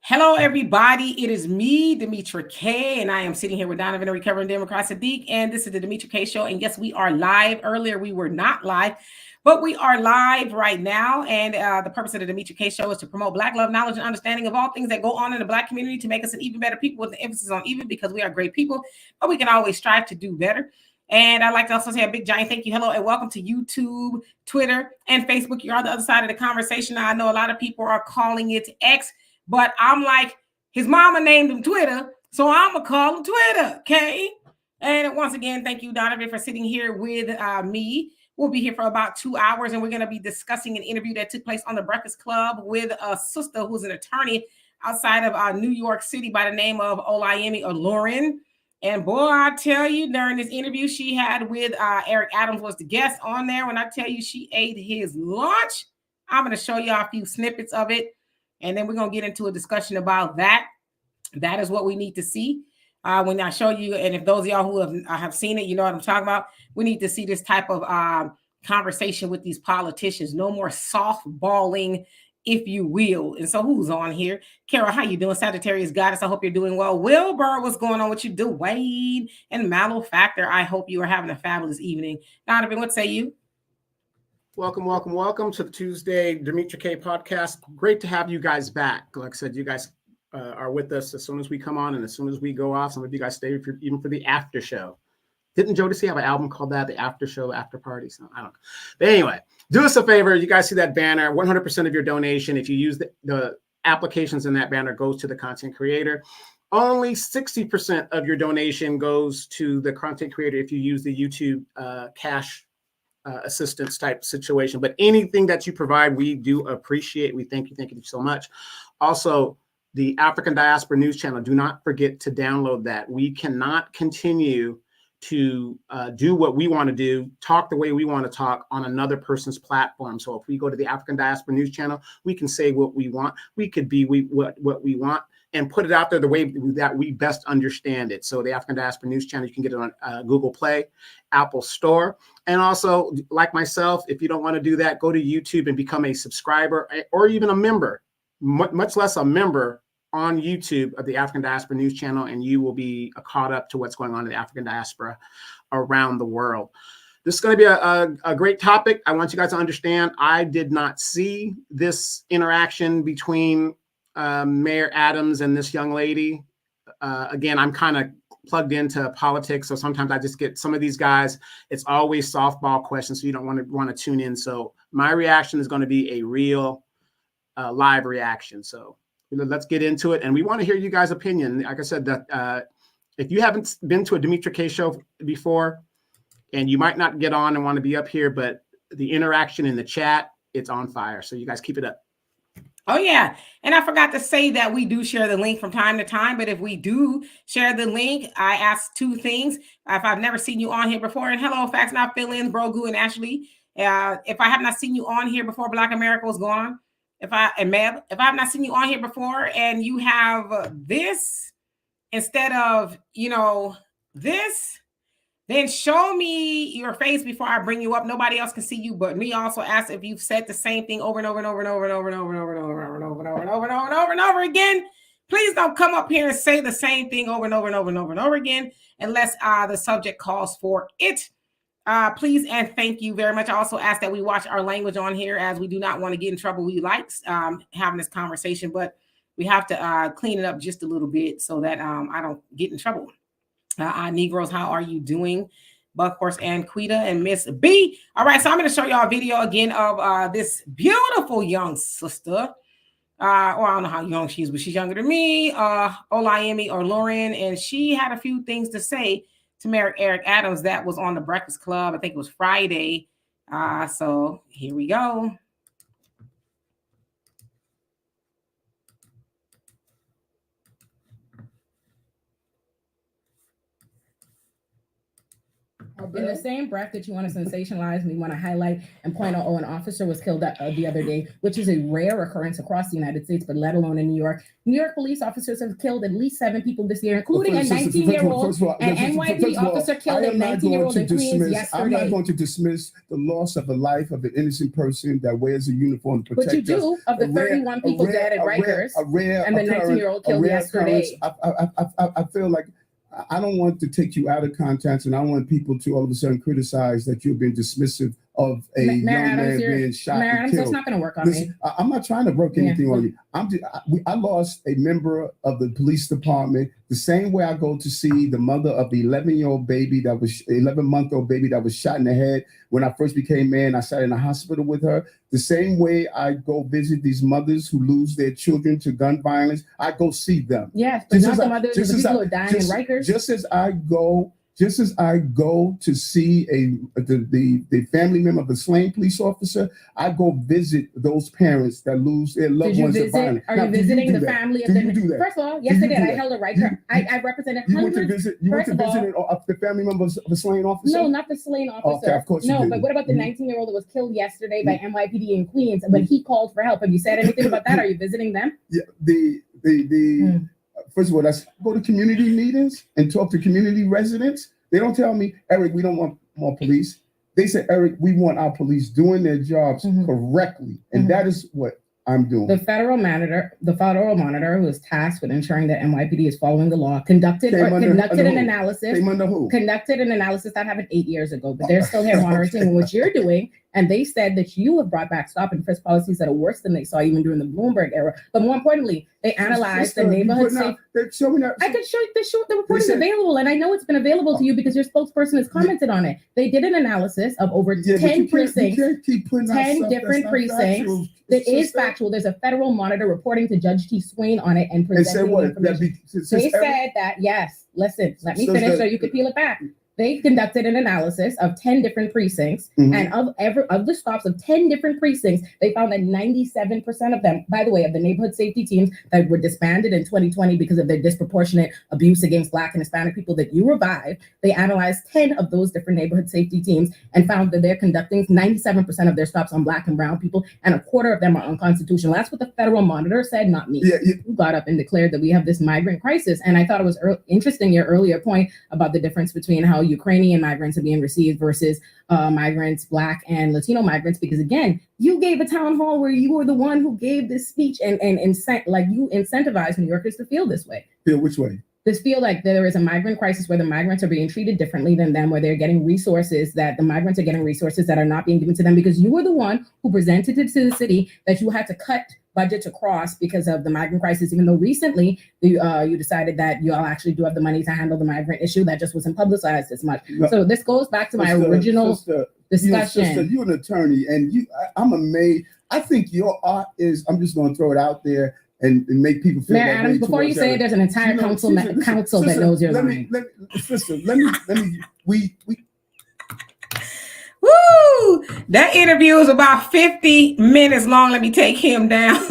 Hello, everybody. It is me, Demetra K, and I am sitting here with Donovan, a recovering Democrat Sadiq, and this is the Demetra K Show. And yes, we are live. Earlier, we were not live, but we are live right now. And the purpose of the Demetra K Show is to promote Black love, knowledge, and understanding of all things that go on in the Black community to make us an even better people, with the emphasis on even, because we are great people, but we can always strive to do better. And I'd like to also say a big giant thank you, hello, and welcome to YouTube, Twitter, and Facebook. You're on the other side of the conversation. Now, I know a lot of people are calling it X, but I'm like, his mama named him Twitter, so I'm going to call him Twitter, okay? And once again, thank you, Donovan, for sitting here with me. We'll be here for about 2 hours, and we're going to be discussing an interview that took place on the Breakfast Club with a sister who's an attorney outside of New York City by the name of Olayemi Olurin. And boy, I tell you, during this interview she had with Eric Adams was the guest on there. When I tell you she ate his lunch, I'm going to show you a few snippets of it. And then we're going to get into a discussion about that. That is what we need to see when I show you. And if those of y'all who have seen it, you know what I'm talking about. We need to see this type of conversation with these politicians. No more softballing, if you will. And so who's on here? Carol, how you doing? Sagittarius Goddess, I hope you're doing well. Wilbur, what's going on with you? Dwayne and Malofactor, I hope you are having a fabulous evening. Donovan, what say you? Welcome to the Tuesday Demetra K podcast. Great to have you guys back. Like I said, you guys are with us as soon as we come on and as soon as we go off. Some of you guys stay even for the after show. Didn't Jodeci have an album called that, the after show, after party? So I don't know. But anyway, do us a favor. You guys see that banner, 100% of your donation, if you use the applications in that banner, goes to the content creator. Only 60% of your donation goes to the content creator if you use the YouTube cash assistance type situation. But anything that you provide, we do appreciate. We thank you so much. Also, the African Diaspora News Channel, do not forget to download that. We cannot continue to do what we want to do, talk the way we want to talk on another person's platform. So if we go to the African Diaspora News Channel, we can say what we want. We could be what we want and put it out there the way that we best understand it. So the African Diaspora News Channel, you can get it on Google Play, Apple Store. And also, like myself, if you don't want to do that, go to YouTube and become a subscriber or even a member, much less a member on YouTube of the African Diaspora News Channel, and you will be caught up to what's going on in the African diaspora around the world. This is going to be a great topic. I want you guys to understand, I did not see this interaction between Mayor Adams and this young lady. Again, I'm kind of plugged into politics, so sometimes I just get some of these guys. It's always softball questions, so you don't want to tune in. So my reaction is going to be a real live reaction. So let's get into it, and we want to hear you guys' opinion. Like I said, that if you haven't been to a Demetra K show before, and you might not get on and want to be up here, but the interaction in the chat, it's on fire. So you guys keep it up. Oh, yeah. And I forgot to say that we do share the link from time to time. But if we do share the link, I ask two things. If I've never seen you on here before, and hello, Facts Not Feelings, Brogu and Ashley. If I have not seen you on here before, Black America was gone. If I have not seen you on here before and you have this instead of, this, then show me your face before I bring you up. Nobody else can see you but me. Also ask if you've said the same thing over and over and over and over and over and over and over and over and over and over and over and over and over and over again. Please don't come up here and say the same thing over and over and over and over and over again unless the subject calls for it. Please and thank you very much. I also ask that we watch our language on here, as we do not want to get in trouble. We like having this conversation, but we have to clean it up just a little bit so that I don't get in trouble. Negroes, how are you doing? Buckhorse and Quita and Miss B. All right, so I'm going to show y'all a video again of this beautiful young sister. I don't know how young she is, but she's younger than me. Olayemi Olurin, and she had a few things to say to Mayor Eric Adams that was on the Breakfast Club. I think it was Friday. So here we go. in the same breath that you want to sensationalize and you want to highlight and point out, an officer was killed the other day, which is a rare occurrence across the United States, but let alone in New York. New York police officers have killed at least 7 people this year, including a 19-year-old. An NYC officer killed a 19-year-old in Queens yesterday. I'm not going to dismiss the loss of a life of an innocent person that wears a uniform to protect us. But you do, of the 31 people dead at Rikers and the 19-year-old killed yesterday. I feel like I don't want to take you out of context, and I want people to all of a sudden criticize that you've been dismissive of a young man being shot and killed. It's not going to work on me. I'm not trying to work anything on you. I lost a member of the police department the same way I go to see the mother of the 11-month-old baby that was shot in the head. When I first became mayor, I sat in the hospital with her. The same way I go visit these mothers who lose their children to gun violence, I go see them. Yes, but not the mothers of the people who are dying in Rikers. Just as I go to see the family member of a slain police officer, I go visit those parents that lose their loved ones to violence. Are you visiting the family of the? First of all, yes, I did. I held a Riker. I represented hundreds. You went to visit the family members of the slain officer? No, not the slain officer. Okay, of course. No, but what about the 19-year-old that was killed yesterday by NYPD in Queens when he called for help? Have you said anything about that? Are you visiting them? Yeah, First of all, let's go to community meetings and talk to community residents. They don't tell me, Eric, we don't want more police. They say, Eric, we want our police doing their jobs correctly. And that is what I'm doing. The federal monitor, who is tasked with ensuring that NYPD is following the law, conducted an analysis. Conducted an analysis that happened 8 years ago, but they're still here monitoring what you're doing. And they said that you have brought back stop and frisk policies that are worse than they saw even during the Bloomberg era. But more importantly, they analyzed the neighborhood safety. I could show you the report is available, and I know it's been available to you because your spokesperson has commented on it. They did an analysis of over 10 precincts, 10 different precincts. That is factual. There's a federal monitor reporting to Judge T. Swain on it and presenting information. They said that, yes, listen, let me finish so you could peel it back. They conducted an analysis of 10 different precincts, and of the stops of 10 different precincts, they found that 97% of them, by the way, of the neighborhood safety teams that were disbanded in 2020 because of their disproportionate abuse against Black and Hispanic people that you revived, they analyzed 10 of those different neighborhood safety teams and found that they're conducting 97% of their stops on Black and brown people, and a quarter of them are unconstitutional. That's what the federal monitor said, not me. You got up and declared that we have this migrant crisis, and I thought it was interesting, your earlier point about the difference between how Ukrainian migrants are being received versus migrants, Black and Latino migrants, because again, you gave a town hall where you were the one who gave this speech and you incentivized New Yorkers to feel this way. Feel which way? This feel like there is a migrant crisis where the migrants are being treated differently than them, where they're getting resources that the migrants are getting resources that are not being given to them because you were the one who presented it to the city that you had to cut budgets across because of the migrant crisis, even though recently you decided that you all actually do have the money to handle the migrant issue that just wasn't publicized as much. No, so this goes back to my original discussion. Sister, you're an attorney, and I'm amazed. I think your art is, I'm just going to throw it out there and make people feel Mayor Adams, before you say it, there's an entire council that knows your line. Woo! That interview is about 50 minutes long. Let me take him down.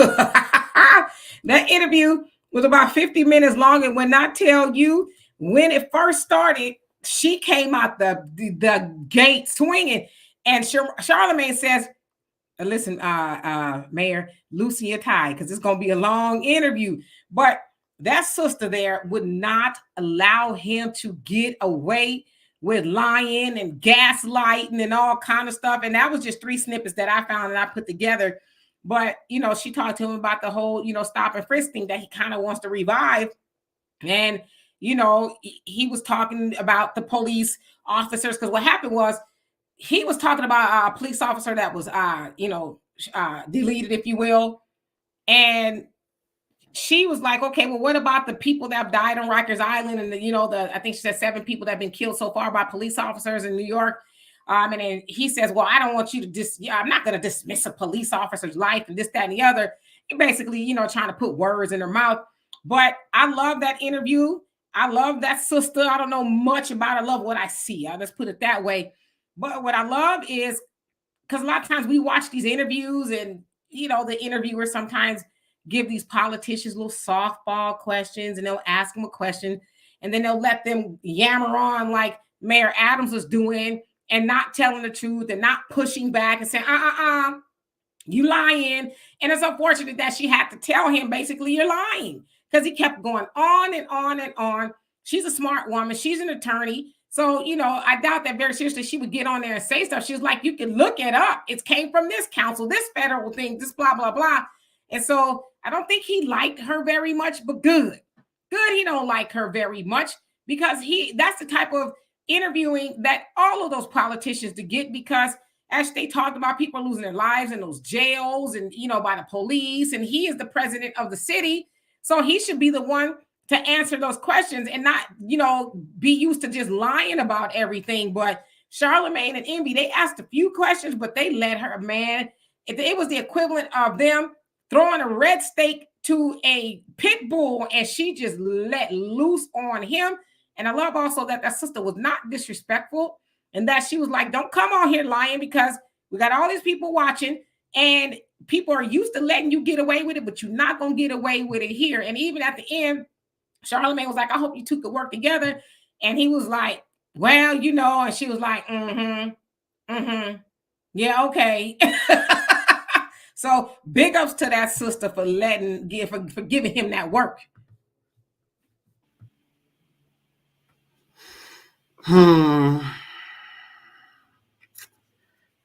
That interview was about 50 minutes long, and when I tell you, when it first started, she came out the gate swinging, and Charlemagne says, listen, Mayor, loosen your tie, because it's going to be a long interview. But that sister there would not allow him to get away with lying and gaslighting and all kind of stuff. And that was just 3 snippets that I found and I put together. But, she talked to him about the whole, stop and frisk thing that he kind of wants to revive. And, he was talking about the police officers, because what happened was, he was talking about a police officer that was, deleted, if you will. And she was like, okay, well, what about the people that have died on Rikers Island? And I think she said 7 people that have been killed so far by police officers in New York. And then he says, well, I don't want you to I'm not going to dismiss a police officer's life and this, that, and the other. And basically, trying to put words in her mouth. But I love that interview. I love that sister. I don't know much about her. I love what I see. I'll just put it that way. But what I love is, because a lot of times we watch these interviews and, the interviewers sometimes give these politicians little softball questions, and they'll ask them a question and then they'll let them yammer on like Mayor Adams was doing and not telling the truth and not pushing back and saying, you lying. And it's unfortunate that she had to tell him, basically, you're lying, because he kept going on and on and on. She's a smart woman. She's an attorney. So, I doubt that very seriously she would get on there and say stuff. She was like, you can look it up. It came from this council, this federal thing, this blah, blah, blah. And so I don't think he liked her very much, but good. He don't like her very much, because that's the type of interviewing that all of those politicians to get, because as they talked about, people losing their lives in those jails and, by the police. And he is the president of the city. So he should be the one to answer those questions and not, be used to just lying about everything. But Charlemagne and Envy, they asked a few questions, but they let her, man. It was the equivalent of them throwing a red steak to a pit bull, and she just let loose on him. And I love also that sister was not disrespectful, and that she was like, don't come on here lying, because we got all these people watching and people are used to letting you get away with it, but you're not going to get away with it here. And even at the end, Charlemagne was like, I hope you two could work together. And he was like, well, and she was like, yeah, okay. So big ups to that sister for giving him that work.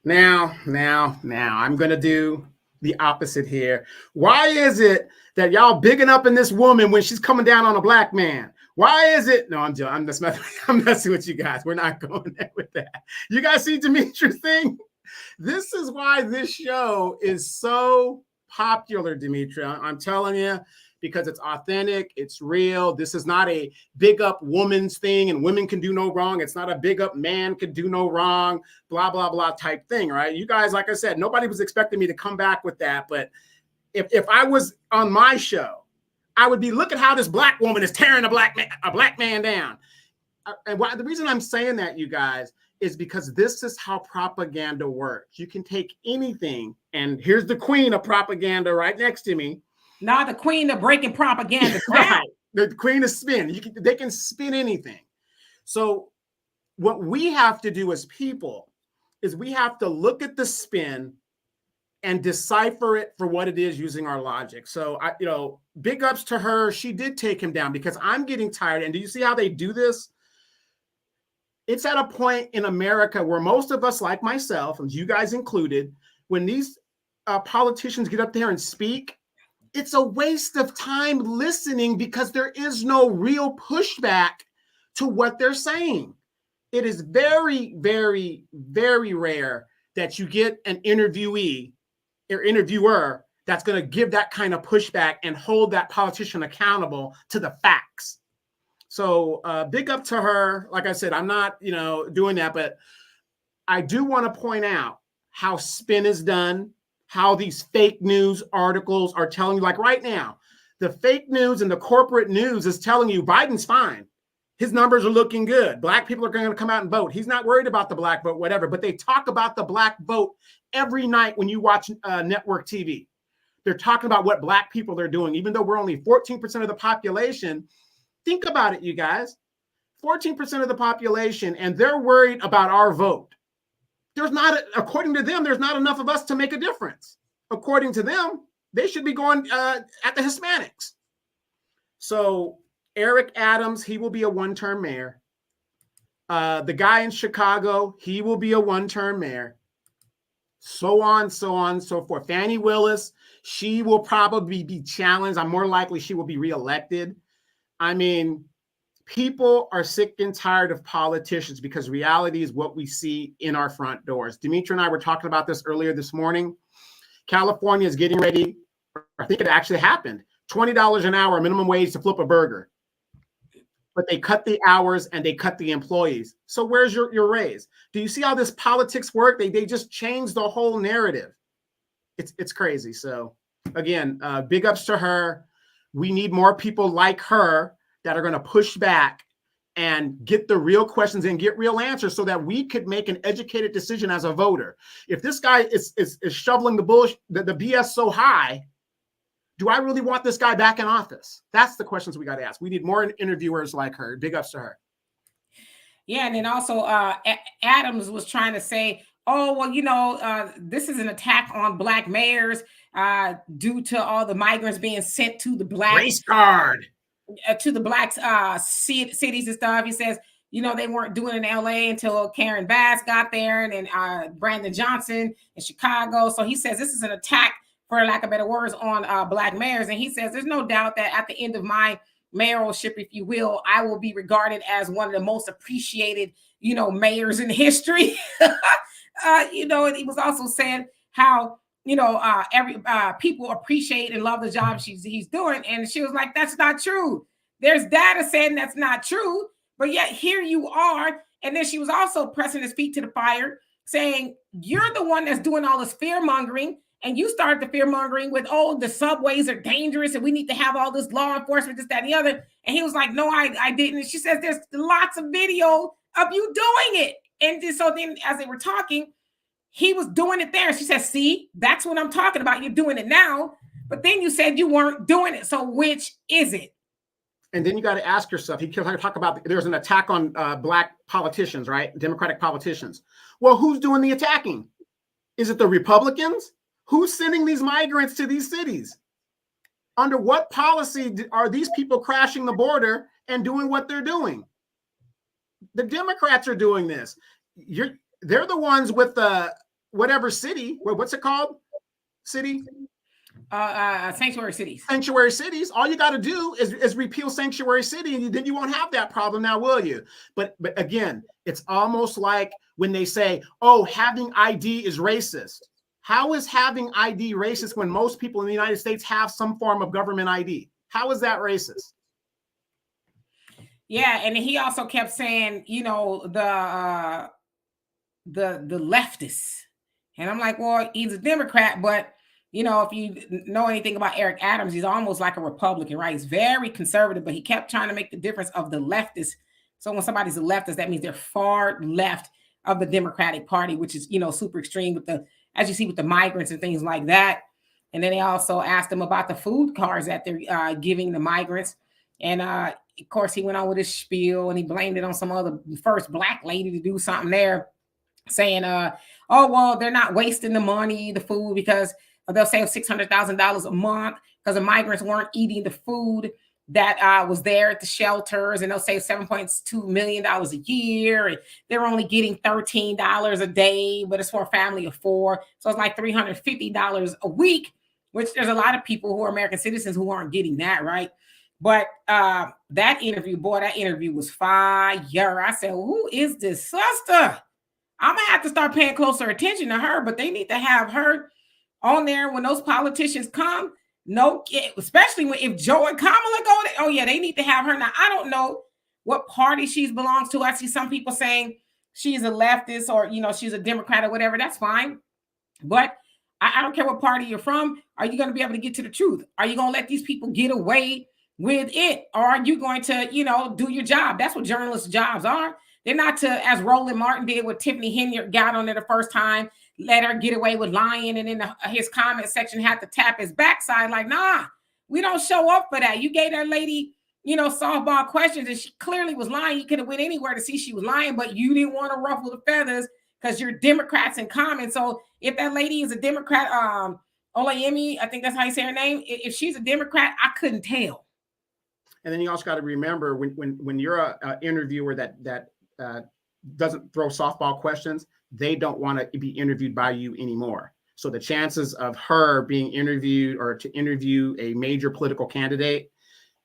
Now, I'm going to do the opposite here. Why is it that y'all bigging up in this woman when she's coming down on a black man? Why is it? No, I'm joking. I'm messing with you guys. We're not going there with that. You guys see Demetria's thing? This is why this show is so popular, Demetria. I'm telling you, because it's authentic, it's real. This is not a big up woman's thing and women can do no wrong. It's not a big up man can do no wrong, blah, blah, blah type thing, right? You guys, like I said, nobody was expecting me to come back with that. But if I was on my show, I would be, look at how this black woman is tearing a black man down. And the reason I'm saying that, you guys, is because this is how propaganda works. You can take anything, and here's the queen of propaganda right next to me. Not the queen of breaking propaganda. Right. The queen of spin. They can spin anything. So what we have to do as people is we have to look at the spin and decipher it for what it is using our logic. So, big ups to her. She did take him down, because I'm getting tired. And do you see how they do this? It's at a point in America where most of us, like myself, and you guys included, when these politicians get up there and speak, it's a waste of time listening, because there is no real pushback to what they're saying. It is very, very, very rare that you get an interviewee or interviewer that's going to give that kind of pushback and hold that politician accountable to the facts. So big up to her. Like I said, I'm not, doing that, but I do want to point out how spin is done, how these fake news articles are telling you, like right now, the fake news and the corporate news is telling you Biden's fine. His numbers are looking good. Black people are going to come out and vote. He's not worried about the black vote, whatever, but they talk about the black vote every night when you watch network TV. They're talking about what black people are doing, even though we're only 14% of the population. Think about it, you guys. 14% of the population, and they're worried about our vote. According to them, there's not enough of us to make a difference. According to them, they should be going at the Hispanics. So Eric Adams, he will be a one-term mayor. The guy in Chicago, he will be a one-term mayor. So on, so forth. Fannie Willis, she will probably be challenged. I'm more likely she will be reelected. I mean, people are sick and tired of politicians, because reality is what we see in our front doors. Demetria and I were talking about this earlier this morning. California is getting ready. I think it actually happened. $20 an hour minimum wage to flip a burger. But they cut the hours and they cut the employees. So where's your raise? Do you see how this politics work? They just changed the whole narrative. It's crazy. So again, big ups to her. We need more people like her that are going to push back and get the real questions and get real answers, so that we could make an educated decision as a voter. If this guy is shoveling the bullshit, the BS so high, do I really want this guy back in office? That's the questions we got to ask. We need more interviewers like her. Big ups to her. Yeah, and then also Adams was trying to say, oh, well, this is an attack on black mayors due to all the migrants being sent to the black Race card. To the black cities and stuff. He says, they weren't doing it in LA until Karen Bass got there, and then Brandon Johnson in Chicago. So he says this is an attack, for lack of better words, on black mayors. And he says there's no doubt that at the end of my mayoralship, if you will, I will be regarded as one of the most appreciated, mayors in history. And he was also saying how, every people appreciate and love the job he's doing. And she was like, that's not true. There's data saying that's not true, but yet here you are. And then she was also pressing his feet to the fire, saying, you're the one that's doing all this fear mongering. And you started the fear mongering with, oh, the subways are dangerous and we need to have all this law enforcement, this, that, and the other. And he was like, no, I didn't. And she says, there's lots of video of you doing it. And so then as they were talking, he was doing it there. She says, see, that's what I'm talking about. You're doing it now. But then you said you weren't doing it. So which is it? And then you got to ask yourself, he can talk about there's an attack on black politicians, right? Democratic politicians. Well, who's doing the attacking? Is it the Republicans? Who's sending these migrants to these cities? Under what policy are these people crashing the border and doing what they're doing? The Democrats are doing this. They're the ones with the whatever city. What's it called? City? Sanctuary cities. Sanctuary cities. All you got to do is repeal sanctuary city, and then you won't have that problem now, will you? But again, it's almost like when they say, "Oh, having ID is racist." How is having ID racist when most people in the United States have some form of government ID? How is that racist? Yeah, and he also kept saying, the leftists, and I'm like, well, he's a Democrat, but if you know anything about Eric Adams, he's almost like a Republican, right? He's very conservative, but he kept trying to make the difference of the leftists. So when somebody's a leftist, that means they're far left of the Democratic Party, which is super extreme with as you see with the migrants and things like that. And then they also asked him about the food cards that they're giving the migrants. And of course, he went on with his spiel and he blamed it on some other first black lady to do something there, saying, oh, well, they're not wasting the money, the food, because they'll save $600,000 a month because the migrants weren't eating the food that was there at the shelters, and they'll save $7.2 million a year, and they're only getting $13 a day, but it's for a family of 4. So it's like $350 a week, which there's a lot of people who are American citizens who aren't getting that, right? But that interview was fire. I said, who is this sister? I'm going to have to start paying closer attention to her, but they need to have her on there when those politicians come. No, especially if Joe and Kamala go there. Oh, yeah, they need to have her. Now, I don't know what party she belongs to. I see some people saying she's a leftist or, she's a Democrat or whatever. That's fine. But I don't care what party you're from. Are you going to be able to get to the truth? Are you going to let these people get away with it? Or are you going to, do your job? That's what journalists' jobs are. They're not to, as Roland Martin did with Tiffany Henyard, got on there the first time, let her get away with lying, and in his comment section had to tap his backside like, nah, we don't show up for that. You gave that lady, softball questions, and she clearly was lying. You could have went anywhere to see she was lying, but you didn't want to ruffle the feathers because you're Democrats in common. So if that lady is a Democrat, Olayemi, I think that's how you say her name. If she's a Democrat, I couldn't tell. And then you also got to remember when you're a interviewer that doesn't throw softball questions, they don't want to be interviewed by you anymore. So the chances of her being interviewed or to interview a major political candidate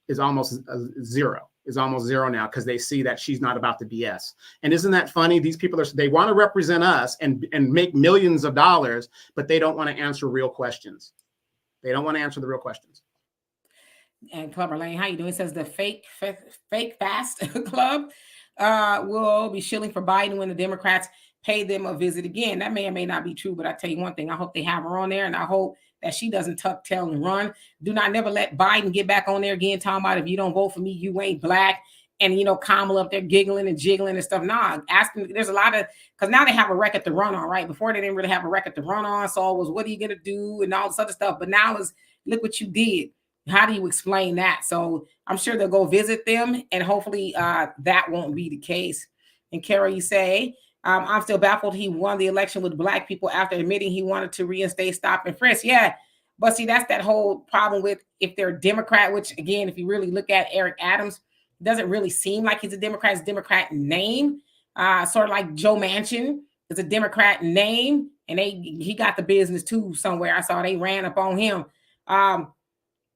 is almost zero. Is almost zero now because they see that she's not about the BS. And isn't that funny? These people they want to represent us and make millions of dollars, but they don't want to answer real questions. They don't want to answer the real questions. And Clubber Lane, how you doing? It says the fake fast club will be shilling for Biden when the Democrats pay them a visit again. That may or may not be true, but I tell you one thing, I hope they have her on there, and I hope that she doesn't tuck tail and run. Do not never let Biden get back on there again talking about if you don't vote for me, you ain't black. And, Kamala up there giggling and jiggling and stuff. Nah, asking, there's a lot of, because now they have a record to run on, right? Before they didn't really have a record to run on. So it was, what are you going to do? And all this other stuff. But now is, look what you did. How do you explain that? So I'm sure they'll go visit them, and hopefully that won't be the case. And Carol, you say, I'm still baffled he won the election with black people after admitting he wanted to reinstate stop and frisk. Yeah. But see, that's that whole problem with if they're Democrat, which again, if you really look at Eric Adams, doesn't really seem like he's a Democrat. It's a Democrat name, sort of like Joe Manchin is a Democrat name, and he got the business too somewhere. I saw they ran up on him.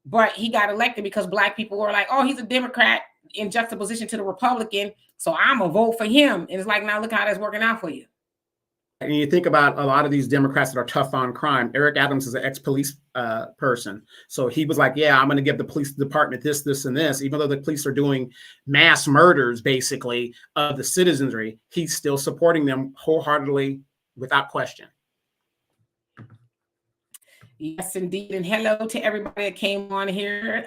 But he got elected because black people were like, oh, he's a Democrat in juxtaposition to the Republican, so I'm going to vote for him. And it's like, now look how that's working out for you. And you think about a lot of these Democrats that are tough on crime. Eric Adams is an ex-police person. So he was like, yeah, I'm going to give the police department this, this, and this. Even though the police are doing mass murders, basically, of the citizenry, he's still supporting them wholeheartedly without question. Yes, indeed. And hello to everybody that came on here.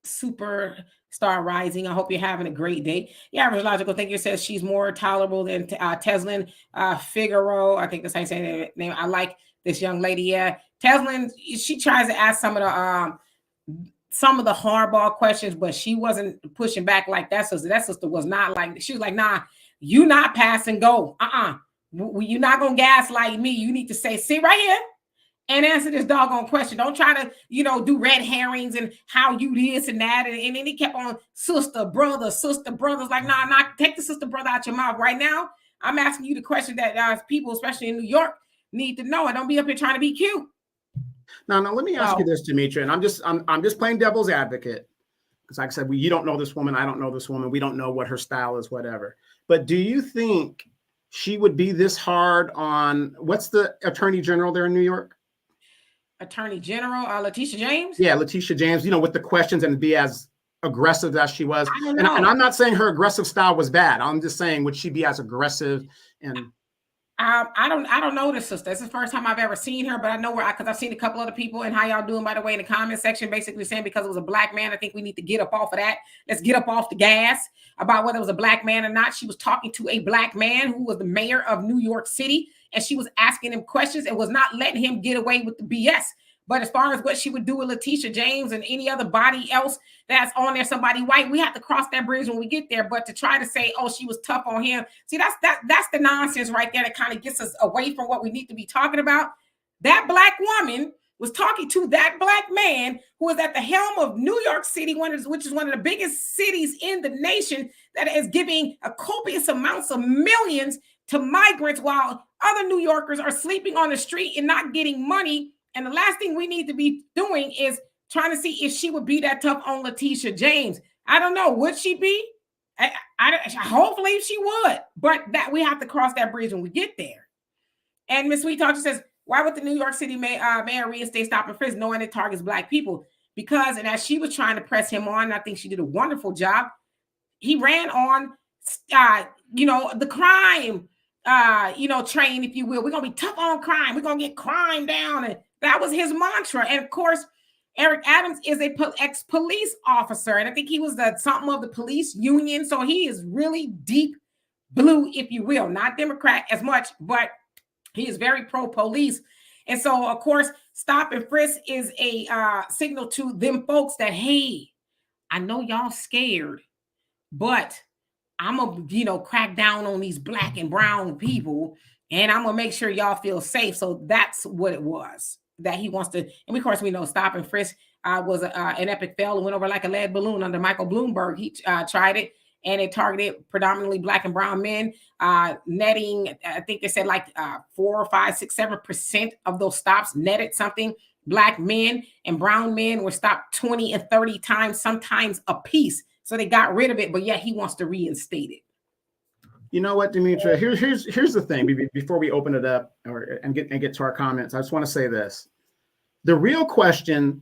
Superstar Rising. I hope you're having a great day. Yeah, Average Logical Thinker says she's more tolerable than Teslin Figaro. I think that's how you say that name. I like this young lady. Yeah, Teslin, she tries to ask some of the hardball questions, but she wasn't pushing back like that. So that sister was not like, she was like, nah, you not pass and go. You're not going to gaslight me. You need to say, see right here, and answer this doggone question. Don't try to, do red herrings and how you this and that. And then he kept on sister, brother. It's like, nah, take the sister, brother out your mouth right now. I'm asking you the question that people, especially in New York, need to know. And don't be up here trying to be cute. Now, let me ask you this, Demetria, and I'm just playing devil's advocate. Because like I said, you don't know this woman. I don't know this woman. We don't know what her style is, whatever. But do you think she would be this hard on, what's the attorney general there in New York? Attorney General Letitia James? Yeah, Letitia James, with the questions and be as aggressive as she was. And I'm not saying her aggressive style was bad. I'm just saying, would she be as aggressive? And I don't know this sister. This is the first time I've ever seen her, but I know because I've seen a couple other people. And how y'all doing, by the way, in the comment section, basically saying because it was a black man, I think we need to get up off of that. Let's get up off the gas about whether it was a black man or not. She was talking to a black man who was the mayor of New York City, and she was asking him questions and was not letting him get away with the BS. But as far as what she would do with Letitia James and any other body else that's on there, somebody white, we have to cross that bridge when we get there. But to try to say, oh, she was tough on him. See, that's the nonsense right there that kind of gets us away from what we need to be talking about. That black woman was talking to that black man who is at the helm of New York City, which is one of the biggest cities in the nation, that is giving a copious amounts of millions to migrants while other New Yorkers are sleeping on the street and not getting money. And the last thing we need to be doing is trying to see if she would be that tough on Letitia James. I don't know. Would she be? Hopefully she would. But that we have to cross that bridge when we get there. And Miss Sweet Talker says, why would the New York City mayor reinstate stop and frisk knowing it targets black people? Because, and as she was trying to press him on, I think she did a wonderful job. He ran on, the crime, train, if you will. We're going to be tough on crime. We're going to get crime down. And that was his mantra. And of course, Eric Adams is a ex-police officer. And I think he was something of the police union. So he is really deep blue, if you will, not Democrat as much, but he is very pro-police. And so, of course, stop and frisk is a signal to them folks that, hey, I know y'all scared, but I'm going to, crack down on these black and brown people, and I'm going to make sure y'all feel safe. So that's what it was that he wants to. And of course, we know stop and frisk was an epic fail and went over like a lead balloon under Michael Bloomberg. He tried it, and it targeted predominantly black and brown men, netting, I think they said like 4, 5, 6, 7% of those stops netted something. Black men and brown men were stopped 20 and 30 times, sometimes a piece. So they got rid of it, but yeah, he wants to reinstate it. You know what, Demetria? Here's the thing. Before we open it up and get to our comments, I just want to say this: the real question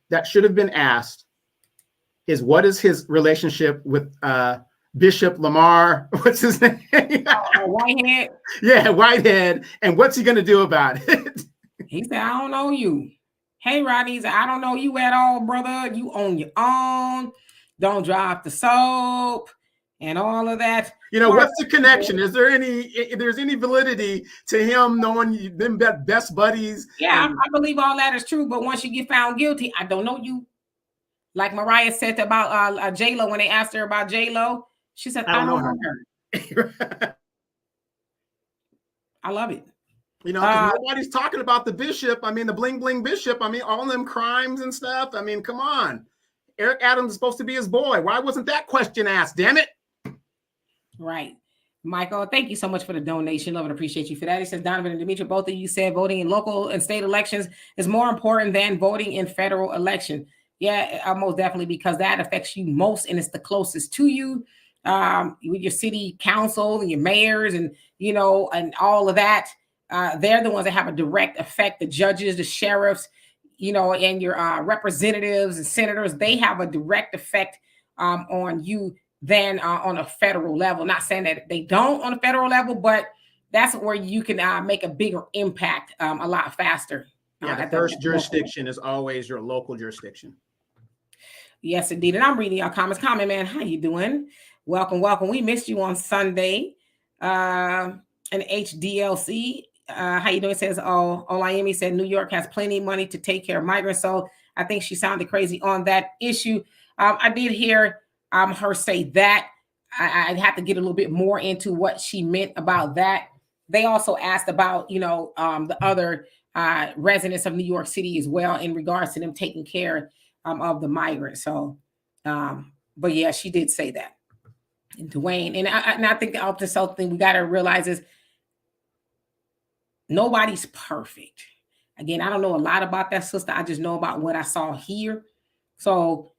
that should have been asked is, what is his relationship with Bishop Lamar? What's his name? Whitehead. Yeah, Whitehead. And what's he going to do about it? He said, I don't know you. Hey, Rodney, he said, I don't know you at all, brother. You on your own. Don't drop the soap and all of that. What's the connection? Is there any validity to him knowing them best buddies? Yeah, I believe all that is true. But once you get found guilty, I don't know you. Like Mariah said about J-Lo when they asked her about J-Lo, She said, I don't know her. I love it. You know, because nobody's talking about the bishop. I mean, the bling bling bishop. I mean, all them crimes and stuff. I mean, come on. Eric Adams is supposed to be his boy. Why wasn't that question asked? Damn it. Right. Michael, thank you so much for the donation. Love and appreciate you for that. He says, Donovan and Demetri, both of you said voting in local and state elections is more important than voting in federal election. Yeah, most definitely, because that affects you most and it's the closest to you, with your city council and your mayors and, you know, and all of that. They're the ones that have a direct effect. The judges, the sheriffs, you know, and your representatives and senators, they have a direct effect on you than on a federal level. Not saying that they don't on a federal level, but that's where you can make a bigger impact a lot faster. Yeah, the first jurisdiction is always your local jurisdiction. Yes, indeed. And I'm reading your comments. Comment, man, how you doing? Welcome, welcome. We missed you on Sunday. And HDLC, how you doing? It says, oh, Olayemi said New York has plenty of money to take care of migrants. So I think she sounded crazy on that issue. I did hear her say that. I'd have to get a little bit more into what she meant about that. They also asked about, you know, the other residents of New York City as well in regards to them taking care of the migrants. So, but yeah, she did say that. And Dwayne, and I think the self thing we got to realize is nobody's perfect. Again, I don't know a lot about that sister. I just know about what I saw here. So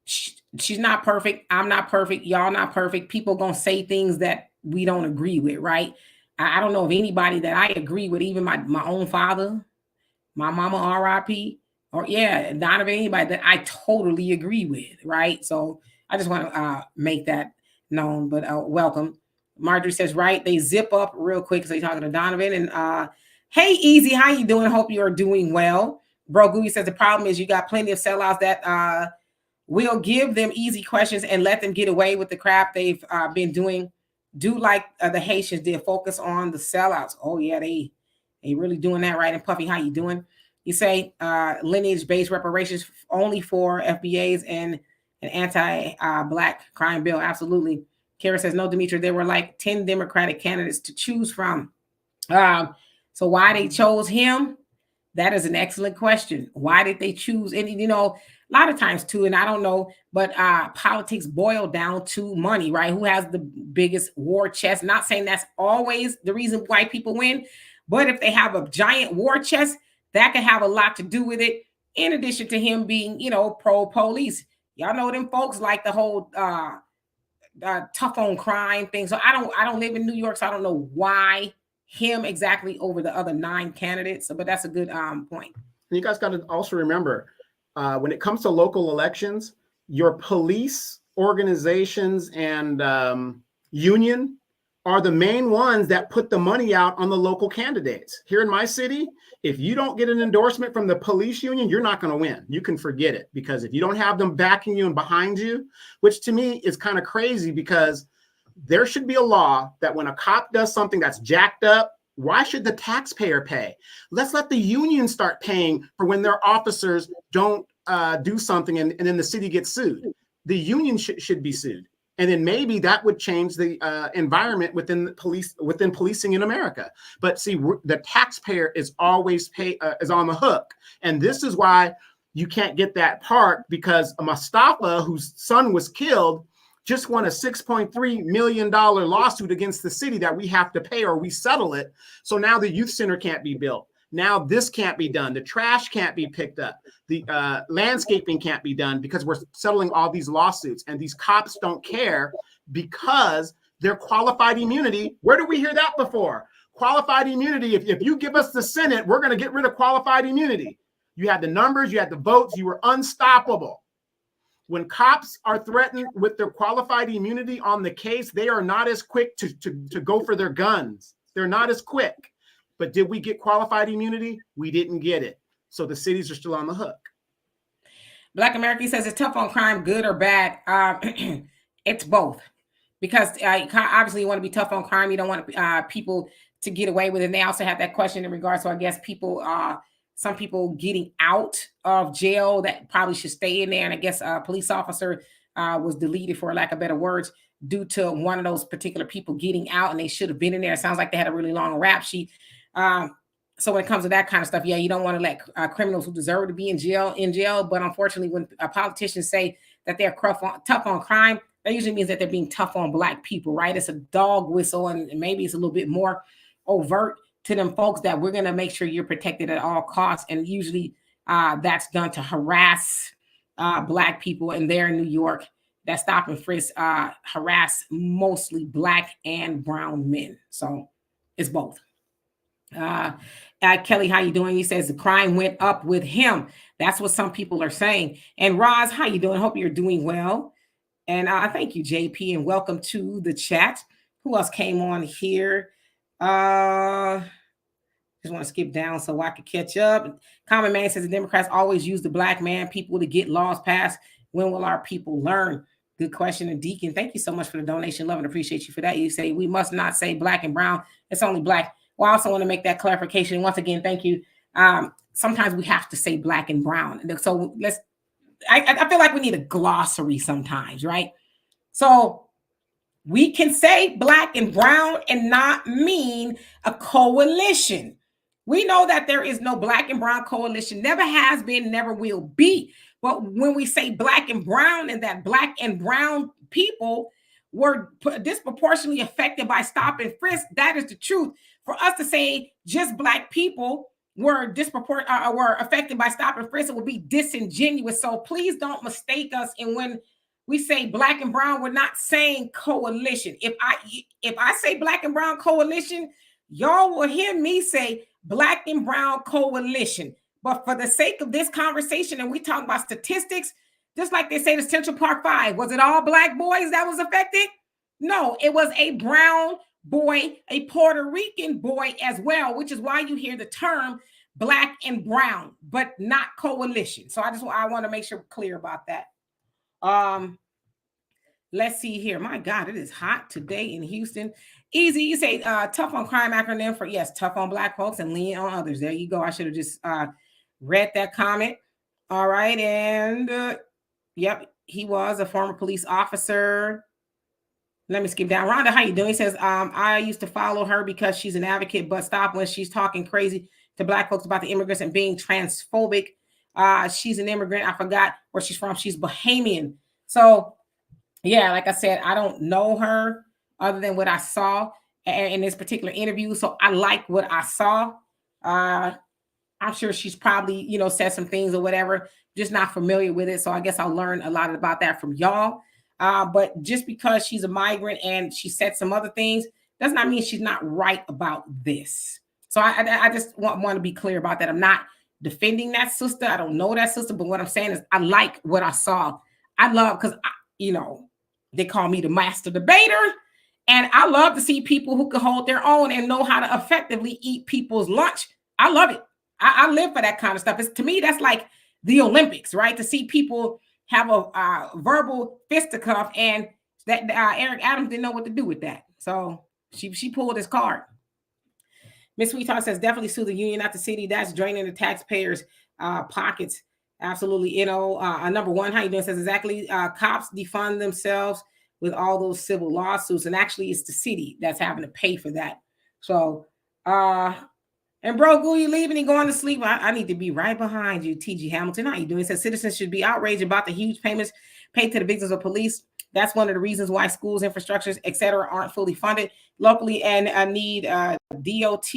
she's not perfect. I'm not perfect. Y'all not perfect. People gonna say things that we don't agree with, right? I don't know of anybody that I agree with, even my own father, my mama, RIP, or yeah, not of anybody that I totally agree with, right? So I just want to make that known, but welcome. Marjorie says, right, they zip up real quick because they're talking to Donovan. And hey, Easy, how you doing? Hope you are doing well. Bro Gooey says the problem is you got plenty of sellouts that we'll give them easy questions and let them get away with the crap they've been doing. Do like the Haitians did, focus on the sellouts. Oh yeah, they really doing that, right? And Puffy, how you doing? You say lineage-based reparations only for FBAs and an anti-Black crime bill. Absolutely. Kara says, no, Demetri, there were like 10 Democratic candidates to choose from. So why they chose him? That is an excellent question. Why did they choose? And, you know, a lot of times too, and I don't know, but politics boil down to money, right? Who has the biggest war chest? Not saying that's always the reason why people win, but if they have a giant war chest, that could have a lot to do with it. In addition to him being, you know, pro-police. Y'all know them folks like the whole tough on crime thing. So I don't live in New York, so I don't know why him exactly over the other 9 candidates. So, but that's a good point. You guys got to also remember, when it comes to local elections, your police organizations and union are the main ones that put the money out on the local candidates. Here in my city, if you don't get an endorsement from the police union, you're not going to win. You can forget it, because if you don't have them backing you and behind you, which to me is kind of crazy, because there should be a law that when a cop does something that's jacked up, why should the taxpayer pay? Let's let the union start paying for when their officers don't do something and then the city gets sued. The union should be sued. And then maybe that would change the environment within the within policing in America. But see, the taxpayer is always is on the hook. And this is why you can't get that part, because Mustafa, whose son was killed, just won a $6.3 million lawsuit against the city that we have to pay or we settle it. So now the youth center can't be built. Now this can't be done. The trash can't be picked up. The landscaping can't be done because we're settling all these lawsuits. And these cops don't care because they're qualified immunity. Where did we hear that before? Qualified immunity. If you give us the Senate, we're going to get rid of qualified immunity. You had the numbers, you had the votes, you were unstoppable. When cops are threatened with their qualified immunity on the case, they are not as quick to go for their guns. They're not as quick. But did we get qualified immunity? We didn't get it. So the cities are still on the hook. Black America says, it's tough on crime, good or bad? It's both. Because obviously you want to be tough on crime. You don't want people to get away with it. And they also have that question in regards to, I guess, people, some people getting out of jail that probably should stay in there. And I guess a police officer was deleted, for lack of better words. due to one of those particular people getting out, and they should have been in there. It sounds like they had a really long rap sheet. So when it comes to that kind of stuff, yeah, you don't want to let criminals who deserve to be in jail. But unfortunately, when politicians say that they're tough on crime, that usually means that they're being tough on Black people, right? It's a dog whistle, and maybe it's a little bit more overt to them folks that we're going to make sure you're protected at all costs. And usually that's done to harass Black people. And there in New York, that stop and frisk harass mostly Black and brown men. So it's both. Kelly, how you doing? He says the crime went up with him. That's what some people are saying. And Roz, how you doing? Hope you're doing well. And thank you, JP, and welcome to the chat. Who else came on here? Just want to skip down so I could catch up. Common Man says the Democrats always use the Black man people to get laws passed. When will our people learn? Good question. And Deacon, thank you so much for the donation. Love and appreciate you for that. You say we must not say Black and brown. It's only Black. Well, I also want to make that clarification. And once again, thank you. Sometimes we have to say Black and brown. So I feel like we need a glossary sometimes, right? So we can say Black and brown and not mean a coalition. We know that there is no Black and brown coalition, never has been, never will be. But when we say Black and brown, and that Black and brown people were disproportionately affected by stop and frisk, that is the truth. For us to say just Black people were affected by stop and frisk, it would be disingenuous. So please don't mistake us. And when we say Black and brown, we're not saying coalition. If I say Black and brown coalition, y'all will hear me say Black and brown coalition. But for the sake of this conversation, and we talk about statistics, just like they say the Central Park 5, was it all Black boys that was affected? No, it was a brown boy, a Puerto Rican boy as well, which is why you hear the term Black and brown, but not coalition. So I want to make sure we're clear about that. Let's see here. My God, it is hot today in Houston. Easy, you say tough on crime acronym for yes, tough on Black folks and lean on others. There you go. I should have just read that comment. All right, and yep, he was a former police officer. Let me skip down. Rhonda, how you doing? He says, I used to follow her because she's an advocate, but stop when she's talking crazy to Black folks about the immigrants and being transphobic. She's an immigrant. I forgot where she's from. She's Bahamian. So, yeah, like I said, I don't know her other than what I saw in this particular interview. So I like what I saw. I'm sure she's probably, said some things or whatever, just not familiar with it. So I guess I'll learn a lot about that from y'all. But just because she's a migrant and she said some other things does not mean she's not right about this. So I just want to be clear about that. I'm not defending that sister. I don't know that sister, but what I'm saying is I like what I saw. I love, because, they call me the master debater, and I love to see people who can hold their own and know how to effectively eat people's lunch. I love it. I live for that kind of stuff. To me, that's like the Olympics, right? To see people have a verbal fisticuff, and that Eric Adams didn't know what to do with that. So she pulled his card. Miss Sweetheart says, definitely sue the union, not the city. That's draining the taxpayers' pockets. Absolutely. Number one, how you doing? Says exactly. Cops defund themselves with all those civil lawsuits. And actually, it's the city that's having to pay for that. So, and bro, Goo, you leaving and going to sleep? I need to be right behind you, T.G. Hamilton. How you doing? He says citizens should be outraged about the huge payments paid to the victims of police. That's one of the reasons why schools, infrastructures, et cetera, aren't fully funded locally and need DOT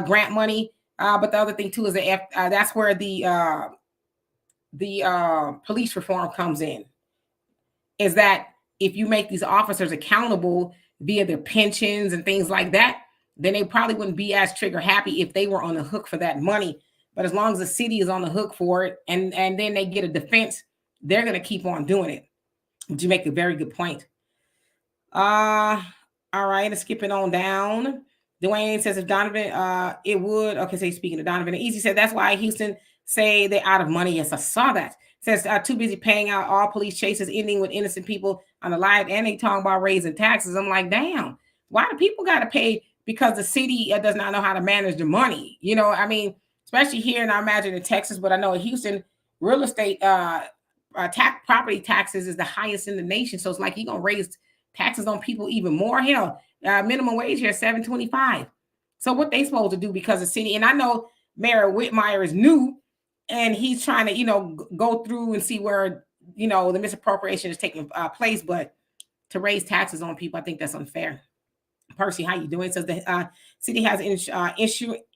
grant money. But the other thing, too, is that that's where the police reform comes in, is that if you make these officers accountable via their pensions and things like that, then they probably wouldn't be as trigger happy if they were on the hook for that money. But as long as the city is on the hook for it and then they get a defense, they're going to keep on doing it. But you make a very good point. All right, let's skip it on down. Dwayne says if Donovan, it would. Okay, so he's speaking to Donovan. Easy said that's why Houston say they're out of money. Yes, I saw that. Says too busy paying out all police chases, ending with innocent people on the live, and they talking about raising taxes. I'm like, damn, why do people got to pay? Because the city does not know how to manage the money. Especially here, and I imagine in Texas, but I know in Houston, real estate property taxes is the highest in the nation. So it's like you're going to raise taxes on people even more. Hell, minimum wage here is $7.25. So what they supposed to do because the city, and I know Mayor Whitmire is new and he's trying to, go through and see where, the misappropriation is taking place, but to raise taxes on people, I think that's unfair. Percy, how you doing? It says the city has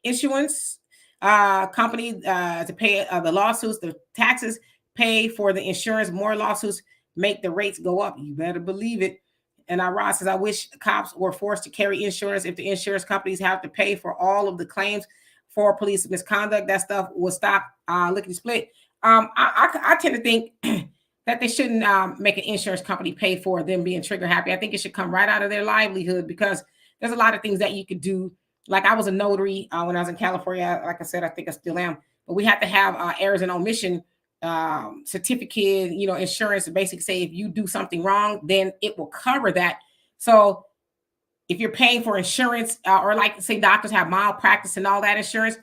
issuance company to pay the lawsuits, the taxes, pay for the insurance. More lawsuits make the rates go up. You better believe it. And Ross says, I wish cops were forced to carry insurance. If the insurance companies have to pay for all of the claims for police misconduct, that stuff will stop lickety split. I tend to think that they shouldn't make an insurance company pay for them being trigger happy. I think it should come right out of their livelihood because there's a lot of things that you could do. Like I was a notary when I was in California. Like I said, I think I still am. But we have to have errors and omission certificate, insurance, basically say if you do something wrong, then it will cover that. So if you're paying for insurance or like say doctors have malpractice and all that insurance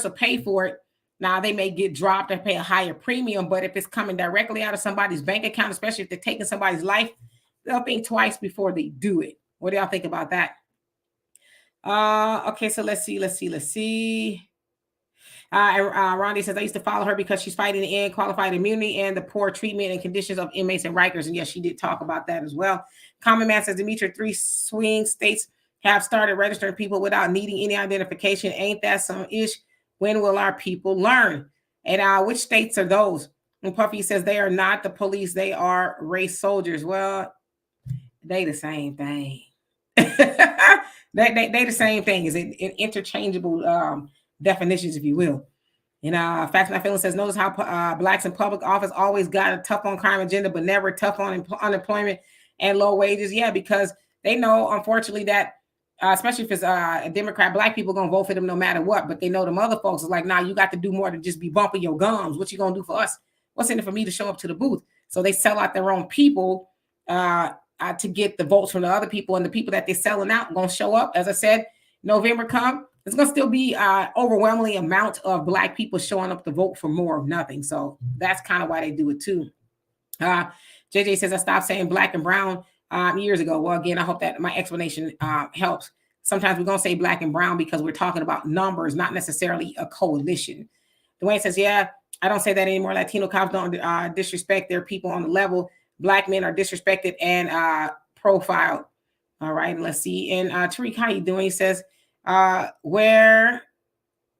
will pay for it. Now they may get dropped and pay a higher premium, but if it's coming directly out of somebody's bank account, especially if they're taking somebody's life, they'll think twice before they do it. What do y'all think about that? Okay, so let's see. Rondi says, I used to follow her because she's fighting the qualified immunity and the poor treatment and conditions of inmates and Rikers. And yes, she did talk about that as well. Common Man says, Demetri, 3 swing states have started registering people without needing any identification. Ain't that some ish? When will our people learn? And which states are those? And Puffy says, they are not the police. They are race soldiers. Well, they the same thing. they the same thing. Is it interchangeable definitions, if you will. And Facts My Feelings says, notice how blacks in public office always got a tough on crime agenda, but never tough on unemployment and low wages. Yeah, because they know, unfortunately, that especially if it's a Democrat, black people going to vote for them no matter what. But they know them other folks is like, nah, you got to do more than just be bumping your gums. What you going to do for us? What's in it for me to show up to the booth? So they sell out their own people to get the votes from the other people, and the people that they're selling out going to show up. As I said, November come, it's going to still be overwhelmingly amount of black people showing up to vote for more of nothing. So that's kind of why they do it too. JJ says, I stopped saying black and brown years ago. Well, again, I hope that my explanation helps. Sometimes we're going to say black and brown because we're talking about numbers, not necessarily a coalition. Dwayne says, yeah, I don't say that anymore. Latino cops don't disrespect their people on the level. Black men are disrespected and profiled. All right, let's see. And Tariq, how you doing? He says, where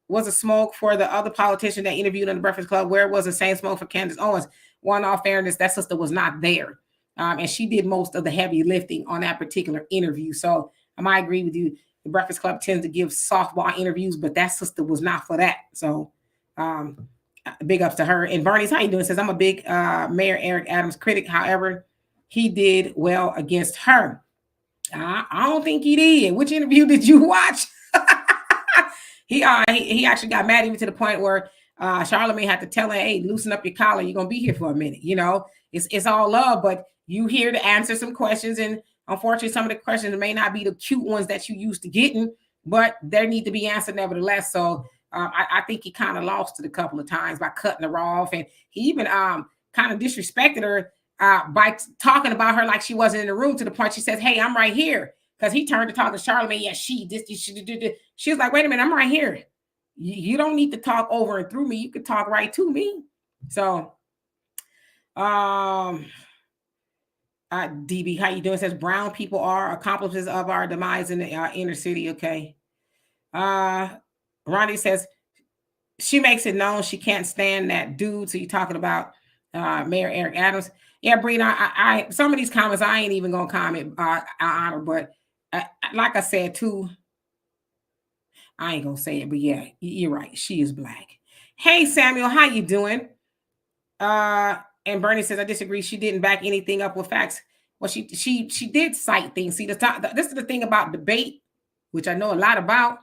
was the smoke for the other politician that interviewed on the Breakfast Club? Where was the same smoke for Candace Owens? Well, in all fairness, that sister was not there. And she did most of the heavy lifting on that particular interview. So I might agree with you. The Breakfast Club tends to give softball interviews, but that sister was not for that. So big ups to her. And Bernie's, how you doing? Says, I'm a big Mayor Eric Adams critic. However, he did well against her. I don't think he did. Which interview did you watch? He actually got mad even to the point where Charlamagne had to tell her, hey, loosen up your collar. You're going to be here for a minute. It's all love, but you here to answer some questions. And unfortunately, some of the questions may not be the cute ones that you used to getting, but they need to be answered nevertheless. So I think he kind of lost it a couple of times by cutting her off. And he even kind of disrespected her by talking about her like she wasn't in the room, to the point she says, hey, I'm right here. Because he turned to talk to Charlamagne. Yeah, she was like, wait a minute, I'm right here. You don't need to talk over and through me. You could talk right to me. So, DB, how you doing? It says brown people are accomplices of our demise in the inner city. Okay. Ronnie says she makes it known she can't stand that dude. So you're talking about Mayor Eric Adams. Yeah, Breen, I some of these comments I ain't even gonna comment on her, but like I said too, I ain't gonna say it, but yeah, you're right. She is black. Hey Samuel, how you doing? And Bernie says, I disagree. She didn't back anything up with facts. Well, she did cite things. See, this is the thing about debate, which I know a lot about.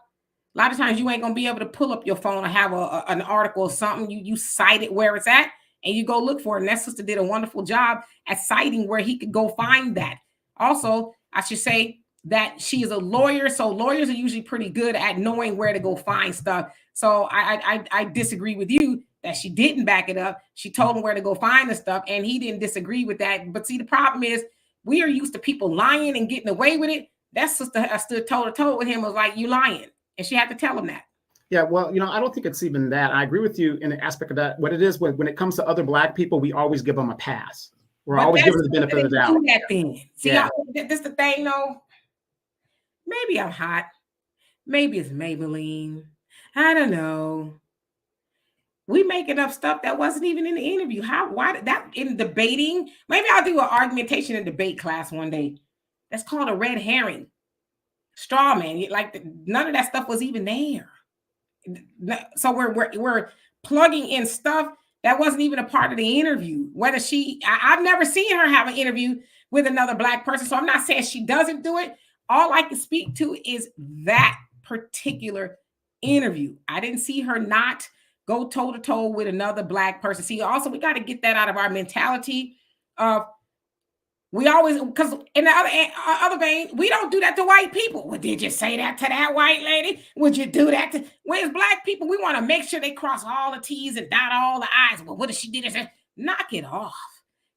A lot of times you ain't gonna be able to pull up your phone or have an article or something. You cite it where it's at, and you go look for it. And that sister did a wonderful job at citing where he could go find that. Also, I should say that she is a lawyer, so lawyers are usually pretty good at knowing where to go find stuff. So I disagree with you that she didn't back it up. She told him where to go find the stuff, and he didn't disagree with that. But see, the problem is we are used to people lying and getting away with it. That sister stood toe to toe with him, was like, you lying. And she had to tell him that. Yeah, well, I don't think it's even that. I agree with you in the aspect of that. What it is, when it comes to other Black people, we always give them a pass. We're always giving the benefit of the doubt. That thing. See, this the thing, though. Maybe I'm hot. Maybe it's Maybelline. I don't know. We making up stuff that wasn't even in the interview. Why did that in debating? Maybe I'll do an argumentation and debate class one day. That's called a red herring. Straw man. Like none of that stuff was even there. So we're plugging in stuff that wasn't even a part of the interview. Whether I've never seen her have an interview with another Black person. So I'm not saying she doesn't do it. All I can speak to is that particular interview. I didn't see her not go toe to toe with another Black person. See, also we got to get that out of our mentality of we always, because in the other vein, we don't do that to white people. Well, did you say that to that white lady? Would you do that to? Whereas Black people, we want to make sure they cross all the T's and dot all the I's. Well, what did she do? Knock it off.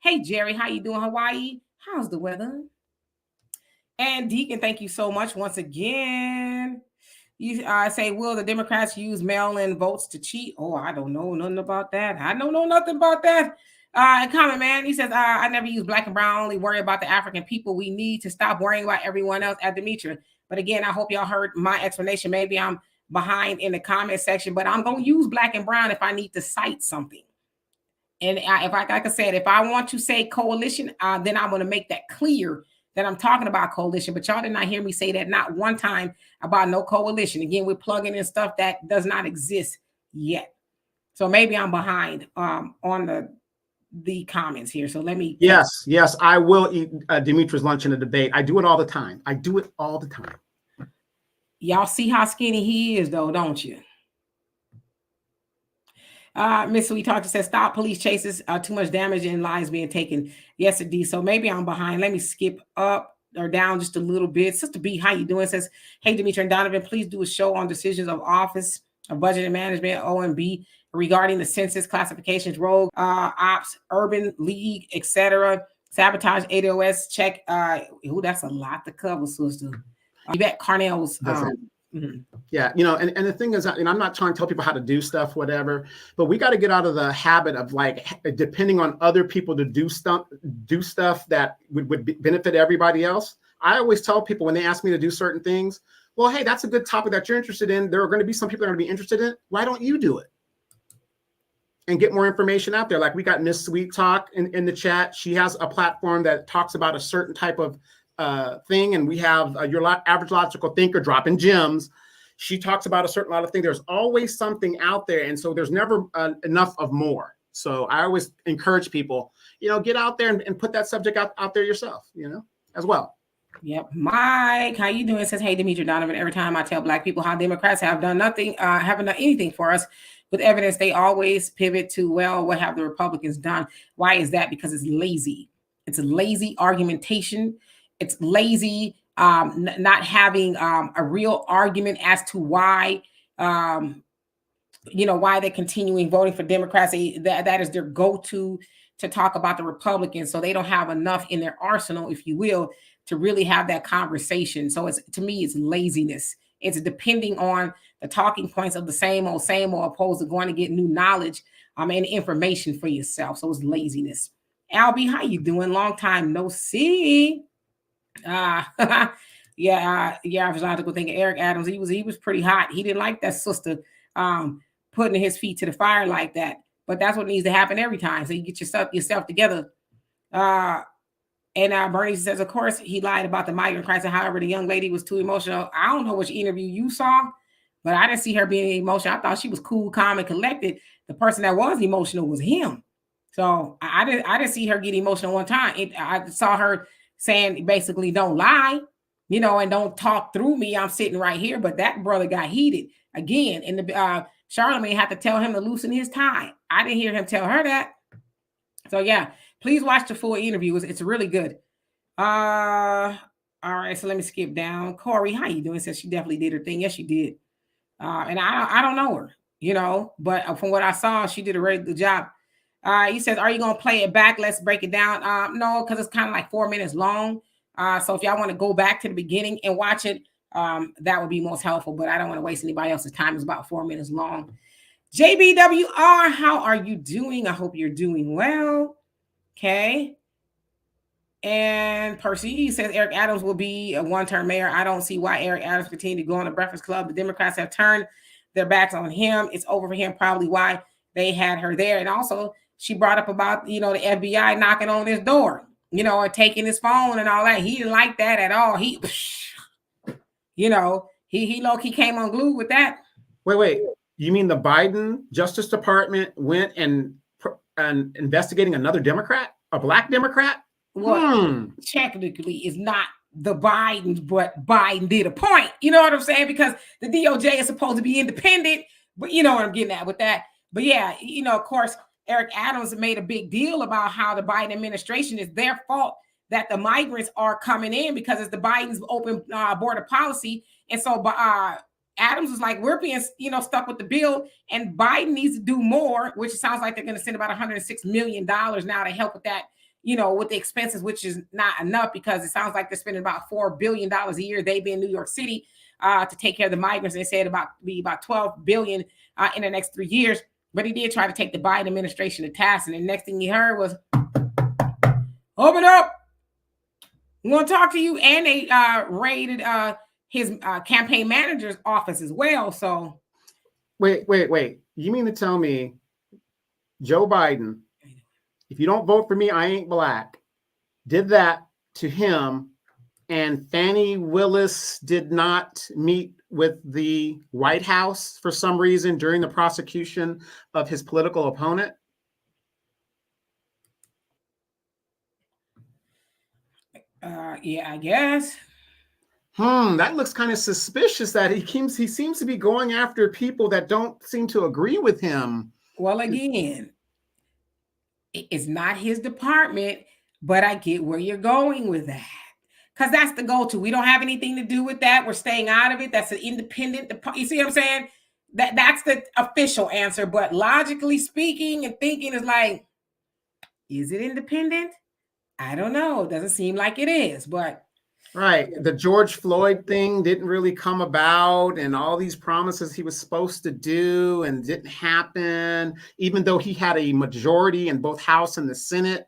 Hey, Jerry, how you doing, Hawaii? How's the weather? And Deacon, thank you so much once again. You say, will the Democrats use mail-in votes to cheat? Oh, I don't know nothing about that. I don't know nothing about that. Comment, man. He says, I never use Black and brown, only worry about the African people. We need to stop worrying about everyone else at Demetra. But again, I hope y'all heard my explanation. Maybe I'm behind in the comment section, but I'm going to use Black and brown if I need to cite something. And like I said, if I want to say coalition, then I'm going to make that clear that I'm talking about coalition, but y'all did not hear me say that not one time about no coalition. Again, we're plugging in stuff that does not exist yet. So maybe I'm behind on the comments here. So let me. Yes, I will eat Demetra's lunch in a debate. I do it all the time. Y'all see how skinny he is, though, don't you? Miss Sweet Talker says, stop police chases, too much damage and lives being taken. Yes, indeed. So maybe I'm behind. Let me skip up or down just a little bit. Sister B, how you doing? Says, hey, Demetra and Donovan, please do a show on decisions of office of budget and management, OMB, regarding the census classifications, rogue ops, urban league, etc. Sabotage, ADOS, check. That's a lot to cover, sister. Yvette Carnell's. Yeah, and the thing is, I'm not trying to tell people how to do stuff, whatever, but we got to get out of the habit of like depending on other people to do stuff that would benefit everybody else. I always tell people when they ask me to do certain things, well, hey, that's a good topic that you're interested in. There are going to be some people that are going to be interested in it. Why don't you do it? And get more information out there. Like we got Miss Sweet Talk in the chat. She has a platform that talks about a certain type of thing, and we have your average logical thinker dropping gems. She talks about a certain lot of things. There's always something out there, and so there's never enough of more. So I always encourage people, get out there and put that subject out there yourself, as well. Yep. Mike, how you doing? Says, hey, Demetra Donovan. Every time I tell Black people how Democrats have done nothing, haven't done anything for us with evidence, they always pivot to, well, what have the Republicans done? Why is that? Because it's lazy. It's a lazy argumentation. It's lazy, not having a real argument as to why, why they're continuing voting for Democrats. That is their go-to to talk about the Republicans. So they don't have enough in their arsenal, if you will, to really have that conversation. So to me, it's laziness. It's depending on the talking points of the same old, opposed to going to get new knowledge and information for yourself. So it's laziness. Albie, how you doing? Long time no see. Average logical thinking. Eric Adams, he was pretty hot. He didn't like that sister putting his feet to the fire like that. But that's what needs to happen every time. So you get yourself together. And Bernie says, of course, he lied about the migrant crisis. However, the young lady was too emotional. I don't know which interview you saw, but I didn't see her being emotional. I thought she was cool, calm, and collected. The person that was emotional was him. So I didn't see her get emotional one time. I saw her saying basically, don't lie, and don't talk through me. I'm sitting right here. But that brother got heated again. And the Charlamagne had to tell him to loosen his tie. I didn't hear him tell her that. So yeah, please watch the full interview. It's really good. All right, so let me skip down. Corey, how you doing? Says she definitely did her thing. Yes, she did. And I don't know her, but from what I saw, she did a really good job. He says, are you going to play it back? Let's break it down. No, because it's kind of like 4 minutes long. So if y'all want to go back to the beginning and watch it, that would be most helpful. But I don't want to waste anybody else's time. It's about 4 minutes long. JBWR, how are you doing? I hope you're doing well. Okay. And Percy says Eric Adams will be a one-term mayor. I don't see why Eric Adams continue to go on the Breakfast Club. The Democrats have turned their backs on him. It's over for him, probably why they had her there. And also, she brought up about, the FBI knocking on his door, and taking his phone and all that. He didn't like that at all. He low-key came unglued with that. Wait. You mean the Biden Justice Department went and investigating another Democrat, a Black Democrat? Well, technically, it's not the Bidens, but Biden did a point. You know what I'm saying? Because the DOJ is supposed to be independent, but you know what I'm getting at with that. But yeah, of course, Eric Adams made a big deal about how the Biden administration is their fault that the migrants are coming in because it's the Biden's open border policy. And so Adams was like, we're being, stuck with the bill, and Biden needs to do more, which it sounds like they're going to send about $106 million now to help with that, with the expenses, which is not enough because it sounds like they're spending about $4 billion a year. They be in New York City to take care of the migrants. They said about $12 billion in the next 3 years. But he did try to take the Biden administration to task. And the next thing he heard was, open up. We want to talk to you. And they raided his campaign manager's office as well. So wait. You mean to tell me Joe Biden, if you don't vote for me, I ain't Black, did that to him, and Fannie Willis did not meet with the White House for some reason during the prosecution of his political opponent? Yeah, I guess. That looks kind of suspicious that he seems to be going after people that don't seem to agree with him. Well, again, it's not his department, but I get where you're going with that. Because that's the go-to. We don't have anything to do with that. We're staying out of it. That's an independent. You see what I'm saying? That's the official answer. But logically speaking and thinking is like, is it independent? I don't know. It doesn't seem like it is, but. Right. The George Floyd thing didn't really come about, and all these promises he was supposed to do and didn't happen, even though he had a majority in both House and the Senate,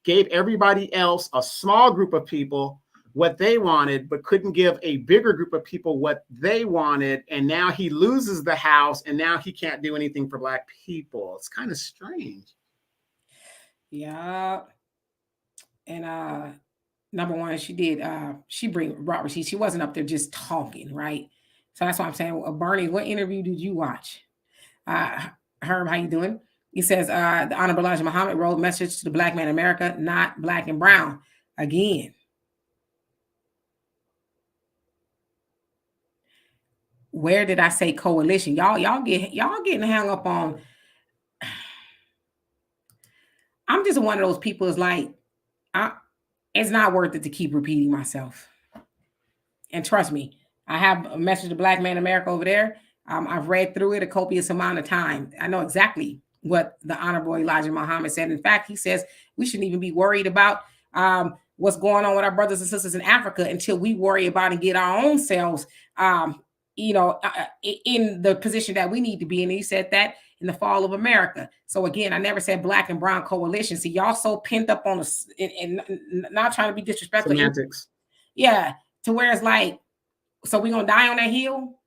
gave everybody else, a small group of people, what they wanted, but couldn't give a bigger group of people what they wanted. And now he loses the House, and now he can't do anything for Black people. It's kind of strange. Yeah. And number one, she brought receipts. She wasn't up there just talking, right? So that's why I'm saying, Bernie, what interview did you watch? Herb, how you doing? He says, the Honorable Elijah Muhammad wrote message to the Black man in America, not Black and brown. Again, where did I say coalition? Y'all getting hung up on. I'm just one of those people is like, it's not worth it to keep repeating myself. And trust me, I have a message to Black man in America over there. I've read through it a copious amount of time. I know exactly what the Honorable Elijah Muhammad said. In fact, he says we shouldn't even be worried about what's going on with our brothers and sisters in Africa until we worry about and get our own selves in the position that we need to be in. And he said that in the fall of America. So again, I never said Black and brown coalition. See, y'all so pent up on us and not trying to be disrespectful. Semantics. Yeah, to where it's like, so we're going to die on that hill?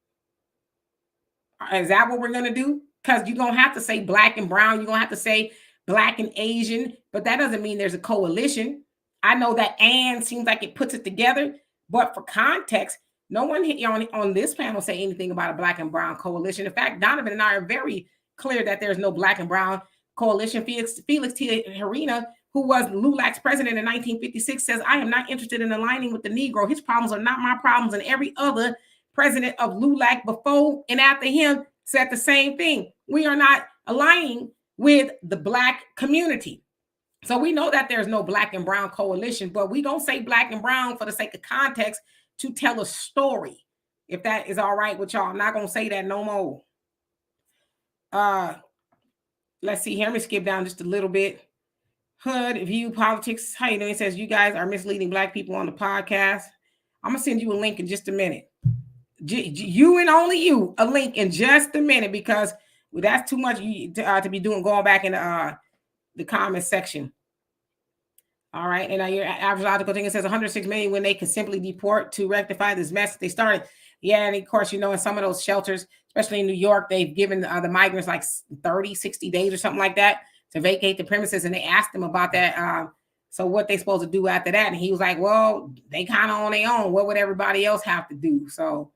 Is that what we're going to do? Because you're going to have to say Black and brown. You're going to have to say Black and Asian, but that doesn't mean there's a coalition. I know that and seems like it puts it together, but for context, no one on this panel say anything about a Black and brown coalition. In fact, Donovan and I are very clear that there's no Black and brown coalition. Felix T. Harina, who was LULAC's president in 1956, says, I am not interested in aligning with the Negro. His problems are not my problems. And every other president of LULAC before and after him said the same thing. We are not aligning with the Black community. So we know that there's no Black and brown coalition, but we don't say Black and brown for the sake of context to tell a story. If that is all right with y'all, I'm not going to say that no more. Let's see here. Let me skip down just a little bit. Hood View Politics. How you doing? It says you guys are misleading Black people on the podcast. I'm gonna send you a link in just a minute. You and only you a link in just a minute, because that's too much to be doing, going back in the comment section. All right, and your average logical thing, it says 106 million when they can simply deport to rectify this mess they started. Yeah, and of course, in some of those shelters, especially in New York, they've given the migrants like 30, 60 days or something like that to vacate the premises, and they asked them about that. So what they supposed to do after that? And he was like, well, they kind of on their own. What would everybody else have to do? So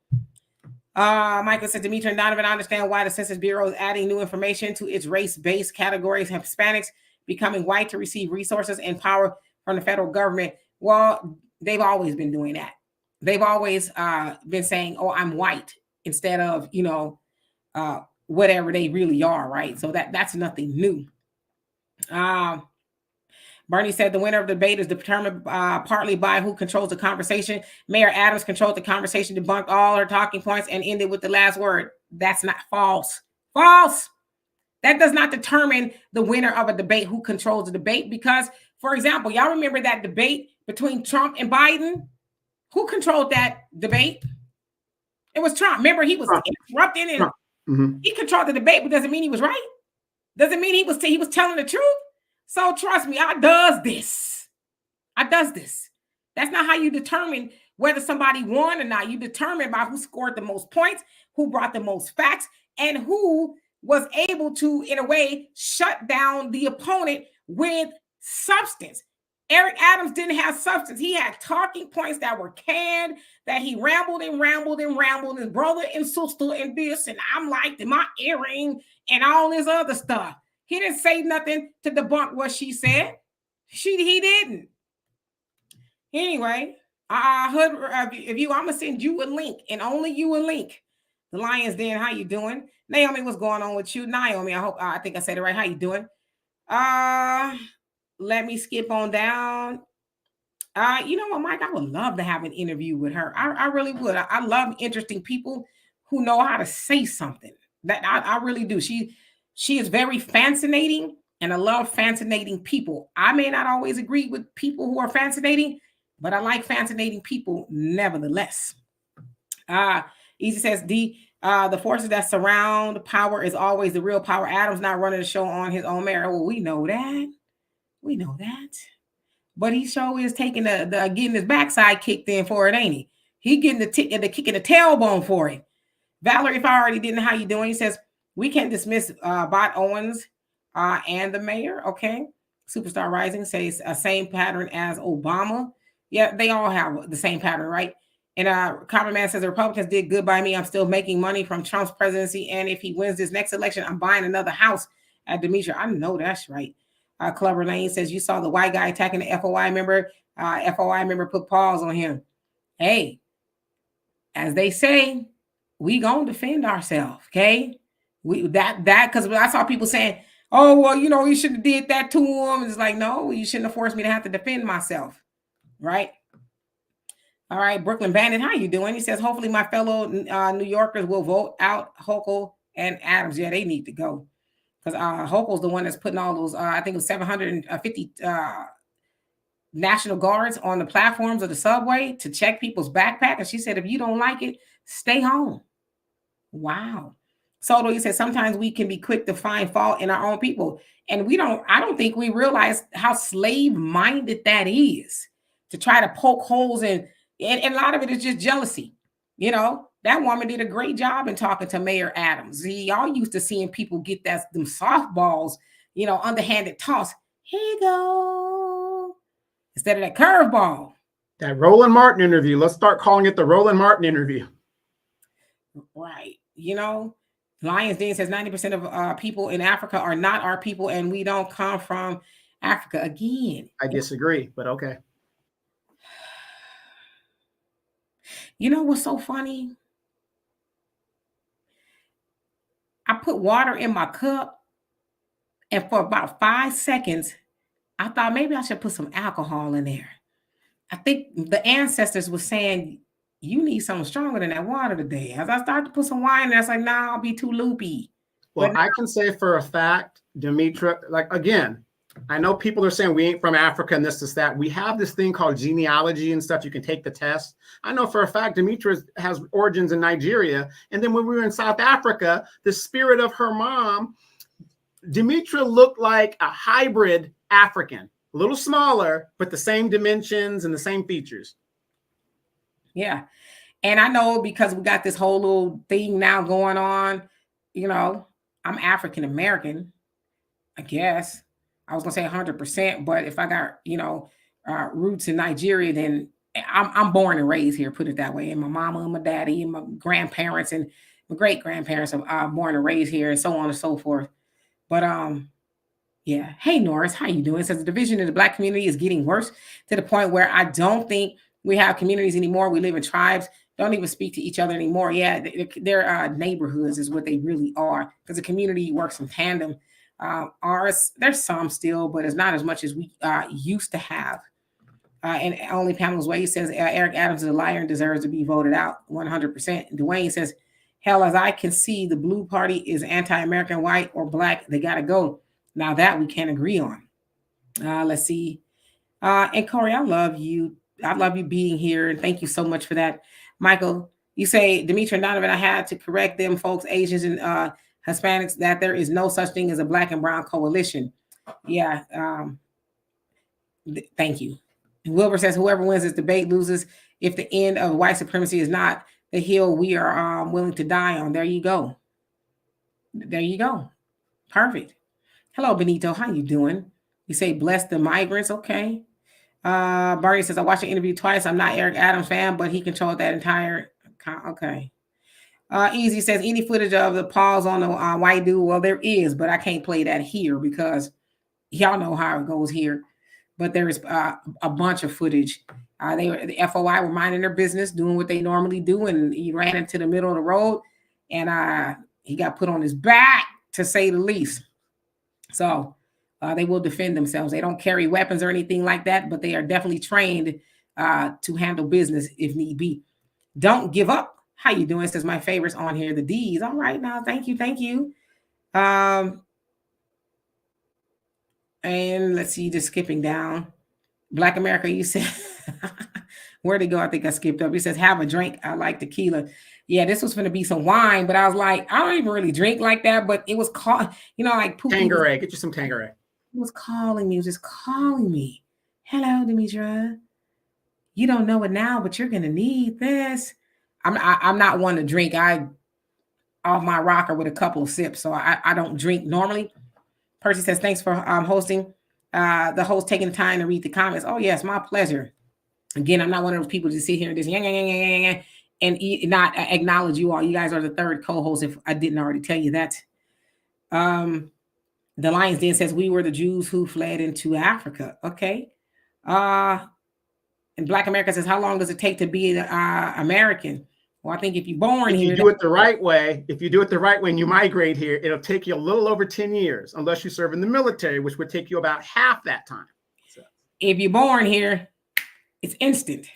Michael said, Demetri and Donovan, I understand why the Census Bureau is adding new information to its race-based categories, Hispanics becoming white to receive resources and power from the federal government. Well, they've always been doing that. They've always been saying, oh, I'm white, instead of, whatever they really are, right? So that's nothing new. Bernie said the winner of the debate is determined partly by who controls the conversation. Mayor Adams controlled the conversation, debunked all her talking points, and ended with the last word. That's not false. False. That does not determine the winner of a debate, who controls the debate. Because, for example, y'all remember that debate between Trump and Biden? Who controlled that debate? It was Trump. Remember, he was interrupting and he controlled the debate, but doesn't mean he was right. Doesn't mean he was telling the truth. So trust me, I does this. That's not how you determine whether somebody won or not. You determine by who scored the most points, who brought the most facts, and who was able to, in a way, shut down the opponent with substance. Eric Adams didn't have substance. He had talking points that were canned, that he rambled and brother and sister and this, and I'm like, my earring and all this other stuff. He didn't say nothing to debunk what she said. He didn't. Anyway, if you, I'm gonna send you a link, and only you a link. The Lions Den, how you doing? Naomi, what's going on with you? Naomi, I think I said it right. How you doing? Let me skip on down. You know what, Mike? I would love to have an interview with her. I really would. I love interesting people who know how to say something. That I really do. She is very fascinating, and I love fascinating people. I may not always agree with people who are fascinating, but I like fascinating people nevertheless. Easy says, the forces that surround power is always the real power. Adams not running the show on his own merit. Well, we know that. But he sure is taking the getting his backside kicked in for it, ain't he? He getting the kick in the tailbone for it. Valerie, if I already didn't, how you doing? He says, we can't dismiss Bot Owens and the mayor. Okay. Superstar Rising says same pattern as Obama. Yeah, they all have the same pattern, right? And Common Man says the Republicans did good by me. I'm still making money from Trump's presidency. And if he wins this next election, I'm buying another house at Demetri. I know that's right. Clever Lane says you saw the white guy attacking the FOI member. FOI member put pause on him. Hey, as they say, we gonna defend ourselves, okay? Because I saw people saying, oh, well, you should have did that to him. It's like, no, you shouldn't have forced me to have to defend myself, right? All right, Brooklyn Bandit, how you doing? He says, hopefully my fellow New Yorkers will vote out Hochul and Adams. Yeah, they need to go. Because Hochul's the one that's putting all those, I think it was 750 National Guards on the platforms of the subway to check people's backpack. And she said, if you don't like it, stay home. Wow. Soto, he said, sometimes we can be quick to find fault in our own people. And I don't think we realize how slave-minded that is, to try to poke holes in, and a lot of it is just jealousy. That woman did a great job in talking to Mayor Adams. Y'all used to seeing people get them softballs, underhanded toss. Here you go. Instead of that curveball. That Roland Martin interview. Let's start calling it the Roland Martin interview. Right. Lions Den says 90% of people in Africa are not our people, and we don't come from Africa. Again, I disagree, but okay. You know what's so funny? I put water in my cup, and for about 5 seconds, I thought maybe I should put some alcohol in there. I think the ancestors were saying, you need something stronger than that water today. As I started to put some wine in there, I was like, nah, I'll be too loopy. Well, I can say for a fact, Demetra, like, again, I know people are saying we ain't from Africa and this, that. We have this thing called genealogy and stuff. You can take the test. I know for a fact Demetra has origins in Nigeria. And then when we were in South Africa, the spirit of her mom, Demetra looked like a hybrid African, a little smaller, but the same dimensions and the same features. Yeah. And I know because we got this whole little thing now going on, you know, I'm African American, I guess. I was gonna say 100%, but if I got, you know, roots in Nigeria, then I'm born and raised here, put it that way. And my mama and my daddy and my grandparents and my great grandparents are born and raised here, and so on and so forth. But yeah. Hey Norris, how you doing? It says the division in the Black community is getting worse to the point where I don't think we have communities anymore. We live in tribes, don't even speak to each other anymore. Yeah, they're neighborhoods is what they really are, because the community works in tandem. Ours, there's some still, but it's not as much as we used to have. And only Pamela's Way says Eric Adams is a liar and deserves to be voted out 100%. Dwayne says, hell, as I can see, the blue party is anti-American, white or black. They got to go. Now that we can't agree on. Let's see. And Corey, I love you. I love you being here. And thank you so much for that. Michael, you say, Demetra and Donovan, I had to correct them folks, Asians and Hispanics, that there is no such thing as a black and brown coalition. Yeah. Thank you. And Wilbur says, whoever wins this debate loses if the end of white supremacy is not the hill we are willing to die on. There you go. There you go. Perfect. Hello, Benito. How you doing? You say, bless the migrants. Okay. Barney says, I watched the interview twice. I'm not Eric Adams fan, but he controlled that entire. Okay. Easy says, any footage of the pause on the white dude? Well, there is, but I can't play that here because y'all know how it goes here. But there is a bunch of footage. The FOI were minding their business, doing what they normally do, and he ran into the middle of the road, and he got put on his back, to say the least. So they will defend themselves. They don't carry weapons or anything like that, but they are definitely trained to handle business if need be. Don't give up. How you doing? Says my favorites on here, the D's. All right, now, thank you. And let's see, just skipping down. Black America, you said, where'd it go? I think I skipped up. It says, have a drink. I like tequila. Yeah, this was going to be some wine, but I was like, I don't even really drink like that, but it was called, like Tanqueray. Get you some Tanqueray. It was calling me. It was just calling me. Hello, Demetra. You don't know it now, but you're going to need this. I'm not one to drink. I off my rocker with a couple of sips, so I don't drink normally. Percy says, thanks for hosting. The host taking the time to read the comments. Oh, yes, my pleasure. Again, I'm not one of those people to sit here and just and not acknowledge you all. You guys are the third co-host, if I didn't already tell you that. The Lions Den says, we were the Jews who fled into Africa. Okay. And Black America says, how long does it take to be American? Well, I think if you're born here. If you do it the right way, and you migrate here, it'll take you a little over 10 years, unless you serve in the military, which would take you about half that time. So. If you're born here, it's instant.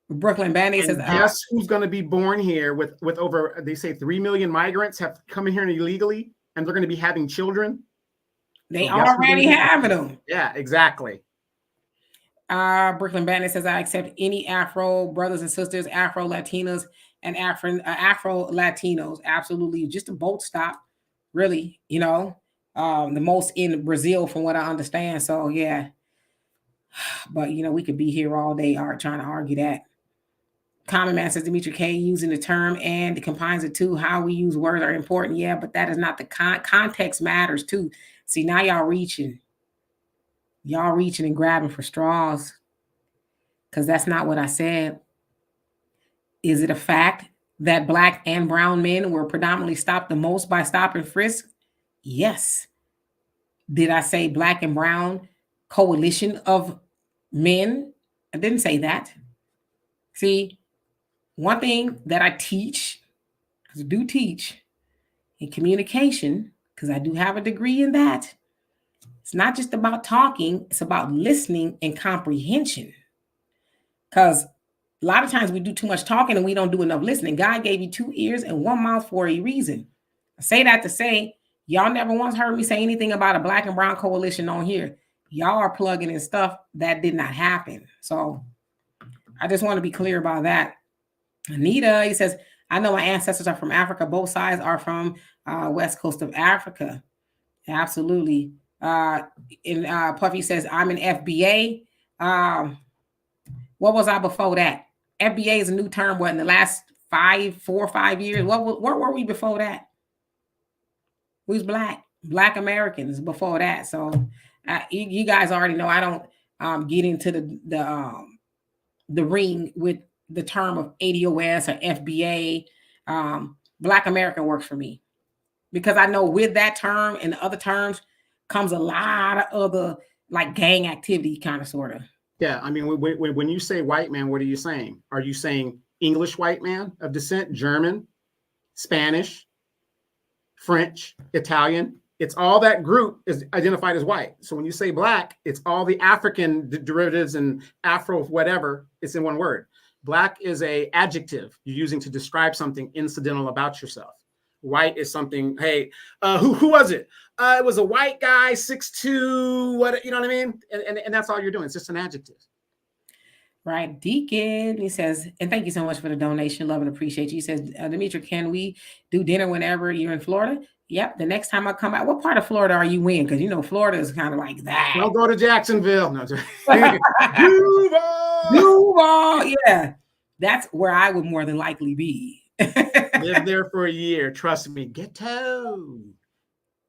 Brooklyn Band-Aid says, guess who's going to be born here with over, they say 3 million migrants have come in here illegally, and they're going to be having children. They already having them. Yeah, exactly. Brooklyn Band-Aid says, I accept any Afro brothers and sisters, Afro Latinos, and Afro Latinos. Absolutely. Just a boat stop, really, the most in Brazil from what I understand. So yeah. But we could be here all day trying to argue that. Common Man says, Demetra K using the term and combines the two. How we use words are important. Yeah, but that is not the context matters too. See, now y'all reaching and grabbing for straws, because that's not what I said. Is it a fact that Black and brown men were predominantly stopped the most by stop and frisk? Yes. Did I say Black and brown coalition of men? I didn't say that. See, one thing that I teach, because I do teach in communication, because I do have a degree in that, it's not just about talking, it's about listening and comprehension. Because a lot of times we do too much talking and we don't do enough listening. God gave you 2 ears and 1 mouth for a reason. I say that to say, y'all never once heard me say anything about a black and brown coalition on here. Y'all are plugging in stuff that did not happen. So I just want to be clear about that. Anita, he says, I know my ancestors are from Africa. Both sides are from west coast of Africa. Absolutely. Puffy says, I'm an FBA. What was I before that? FBA is a new term. What, in the last 4 or 5 years? What were we before that? We was Black Americans before that. So you guys already know I don't get into the ring with the term of ADOS or FBA. Black American works for me because I know with that term and the other terms comes a lot of other like gang activity, kind of, sort of. Yeah, I mean, when you say white man, what are you saying? Are you saying English white man of descent, German, Spanish, French, Italian? It's all that group is identified as white. So when you say black, it's all the African derivatives and Afro whatever. It's in one word. Black is a adjective you're using to describe something incidental about yourself. White is something. Hey, who was it? It was a white guy, 6'2", what, you know what I mean? And that's all you're doing. It's just an adjective. Right. Deacon, he says, and thank you so much for the donation. Love and appreciate you. He says, Demetri, can we do dinner whenever you're in Florida? Yep. The next time I come out, what part of Florida are you in? Because, you know, Florida is kind of like that. Don't go to Jacksonville. No. Duval. Yeah. That's where I would more than likely be. Live there for a year. Trust me. Ghetto.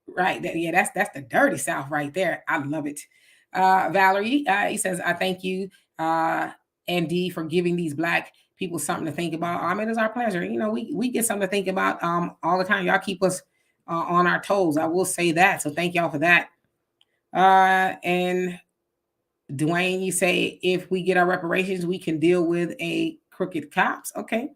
Right. Yeah, that's the dirty South right there. I love it. Valerie, he says, I thank you, ND, for giving these Black people something to think about. It is our pleasure. You know, we get something to think about all the time. Y'all keep us on our toes. I will say that. So thank y'all for that. And Dwayne, you say, if we get our reparations, we can deal with a crooked cops. Okay.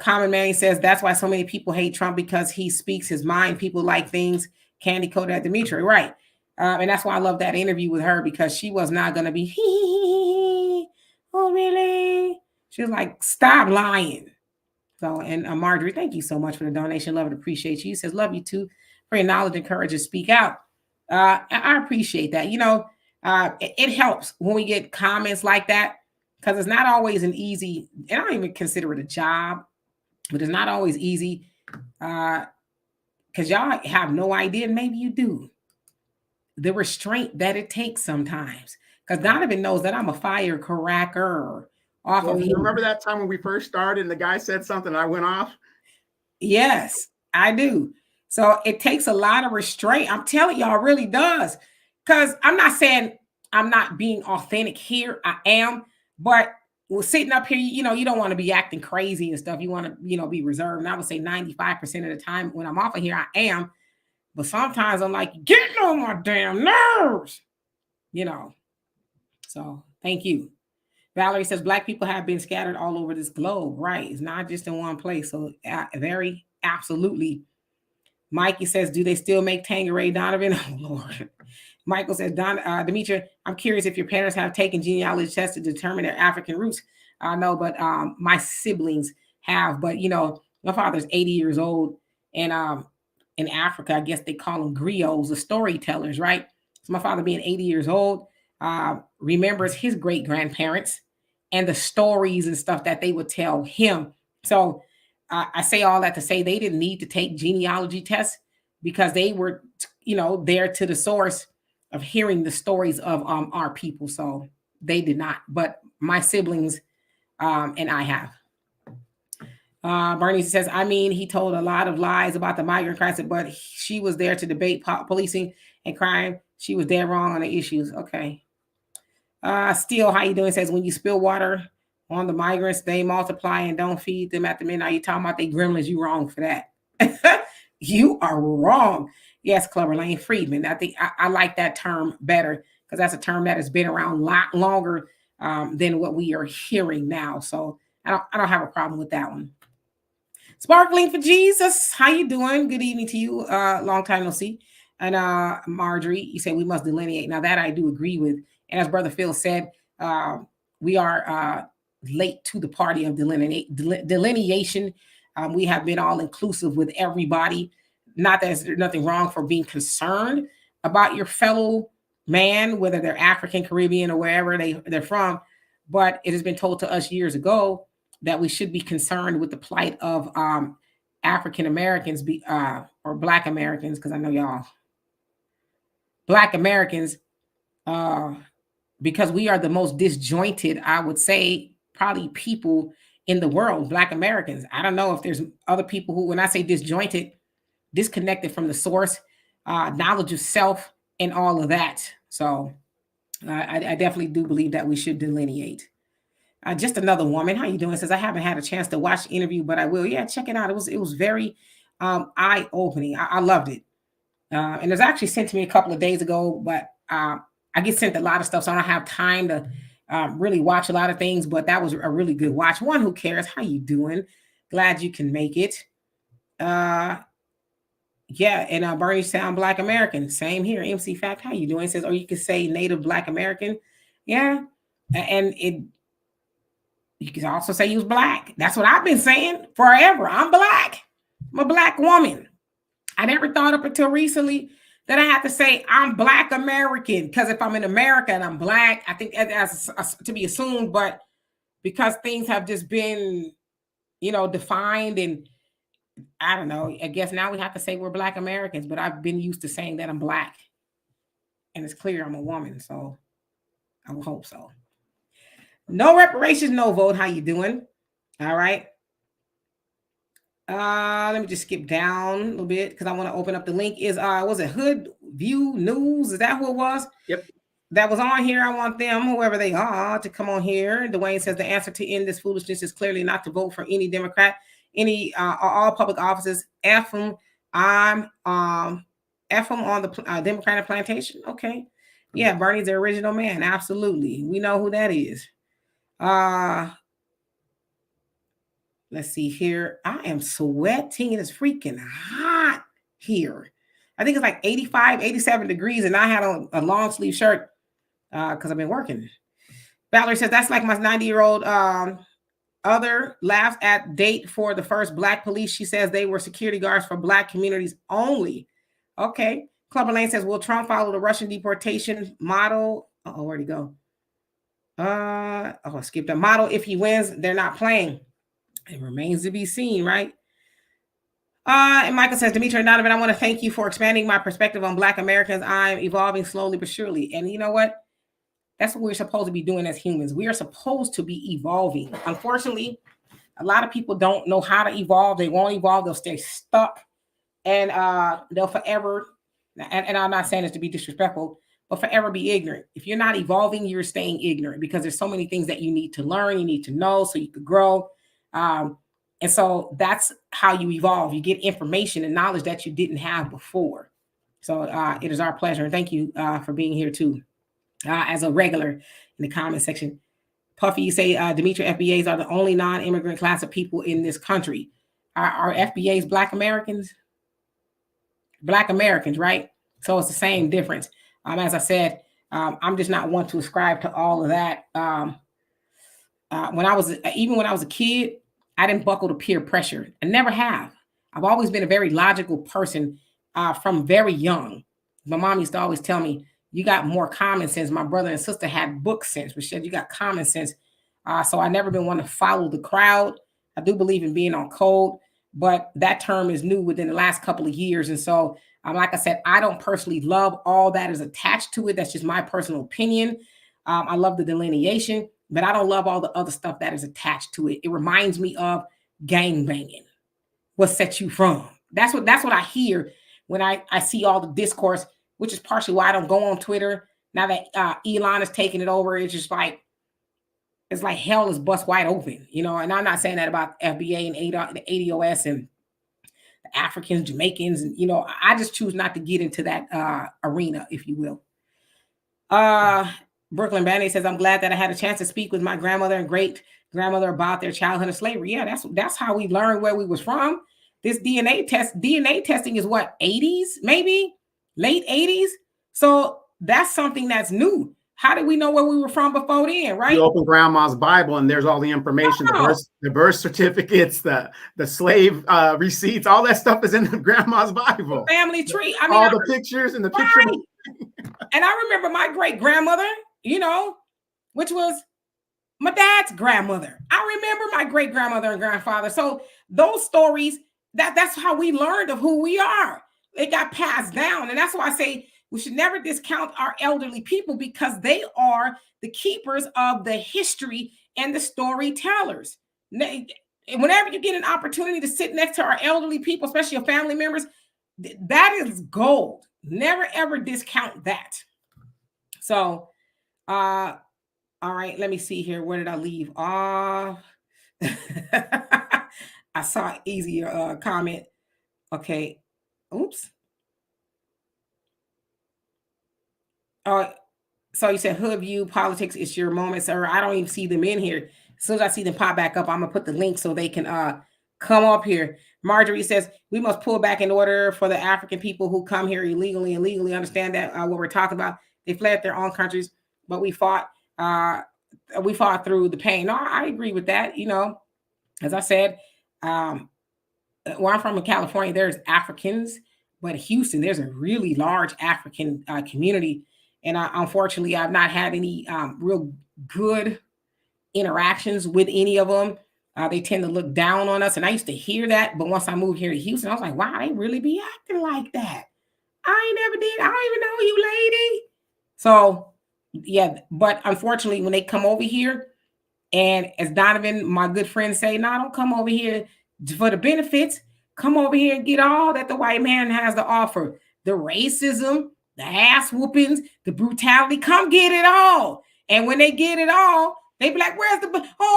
Common Man says, that's why so many people hate Trump, because he speaks his mind. People like things candy coated at Demetri. Right. And that's why I love that interview with her, because she was not going to be, oh, really? She was like, stop lying. So, and Marjorie, thank you so much for the donation. Love and appreciate you. He says, love you too, for your knowledge and courage to speak out. I appreciate that. You know, it helps when we get comments like that, because it's not always an easy, and I don't even consider it a job, but it's not always easy, because y'all have no idea, and maybe you do, the restraint that it takes sometimes. Because Donovan knows that I'm a firecracker. Remember that time when we first started and the guy said something and I went off? Yes, I do. So it takes a lot of restraint. I'm telling y'all, it really does. Because I'm not saying I'm not being authentic here. I am. But we're sitting up here, you know, you don't want to be acting crazy and stuff. You want to, you know, be reserved. And I would say 95% of the time when I'm off of here, I am. But sometimes I'm like, getting on my damn nerves, you know. So thank you. Valerie says, Black people have been scattered all over this globe. Right. It's not just in one place. So very absolutely. Mikey says, do they still make Tanqueray, Donovan? Oh, Lord. Michael says, Demetri, I'm curious if your parents have taken genealogy tests to determine their African roots. No, but my siblings have. But, you know, my father's 80 years old. And in Africa, I guess they call them griots, the storytellers, right? So my father, being 80 years old, remembers his great-grandparents and the stories and stuff that they would tell him. So I say all that to say they didn't need to take genealogy tests, because they were, you know, there to the source of hearing the stories of our people. So they did not. But my siblings and I have. Bernie says, I mean, he told a lot of lies about the migrant crisis, but she was there to debate policing and crime. She was dead wrong on the issues. Okay. Steele, how you doing? Says, when you spill water on the migrants, they multiply and don't feed them at the midnight. You talking about they gremlins? You wrong for that. You are wrong. Yes, Clubber Lane Friedman. I think I like that term better, because that's a term that has been around a lot longer than what we are hearing now. So I don't have a problem with that one. Sparkling for Jesus, how you doing? Good evening to you. Long time no see. And Marjorie, you said we must delineate. Now that I do agree with. And as Brother Phil said, we are late to the party of delineation. We have been all inclusive with everybody. Not that there's nothing wrong for being concerned about your fellow man, whether they're African, Caribbean, or wherever they're from. But it has been told to us years ago that we should be concerned with the plight of African Americans or Black Americans, because I know y'all Black Americans, because we are the most disjointed, I would say, probably people in the world, Black Americans. I don't know if there's other people who, when I say disjointed, disconnected from the source, knowledge of self, and all of that. So I definitely do believe that we should delineate. Just another woman. How you doing? Says I haven't had a chance to watch the interview, but I will. Yeah, check it out. It was very eye opening. I loved it, and it was actually sent to me a couple of days ago. But I get sent a lot of stuff, so I don't have time to really watch a lot of things. But that was a really good watch. One who cares. How you doing? Glad you can make it. Yeah, and Bernie sound Black American. Same here. MC Fact, how you doing? It says, or you could say Native Black American. Yeah, and you can also say he was Black. That's what I've been saying forever. I'm Black. I'm a Black woman. I never thought up until recently that I had to say I'm Black American, because if I'm in America and I'm Black, I think that's to be assumed. But because things have just been, defined, and I don't know, I guess now we have to say we're Black Americans. But I've been used to saying that I'm Black, and it's clear I'm a woman, so I would hope so. No reparations, no vote. How you doing? All right. Let me just skip down a little bit because I want to open up the link. Was it Hood View News? Is that who it was? Yep. That was on here. I want them, whoever they are, to come on here. Dwayne says the answer to end this foolishness is clearly not to vote for any Democrat, all public offices. F them. I'm F them on the Democratic plantation. Okay. Yeah, Bernie's the original man. Absolutely. We know who that is. Let's see here. I am sweating. It is freaking hot here. I think it's like 85, 87 degrees, and I had on a long sleeve shirt because I've been working. Valerie says that's like my 90-year-old other laughs at date for the first Black police. She says they were security guards for Black communities only. Okay. Clubber Lane says, will Trump follow the Russian deportation model? Oh, where'd he go? I skipped a model. If he wins, they're not playing. It remains to be seen, right? And Michael says, Demetri and Donovan, I want to thank you for expanding my perspective on Black Americans. I'm evolving slowly but surely. And you know what? That's what we're supposed to be doing as humans. We are supposed to be evolving. Unfortunately, a lot of people don't know how to evolve. They won't evolve. They'll stay stuck. And they'll forever, and I'm not saying this to be disrespectful, but forever be ignorant. If you're not evolving, you're staying ignorant because there's so many things that you need to learn, you need to know so you could grow. And so that's how you evolve. You get information and knowledge that you didn't have before. So it is our pleasure. And thank you for being here too, as a regular in the comment section. Puffy, you say, Demetri, FBAs are the only non-immigrant class of people in this country. Are FBAs Black Americans? Black Americans, right? So it's the same difference. As I said, I'm just not one to ascribe to all of that. When I was a kid, I didn't buckle to peer pressure. I never have. I've always been a very logical person from very young. My mom used to always tell me, you got more common sense. My brother and sister had book sense, which said you got common sense. So I never been one to follow the crowd. I do believe in being on code, but that term is new within the last couple of years. And so, like I said, I don't personally love all that is attached to it. That's just my personal opinion. I love the delineation, but I don't love all the other stuff that is attached to it. It reminds me of gang banging. What sets you from? That's what I hear when I see all the discourse, which is partially why I don't go on Twitter now that Elon is taking it over. It's just like, it's like hell is bust wide open, and I'm not saying that about FBA and the ADOS and the Africans, Jamaicans, and, I just choose not to get into that arena, if you will. Brooklyn Bandy says, I'm glad that I had a chance to speak with my grandmother and great grandmother about their childhood of slavery. Yeah, that's how we learned where we was from. This DNA testing is what, 80s, maybe late 80s. So that's something that's new. How did we know where we were from before then, right? You open grandma's Bible and there's all the information, the birth certificates, the slave receipts, all that stuff is in the grandma's Bible. The family tree. I mean, all the pictures and the picture. And I remember my great grandmother, you know, which was my dad's grandmother. I remember my great grandmother and grandfather. So those stories, that's how we learned of who we are. It got passed down. And that's why I say we should never discount our elderly people, because they are the keepers of the history and the storytellers. Whenever you get an opportunity to sit next to our elderly people, especially your family members, that is gold. Never, ever discount that. So, all right, let me see here. Where did I leave off? I saw an easier comment. Okay. Oops. So you said hood view politics is your moment, sir. I don't even see them in here. As soon as I see them pop back up, I'm gonna put the link so they can come up here. Marjorie says we must pull back in order for the African people who come here illegally and legally understand that what we're talking about. They fled their own countries, but we fought through the pain. No, I agree with that. You know, as I said, where I'm from in California, there's Africans, but Houston, there's a really large African community. And unfortunately, I've not had any real good interactions with any of them. They tend to look down on us. And I used to hear that. But once I moved here to Houston, I was like, wow, they really be acting like that. I ain't never did. I don't even know you, lady. So, yeah. But unfortunately, when they come over here, and as Donovan, my good friend, say, no, don't come over here for the benefits. Come over here and get all that the white man has to offer. The racism, the ass whoopings, the brutality, come get it all. And when they get it all, they be like, where's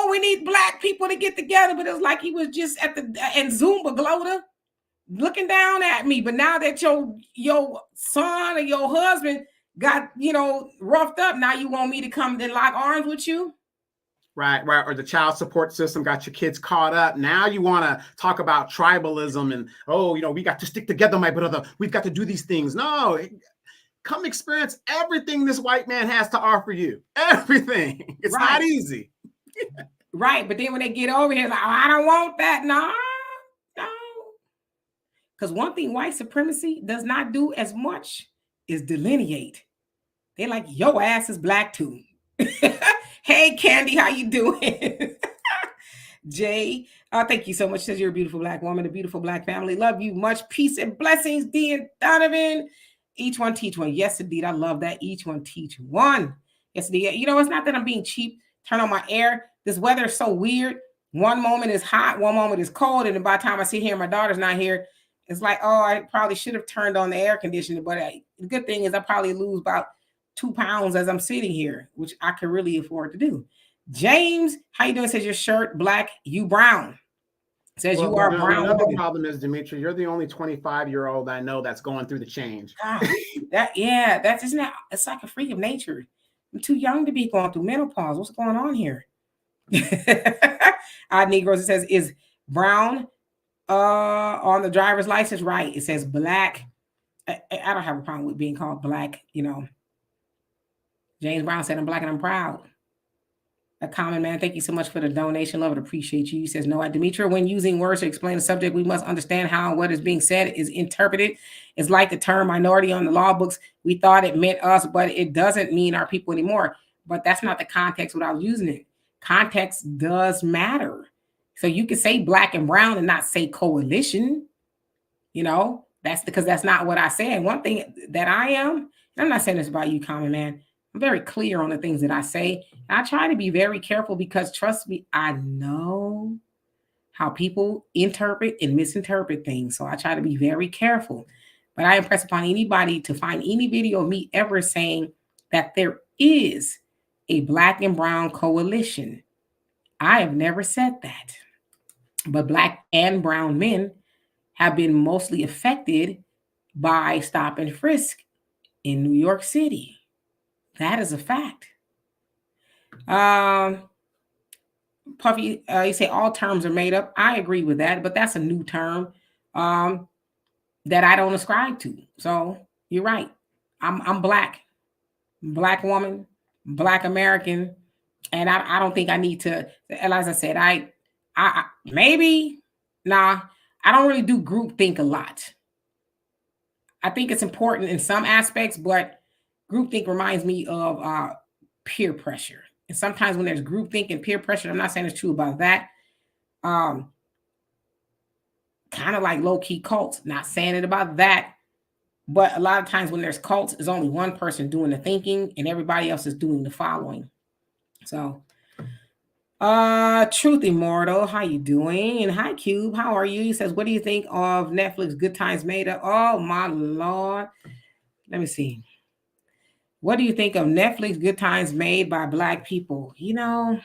we need black people to get together. But it was like he was just at and Zumba Glota looking down at me. But now that your son or your husband got, roughed up, now you want me to come and lock arms with you? Right. Or the child support system got your kids caught up. Now you want to talk about tribalism and, we got to stick together, my brother. We've got to do these things. No, come experience everything this white man has to offer you. Everything. It's not easy. Right. But then when they get over here, like, I don't want that. No. Because one thing white supremacy does not do as much is delineate. They're like, your ass is black too. Hey, Candy, how you doing? Jay, thank you so much. Says you're a beautiful black woman, a beautiful black family. Love you much. Peace and blessings, D and Donovan. Each one teach one. Yes, indeed. I love that. Each one teach one. Yes, indeed. It's not that I'm being cheap. Turn on my air. This weather is so weird. One moment is hot, one moment is cold. And by the time I sit here, my daughter's not here. It's like, I probably should have turned on the air conditioner. But the good thing is I probably lose about 2 pounds as I'm sitting here, which I can really afford to do. James, how you doing? Says your shirt black, you brown. Says you are brown. Another problem is, Dimitri, you're the only 25-year-old I know that's going through the change. That's isn't that. It's like a freak of nature. I'm too young to be going through menopause. What's going on here? Negroes, it says, is brown on the driver's license? Right. It says black. I don't have a problem with being called black, James Brown said, I'm black and I'm proud. A common man, thank you so much for the donation. Love it, appreciate you. He says, no, Demetria, when using words to explain a subject, we must understand how what is being said is interpreted. It's like the term minority on the law books. We thought it meant us, but it doesn't mean our people anymore. But that's not the context without using it. Context does matter. So you can say black and brown and not say coalition. That's because that's not what I said. One thing that I am, and I'm not saying this about you, common man, I'm very clear on the things that I say. I try to be very careful because, trust me, I know how people interpret and misinterpret things. So I try to be very careful. But I impress upon anybody to find any video of me ever saying that there is a black and brown coalition. I have never said that. But black and brown men have been mostly affected by stop and frisk in New York City. That is a fact. Puffy, you say all terms are made up. I agree with that, but that's a new term that I don't ascribe to. So you're right. I'm black woman, Black American, and I don't think I need to. As I said, I maybe nah. I don't really do group think a lot. I think it's important in some aspects, but groupthink reminds me of peer pressure. And sometimes when there's groupthink and peer pressure, I'm not saying it's true about that. Kind of like low key cults. Not saying it about that, but a lot of times when there's cults, there's only one person doing the thinking, and everybody else is doing the following. So, Truth Immortal, how you doing? And hi Cube, how are you? He says, what do you think of Netflix Good Times Made Up? Oh my Lord. Let me see. What do you think of Netflix Good Times made by Black people? You know,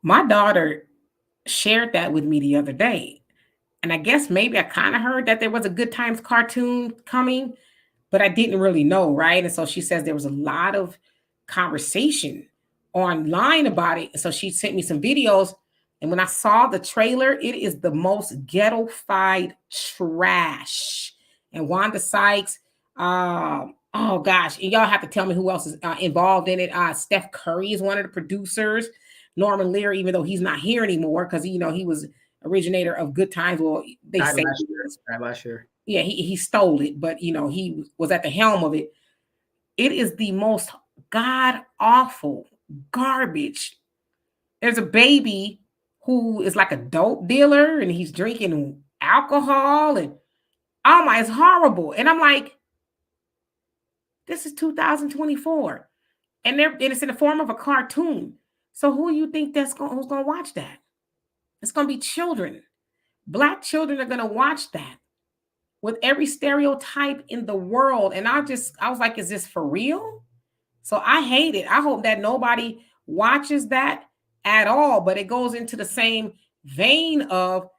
my daughter shared that with me the other day. And I guess maybe I kind of heard that there was a Good Times cartoon coming, but I didn't really know, right? And so she says there was a lot of conversation online about it. And so she sent me some videos. And when I saw the trailer, it is the most ghetto-fied trash. And Wanda Sykes, oh gosh, and y'all have to tell me who else is involved in it. Steph Curry is one of the producers. Norman Lear, even though he's not here anymore, because he was originator of Good Times. Well, they say last year. Yeah, he stole it, but he was at the helm of it. It is the most god awful garbage. There's a baby who is like a dope dealer, and he's drinking alcohol, and oh my, it's horrible. And I'm like, this is 2024, and it's in the form of a cartoon. So who do you think who's gonna watch that? It's gonna be children. Black children are gonna watch that with every stereotype in the world. And I was like, is this for real? So I hate it. I hope that nobody watches that at all, but it goes into the same vein of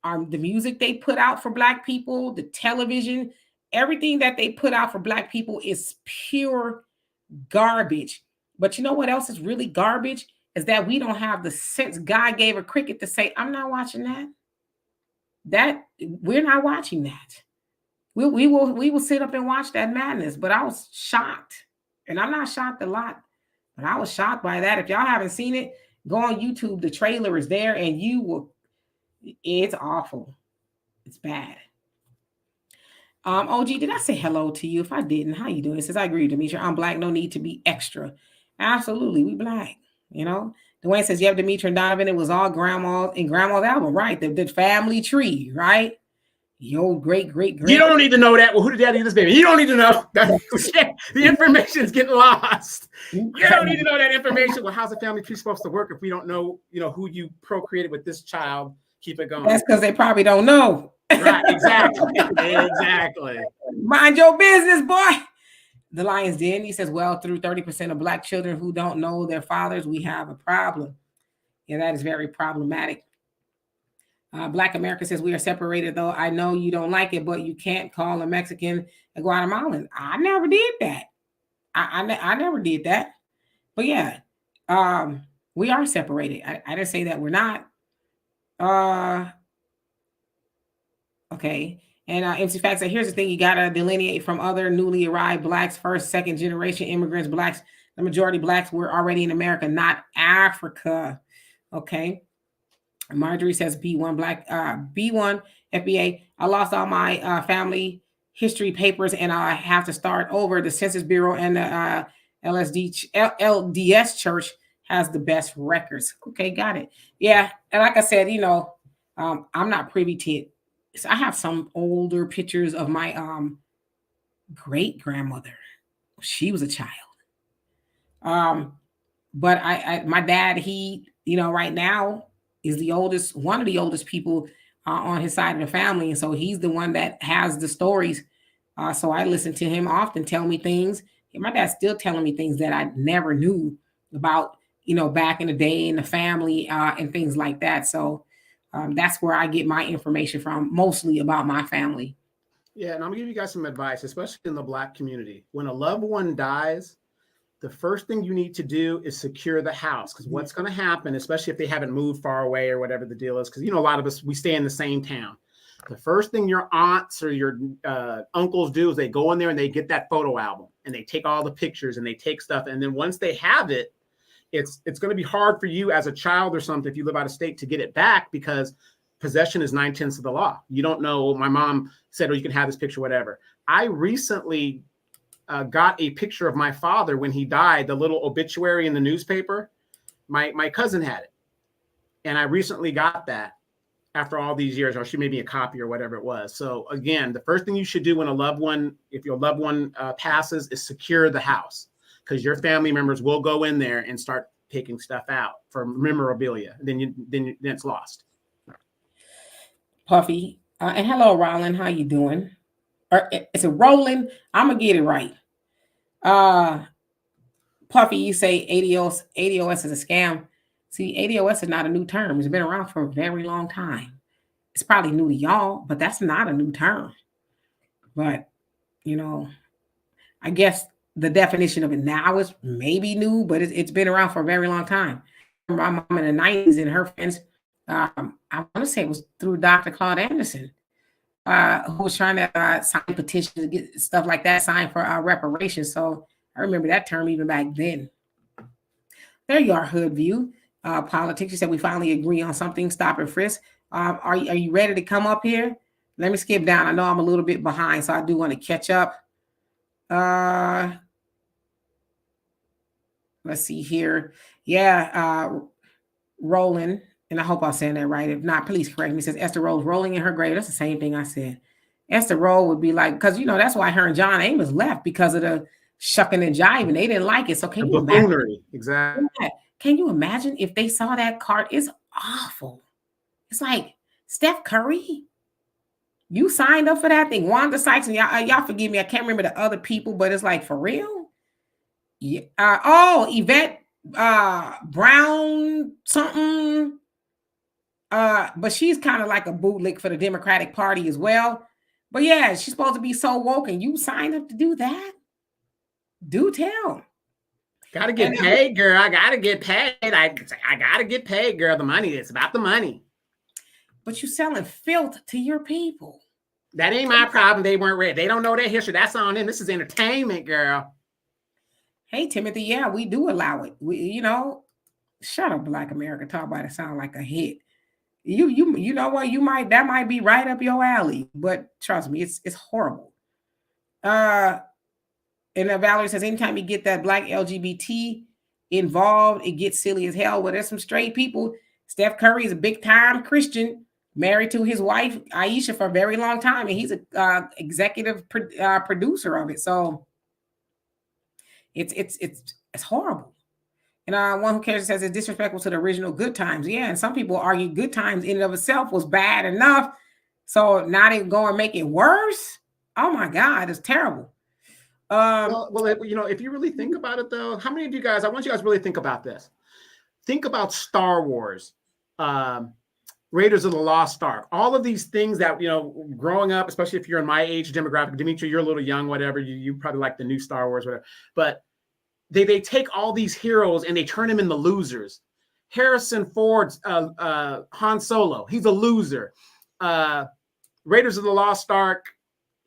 the music they put out for Black people, the television, everything that they put out for Black people is pure garbage. But you know what else is really garbage? Is that we don't have the sense God gave a cricket to say, I'm not watching that. We're not watching that. We will sit up and watch that madness. But I was shocked. And I'm not shocked a lot, but I was shocked by that. If y'all haven't seen it, go on YouTube. The trailer is there, and it's awful. It's bad. OG, did I say hello to you? If I didn't, how you doing? It says, I agree, Demetria. I'm Black, no need to be extra. Absolutely, we Black, Dwayne says, yep, Demetria and Donovan, it was all grandma's album, right? The family tree, right? Your great. You don't need to know that. Well, who did daddy this baby? You don't need to know. The information is getting lost. You don't need to know that information. Well, how's the family tree supposed to work if we don't know, who you procreated with this child? Keep it going. That's because they probably don't know. Right, exactly. Exactly. Mind your business, boy. The Lion's Den, he says, well, through 30% of Black children who don't know their fathers, we have a problem. Yeah, that is very problematic. Black America says, we are separated, though. I know you don't like it, but you can't call a Mexican a Guatemalan. I never did that. I never did that. But yeah, we are separated. I didn't say that we're not. Okay. And MC Fact said, here's the thing. You got to delineate from other newly arrived Blacks, first, second generation immigrants, Blacks. The majority of Blacks were already in America, not Africa. Okay. Marjorie says B1 Black, B1 FBA. I lost all my family history papers and I have to start over. The Census Bureau and the LDS Church has the best records. Okay, got it. Yeah, and like I said, I'm not privy to it. So I have some older pictures of my great grandmother. She was a child. But my dad, he, right now, is one of the oldest people on his side of the family. And so he's the one that has the stories. So I listen to him often tell me things. And my dad's still telling me things that I never knew about, back in the day in the family and things like that. So that's where I get my information from, mostly about my family. Yeah, and I'm gonna give you guys some advice, especially in the Black community. When a loved one dies, the first thing you need to do is secure the house, because what's going to happen, especially if they haven't moved far away or whatever the deal is, because a lot of us, we stay in the same town. The first thing your aunts or your uncles do is they go in there and they get that photo album and they take all the pictures and they take stuff. And then once they have it, it's going to be hard for you as a child or something, if you live out of state, to get it back, because possession is 9/10 of the law. You don't know. My mom said, oh, you can have this picture, whatever. I recently got a picture of my father when he died, the little obituary in the newspaper. My cousin had it. And I recently got that after all these years, or she made me a copy or whatever it was. So again, the first thing you should do when if your loved one passes, is secure the house, because your family members will go in there and start taking stuff out for memorabilia. Then it's lost. Puffy, and hello, Roland. How you doing? Or is it Roland? I'm gonna get it right. Puffy, you say ADOS is a scam. See, ADOS is not a new term. It's been around for a very long time. It's probably new to y'all, but that's not a new term. But, I guess the definition of it now is maybe new, but it's been around for a very long time. My mom in the 90s and her friends, I want to say it was through Dr. Claude Anderson, who was trying to sign petitions to get stuff like that signed for reparations. So I remember that term even back then. There you are, Hood View. Politics. You said we finally agree on something. Stop and frisk. Are you ready to come up here? Let me skip down. I know I'm a little bit behind, so I do want to catch up. Let's see here. Yeah, Roland, and I hope I'm saying that right. If not, please correct me. It says Esther Rose rolling in her grave. That's the same thing I said. Esther Rose would be like, because that's why her and John Amos left, because of the shucking and jiving. They didn't like it. So can you imagine? Exactly. Yeah. Can you imagine if they saw that card? It's awful. It's like, Steph Curry, you signed up for that thing. Wanda Sykes, and y'all forgive me, I can't remember the other people, but it's like, for real? Yeah. Yvette Brown something. But she's kind of like a bootlick for the Democratic Party as well. But yeah, she's supposed to be so woke, and you signed up to do that? Do tell. Gotta get paid, girl. I gotta get paid. I gotta get paid, girl. The money. It's about the money. But you're selling filth to your people. That ain't my problem. They weren't ready. They don't know their history. That's on them. This is entertainment, girl. Hey, Timothy. Yeah, we do allow it. We, shut up, Black America. Talk about it sound like a hit. You know what? That might be right up your alley. But trust me, it's horrible. And Valerie says, anytime you get that Black LGBT involved, it gets silly as hell. Well, there's some straight people. Steph Curry is a big time Christian, married to his wife, Aisha, for a very long time. And he's a executive producer of it. So it's horrible. And one who cares says it's disrespectful to the original Good Times. Yeah. And some people argue Good Times in and of itself was bad enough. So now they go and make it worse. Oh my God, it's terrible. If you really think about it, though, how many of you guys, I want you guys to really think about this. Think about Star Wars, Raiders of the Lost Ark, all of these things that, growing up, especially if you're in my age demographic, Dimitri, you're a little young, whatever, you probably like the new Star Wars, whatever, but they take all these heroes and they turn them into losers. Harrison Ford's Han Solo, he's a loser. Raiders of the Lost Ark,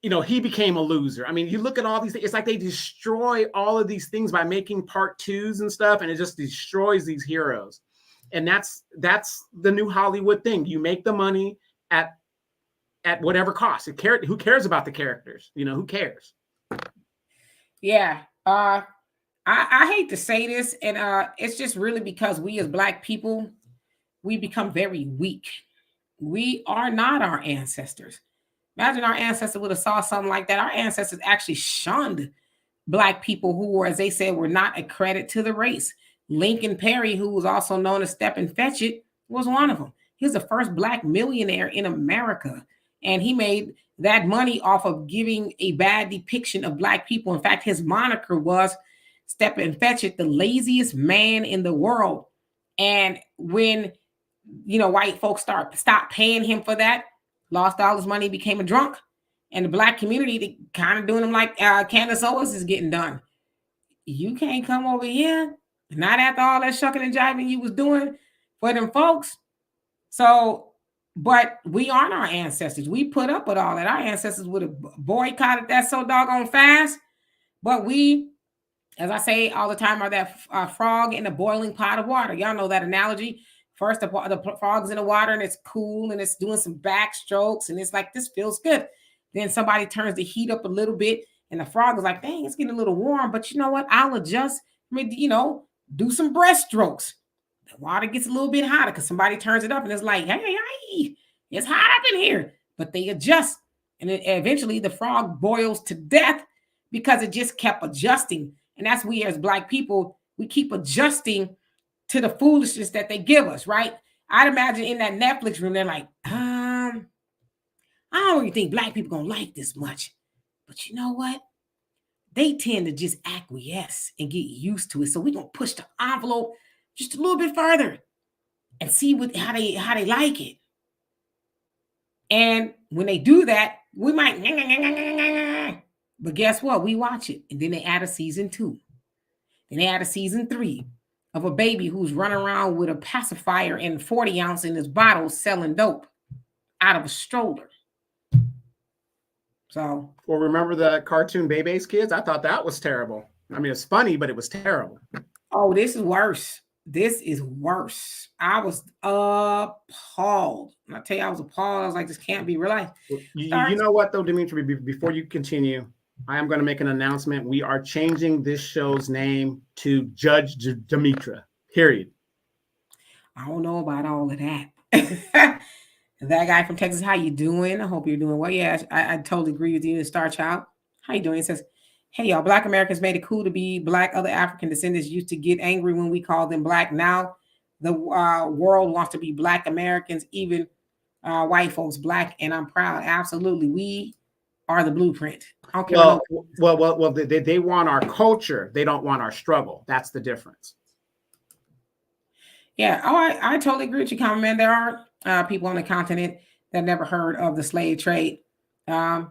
he became a loser. I mean, you look at all these things, it's like they destroy all of these things by making part 2s and stuff, and it just destroys these heroes. And that's the new Hollywood thing. You make the money at whatever cost. Who cares about the characters? Who cares? Yeah. I hate to say this, and it's just really because we as Black people, we become very weak. We are not our ancestors. Imagine our ancestors would have saw something like that. Our ancestors actually shunned Black people who were, as they said, were not a credit to the race. Lincoln Perry, who was also known as Step and Fetch It, was one of them. He was the first Black millionaire in America. And he made that money off of giving a bad depiction of Black people. In fact, his moniker was Step and Fetch It, the laziest man in the world. And when, white folks stopped paying him for that, lost all his money, became a drunk. And the Black community, they kind of doing him like Candace Owens is getting done. You can't come over here, not after all that shucking and jiving you was doing for them folks. So But we aren't our ancestors. We put up with all that. Our ancestors would have boycotted that so doggone fast. But we, as I say all the time, are that frog in a boiling pot of water. Y'all know that analogy. First, the frog's in the water and it's cool and it's doing some backstrokes and it's like, this feels good. Then somebody turns the heat up a little bit and the frog is like, dang, it's getting a little warm. But you know what? I'll adjust, do some breaststrokes. The water gets a little bit hotter because somebody turns it up and it's like, hey, it's hot up in here. But they adjust. And then eventually the frog boils to death because it just kept adjusting. And that's we as Black people, we keep adjusting to the foolishness that they give us, right? I'd imagine in that Netflix room, they're like, I don't really think Black people gonna like this much. But you know what? They tend to just acquiesce and get used to it. So we're gonna push the envelope just a little bit further and see how they like it. And when they do that, we might, but guess what? We watch it. And then they add a season 2. Then they add a season 3 of a baby who's running around with a pacifier and 40 ounce in his bottle selling dope out of a stroller. So. Well, remember the cartoon Bebe's Kids? I thought that was terrible. I mean, it's funny, but it was terrible. Oh, this is worse. This is worse. I was appalled. When I tell you I was appalled, I was like, this can't be real life. You know what, though, Dimitri, before you continue, I am going to make an announcement. We are changing this show's name to Judge Demetra, period. I don't know about all of that. That guy from Texas, how you doing? I hope you're doing well. Yeah, I totally agree with you, Star Child. How you doing? It says, hey, y'all, Black Americans made it cool to be Black. Other African descendants used to get angry when we called them Black. Now the world wants to be Black Americans, even white folks, Black, and I'm proud. Absolutely. We are the blueprint. I don't care. Well, they want our culture. They don't want our struggle. That's the difference. Yeah, I totally agree with you, Common Man. There are people on the continent that never heard of the slave trade. I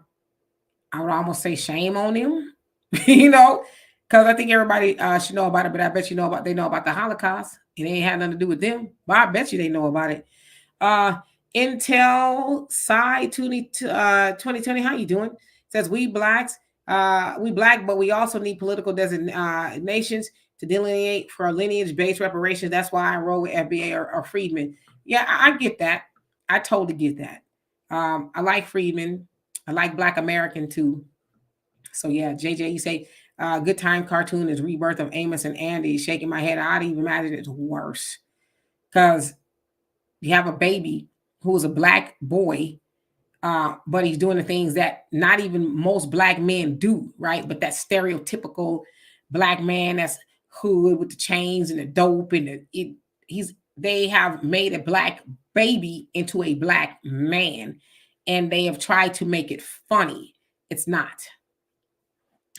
would almost say shame on them, because I think everybody should know about it. But I bet they know about the Holocaust. It ain't had nothing to do with them. But I bet you they know about it. Intel Sci 2020, how you doing? Says we Black, but we also need political designations to delineate for lineage-based reparations. That's why I roll with FBA or Freedmen. Yeah, I get that. I totally get that. I like Freedmen. I like Black American too. So yeah, JJ, you say good time cartoon is rebirth of Amos and Andy. Shaking my head. I'd even imagine it's worse because you have a baby who is a Black boy, but he's doing the things that not even most Black men do, right? But that stereotypical Black man that's hood with the chains and the dope and they have made a Black baby into a Black man, and they have tried to make it funny. It's not.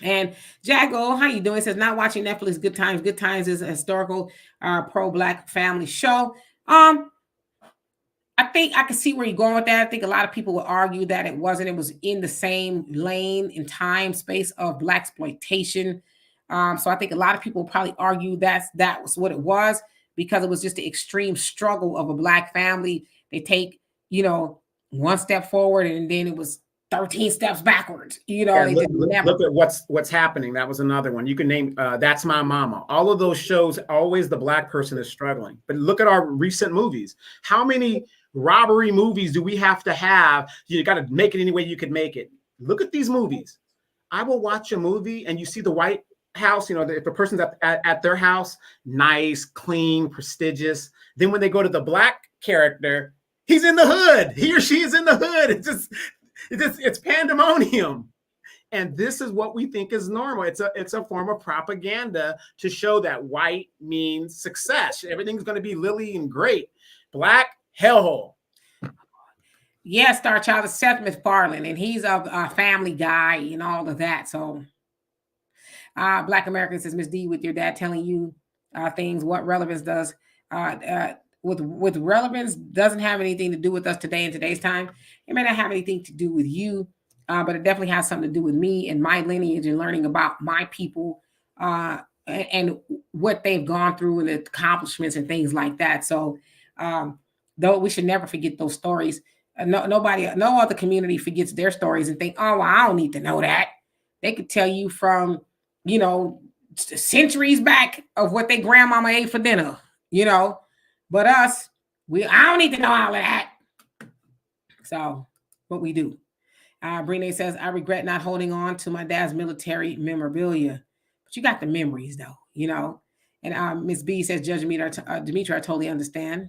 And Jago, how you doing? It says not watching Netflix. Good Times. Good Times is a historical pro-Black family show. I think I can see where you're going with that. I think a lot of people would argue that it wasn't. It was in the same lane and time space of Black exploitation. So I think a lot of people probably argue that was what it was, because it was just the extreme struggle of a Black family. They take, one step forward and then it was 13 steps backwards. Yeah, look at what's happening. That was another one. You can name That's My Mama. All of those shows, always the Black person is struggling. But look at our recent movies. How many robbery movies do we have to have? You got to make it any way you could make it. Look at these movies. I will watch a movie and you see the White House, if a person's at their house, nice, clean, prestigious. Then when they go to the Black character, he's in the hood. He or she is in the hood. It's pandemonium. And this is what we think is normal. It's a form of propaganda to show that white means success. Everything's going to be lily and great. Black, hellhole. Yeah, Star Child is Seth MacFarlane, and he's a Family Guy and all of that. So Black American says, Miss D, with your dad telling you things, what relevance does with relevance doesn't have anything to do with us today in today's time. It may not have anything to do with you, but it definitely has something to do with me and my lineage and learning about my people and what they've gone through and the accomplishments and things like that. So Though we should never forget those stories. No other community forgets their stories and think, oh, well, I don't need to know that. They could tell you from, centuries back of what their grandmama ate for dinner, But us, I don't need to know all of that. So, what we do. Brene says, I regret not holding on to my dad's military memorabilia. But you got the memories, though, And Miss B says, Judge Demetra, I totally understand.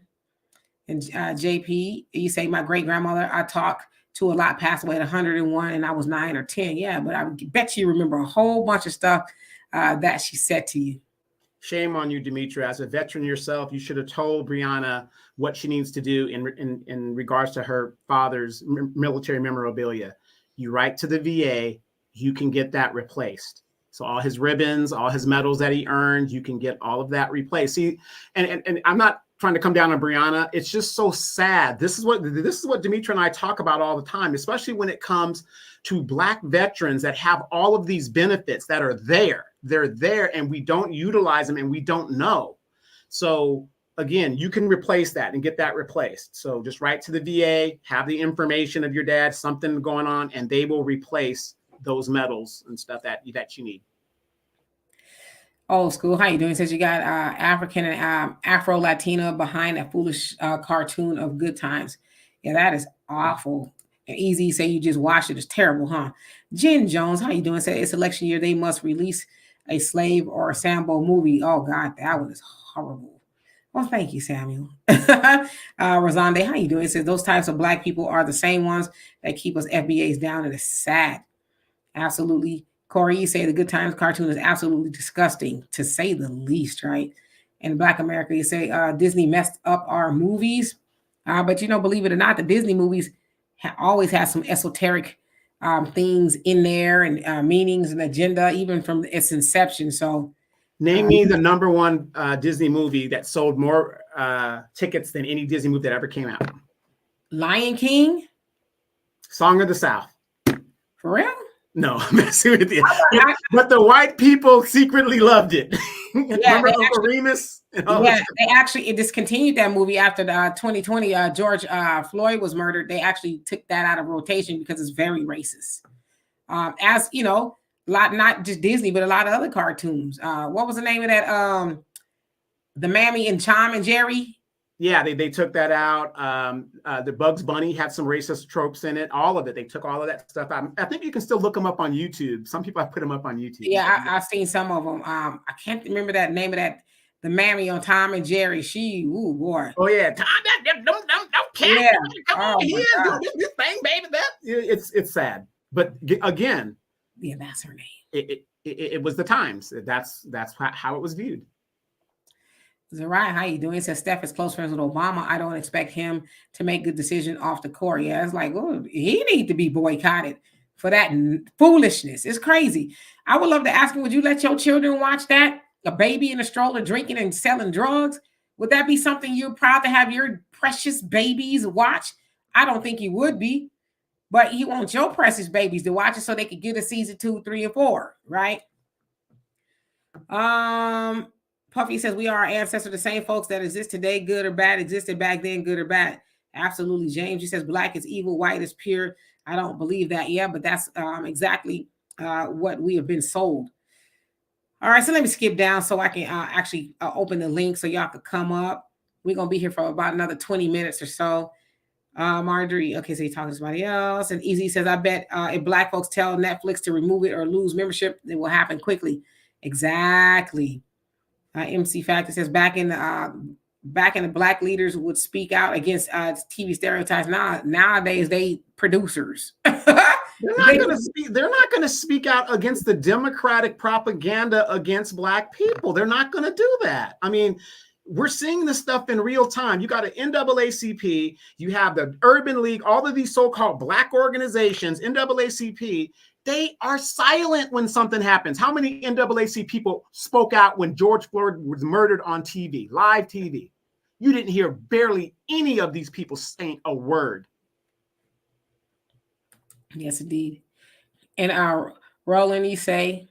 And JP, you say, my great-grandmother, I talk to a lot, passed away at 101, and I was 9 or 10. Yeah, but I bet you remember a whole bunch of stuff that she said to you. Shame on you, Demetra. As a veteran yourself, you should have told Brianna what she needs to do in regards to her father's military memorabilia. You write to the VA, you can get that replaced. So all his ribbons, all his medals that he earned, you can get all of that replaced. See, and I'm not trying to come down on Brianna. It's just so sad. This is what Demetra and I talk about all the time, especially when it comes to Black veterans that have all of these benefits that are there. They're there and we don't utilize them and we don't know. So again, you can replace that and get that replaced. So just write to the VA, have the information of your dad, something going on, and they will replace those medals and stuff that you need. Old school, how you doing? Says you got African and Afro Latina behind a foolish cartoon of Good Times. Yeah, that is awful. And Easy say you just watched it. It's terrible, huh? Jen Jones, how you doing? Said it's election year. They must release a slave or a Sambo movie. Oh God, that one is horrible. Well, thank you, Samuel. Rosande, how you doing? It says those types of Black people are the same ones that keep us FBAs down, and it's sad. Absolutely. Corey, you say the Good Times cartoon is absolutely disgusting, to say the least, right? And Black America, you say Disney messed up our movies. But, believe it or not, the Disney movies always have some esoteric things in there and meanings and agenda, even from its inception. So name me the number one Disney movie that sold more tickets than any Disney movie that ever came out. Lion King? Song of the South. For real? No, I'm messing with you. But the white people secretly loved it. Yeah, remember Uncle Remus? Yeah, they actually discontinued that movie after the 2020 George Floyd was murdered. They actually took that out of rotation because it's very racist. As you know, not just Disney, but a lot of other cartoons. What was the name of that? The Mammy and Tom and Jerry. Yeah, they took that out. The Bugs Bunny had some racist tropes in it. All of it. They took all of that stuff out. I think you can still look them up on YouTube. Some people have put them up on YouTube. Yeah, I've seen some of them. I can't remember that name of that. The Mammy on Tom and Jerry. Ooh boy. Oh yeah, Tom, don't yeah. Come on here, do this thing, baby. It's sad, but again, yeah, that's her name. It was the times. That's how it was viewed. Zariah, how you doing? It says Steph is close friends with Obama. I don't expect him to make good decision off the court. Yeah, it's like, oh, he need to be boycotted for that foolishness. It's crazy. I would love to ask him, would you let your children watch that? A baby in a stroller drinking and selling drugs? Would that be something you're proud to have your precious babies watch? I don't think you would be, but you want your precious babies to watch it so they could get a season 2, 3, and 4, right? Puffy says, we are our ancestors, the same folks that exist today, good or bad, existed back then, good or bad. Absolutely. James, he says, black is evil, white is pure. I don't believe that. Yeah, but that's exactly what we have been sold. All right, so let me skip down so I can actually open the link so y'all could come up. We're going to be here for about another 20 minutes or so. Marjorie, okay, so you're talking to somebody else. And Easy says, I bet if black folks tell Netflix to remove it or lose membership, it will happen quickly. Exactly. MC Factor says back in the black leaders would speak out against TV stereotypes. Nowadays they producers. They're not going to speak out against the Democratic propaganda against black people. They're not going to do that. I mean, we're seeing this stuff in real time. You got an NAACP, you have the Urban League, all of these so-called black organizations, NAACP. They are silent when something happens. How many NAACP people spoke out when George Floyd was murdered on TV, live TV? You didn't hear barely any of these people saying a word. Yes, indeed. And Roland, you say,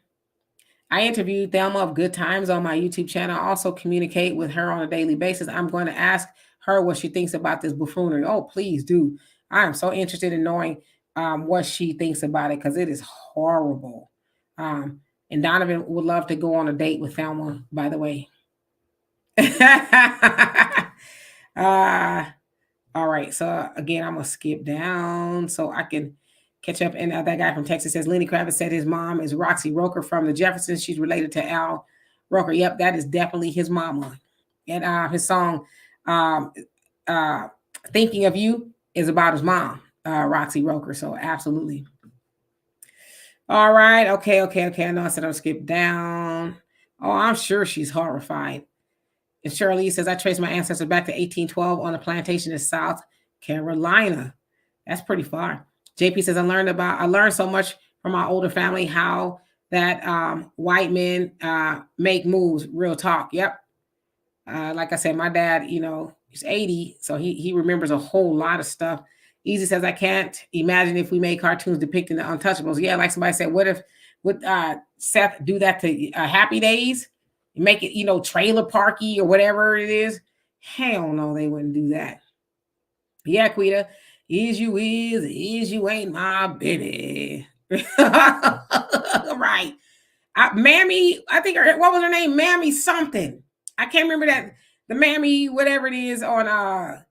I interviewed Thelma of Good Times on my YouTube channel. I also communicate with her on a daily basis. I'm going to ask her what she thinks about this buffoonery. Oh, please do. I am so interested in knowing what she thinks about it because it is horrible. And Donovan would love to go on a date with Thelma, by the way. All right. So again, I'm gonna skip down so I can catch up. And that guy from Texas says Lenny Kravitz said his mom is Roxy Roker from the Jeffersons. She's related to Al Roker. Yep, that is definitely his mama. And his song "Thinking of You" is about his mom, Roxy Roker. So absolutely. All right. Okay. I know I said I'll skip down. Oh, I'm sure she's horrified. And Shirley says, I traced my ancestors back to 1812 on a plantation in South Carolina. That's pretty far. JP says, I learned so much from my older family, how that white men make moves, real talk. Yep. Like I said, my dad, he's 80, so he remembers a whole lot of stuff. Easy says, I can't imagine if we made cartoons depicting the untouchables. Yeah, like somebody said, would Seth do that to Happy Days? Make it, trailer parky or whatever it is. Hell no, they wouldn't do that. Yeah, Quita, is you ain't my baby. Right. Mammy, I think what was her name? Mammy something. I can't remember that. The Mammy, whatever it is on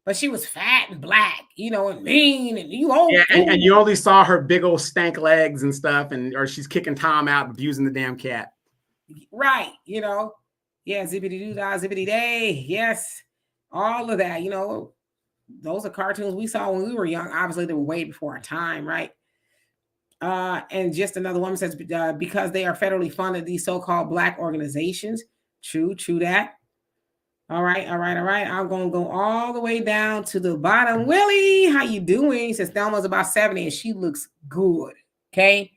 but she was fat and black, and mean and you old. Yeah, and you only saw her big old stank legs and stuff, or she's kicking Tom out, abusing the damn cat. Right, yeah, zippity doo dah, zippity day, yes, all of that, those are cartoons we saw when we were young. Obviously, they were way before our time, right? And just another woman says, because they are federally funded, these so-called black organizations. True that. All right. I'm gonna go all the way down to the bottom. Willie, how you doing? He says Thelma's about 70 and she looks good. Okay,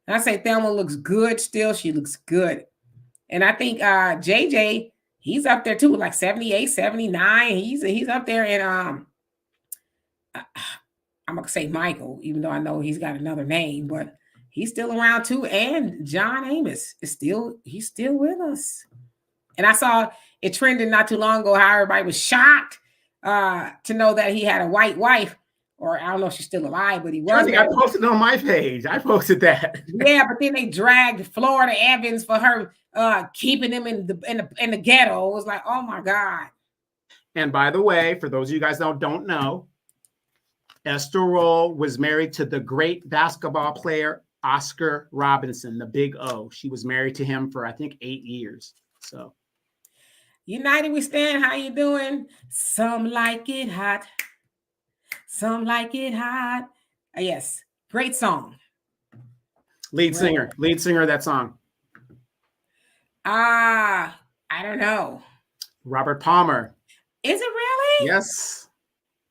and I say Thelma looks good still. She looks good. And I think JJ, he's up there too, like 78, 79. He's up there. And I'm gonna say Michael, even though I know he's got another name, but he's still around too. And John Amos is he's still with us. And I saw it trended not too long ago how everybody was shocked to know that he had a white wife. Or I don't know if she's still alive, but he was. I posted it on my page. I posted that. Yeah, but then they dragged Florida Evans for her keeping him in the ghetto. It was like, oh my God. And by the way, for those of you guys that don't know, Esther Roll was married to the great basketball player Oscar Robinson, the Big O. She was married to him for I think 8 years. So, United we stand. How you doing? Some like it hot. Some like it hot. Yes, great song. Lead singer of that song. I don't know. Robert Palmer. Is it really? Yes.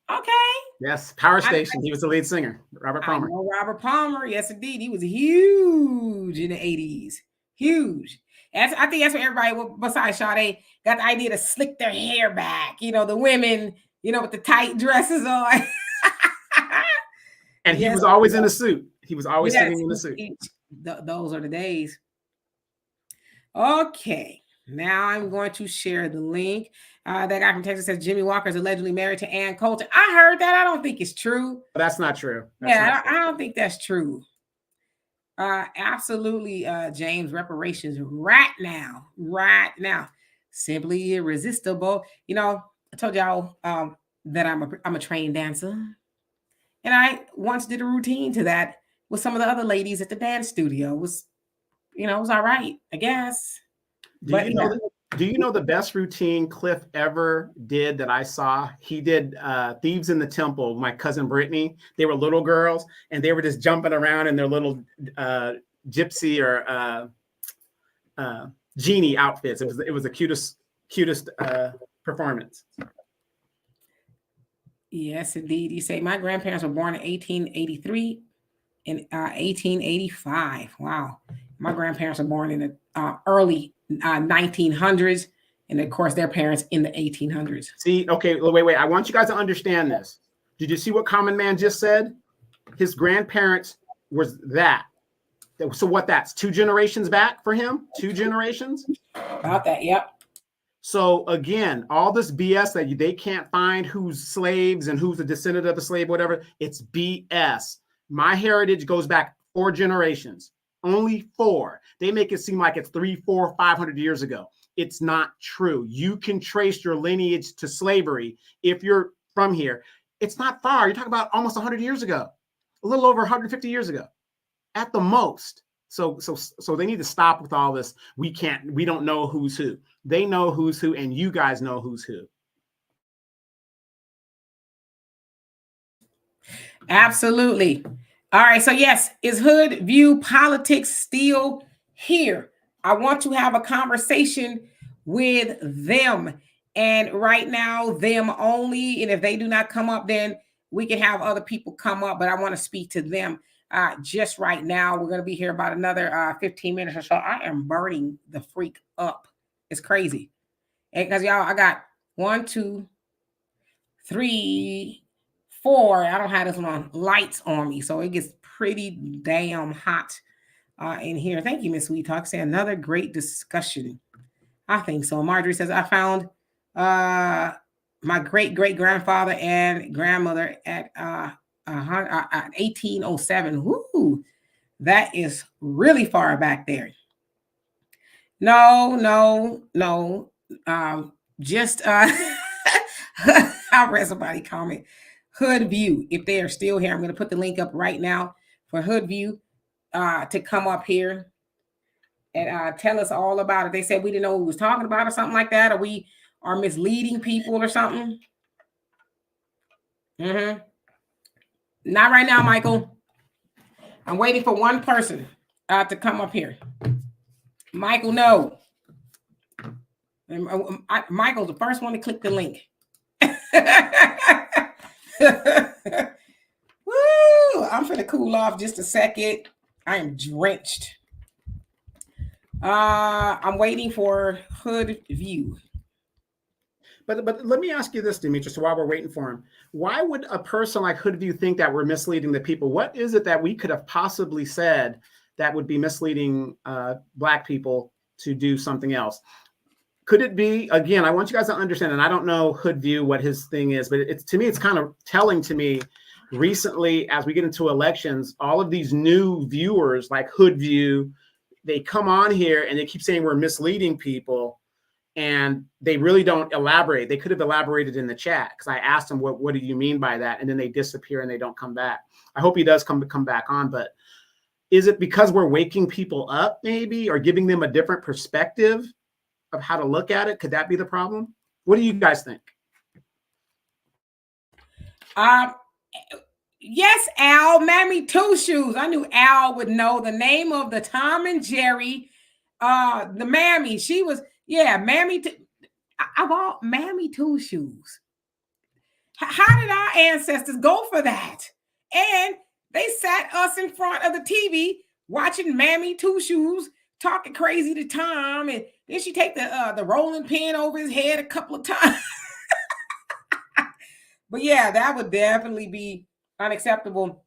Okay. Yes, Power Station. He was the lead singer. Robert Palmer. I know Robert Palmer. Yes, indeed. He was huge in the 80s. Huge. I think that's what everybody, besides Sade, got the idea to slick their hair back. The women, with the tight dresses on. And he was always in a suit. He was always sitting in a suit. Those are the days. Okay. Now I'm going to share the link. That guy from Texas says Jimmy Walker is allegedly married to Ann Coulter. I heard that. I don't think it's true. That's not true. I don't think that's true. Absolutely, James. Reparations right now. Simply irresistible. I told y'all that I'm a trained dancer. And I once did a routine to that with some of the other ladies at the dance studio. It was all right, I guess. Do you know the best routine Cliff ever did that I saw? He did Thieves in the Temple, my cousin Brittany. They were little girls, and they were just jumping around in their little gypsy or genie outfits. It was the cutest performance. Yes, indeed. You say my grandparents were born in 1883 and 1885. Wow. My grandparents were born in the early 1900s. And of course, their parents in the 1800s. See, okay, wait. I want you guys to understand this. Did you see what Common Man just said? His grandparents was that. So what that's 2 generations back for him? 2 generations? About that, yep. So again, all this BS that they can't find who's slaves and who's the descendant of the slave, whatever, it's BS. My heritage goes back 4 generations, only 4. They make it seem like it's 300, 400, 500 years ago. It's not true. You can trace your lineage to slavery if you're from here. It's not far. You're talking about almost 100 years ago, a little over 150 years ago at the most. So they need to stop with all this. We don't know who's who. They know who's who, and you guys know who's who. Absolutely. All right. So yes, is hood view politics still here? I want to have a conversation with them. And right now, them only. And if they do not come up, then we can have other people come up. But I want to speak to them just right now. We're going to be here about another 15 minutes or so. I am burning the freak up. It's crazy. Because y'all, I got 1, 2, 3, 4. I don't have this one on lights on me, so it gets pretty damn hot in here. Thank you, Miss Sweet Talk. Say another great discussion. I think so. Marjorie says I found my great grandfather and grandmother at 1807. Woo, that is really far back there. No. Just I read somebody comment Hood View. If they are still here, I'm going to put the link up right now for Hood View to come up here and tell us all about it. They said we didn't know who was talking about or something like that, or we are misleading people or something. Not right now, Michael. I'm waiting for one person to come up here. Michael, no. Michael's the first one to click the link. Woo! I'm finna cool off just a second. I am drenched. I'm waiting for Hood View. But let me ask you this, Demetrius, so while we're waiting for him, why would a person like Hood View think that we're misleading the people? What is it that we could have possibly said that would be misleading Black people to do something else? Could it be, again, I want you guys to understand, and I don't know Hood View, what his thing is, but to me, it's kind of telling to me recently, as we get into elections, all of these new viewers like Hood View, they come on here and they keep saying we're misleading people, and they really don't elaborate. They could have elaborated in the chat because I asked them, what do you mean by that? And then they disappear and they don't come back. I hope he does come back on, but is it because we're waking people up maybe, or giving them a different perspective of how to look at it? Could that be the problem? What do you guys think? Yes, Al, Mammy Two Shoes. I knew Al would know the name of the Tom and Jerry. The Mammy, she was, Mammy. I've all Mammy Two Shoes. How did our ancestors go for that? And they sat us in front of the TV watching Mammy Two Shoes talking crazy to Tom, and then she take the rolling pin over his head a couple of times. But yeah, that would definitely be unacceptable.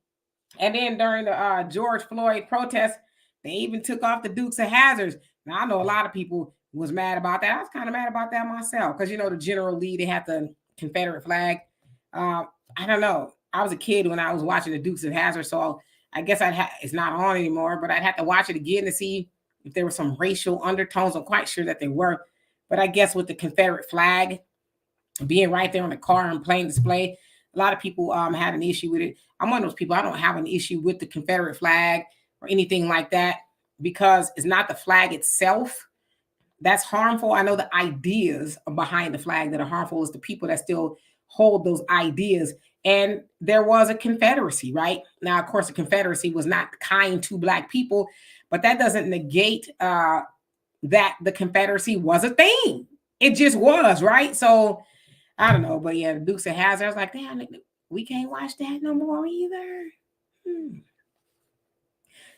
And then during the George Floyd protest, they even took off the Dukes of Hazzards. Now I know a lot of people was mad about that. I was kind of mad about that myself because the General Lee, they had the Confederate flag. I don't know. I was a kid when I was watching the Dukes of Hazzard, so I guess it's not on anymore. But I'd have to watch it again to see if there were some racial undertones. I'm quite sure that there were, but I guess with the Confederate flag being right there on the car and plain display, a lot of people had an issue with it. I'm one of those people. I don't have an issue with the Confederate flag or anything like that because it's not the flag itself that's harmful. I know the ideas behind the flag that are harmful is the people that still hold those ideas. And there was a Confederacy, right? Now, of course, the Confederacy was not kind to Black people, but that doesn't negate that the Confederacy was a thing. It just was, right? So I don't know, but yeah, the Dukes of Hazzard, I was like, damn, we can't watch that no more either.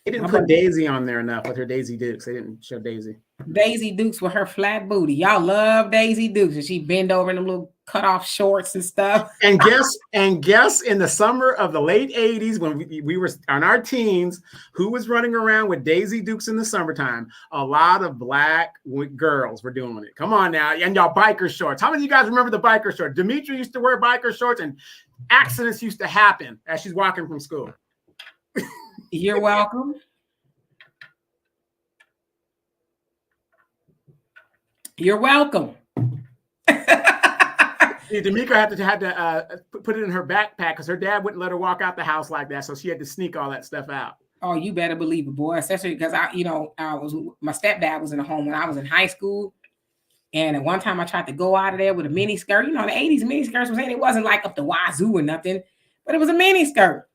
They didn't put Daisy on there enough with her Daisy Dukes. They didn't show Daisy. Daisy Dukes with her flat booty. Y'all love Daisy Dukes, and she bend over in them little cut off shorts and stuff. And guess in the summer of the late 80s, when we were on our teens, who was running around with Daisy Dukes in the summertime? A lot of black girls were doing it. Come on now. And y'all biker shorts. How many of you guys remember the biker shorts? Demetria used to wear biker shorts, and accidents used to happen as she's walking from school. You're welcome. You're welcome. D'Amica had to put it in her backpack because her dad wouldn't let her walk out the house like that, so she had to sneak all that stuff out. Oh, you better believe it, boy. Especially because my stepdad was in the home when I was in high school, and at one time I tried to go out of there with a mini skirt. You know, the 80s mini skirts was saying it wasn't like up the wazoo or nothing, but it was a mini skirt.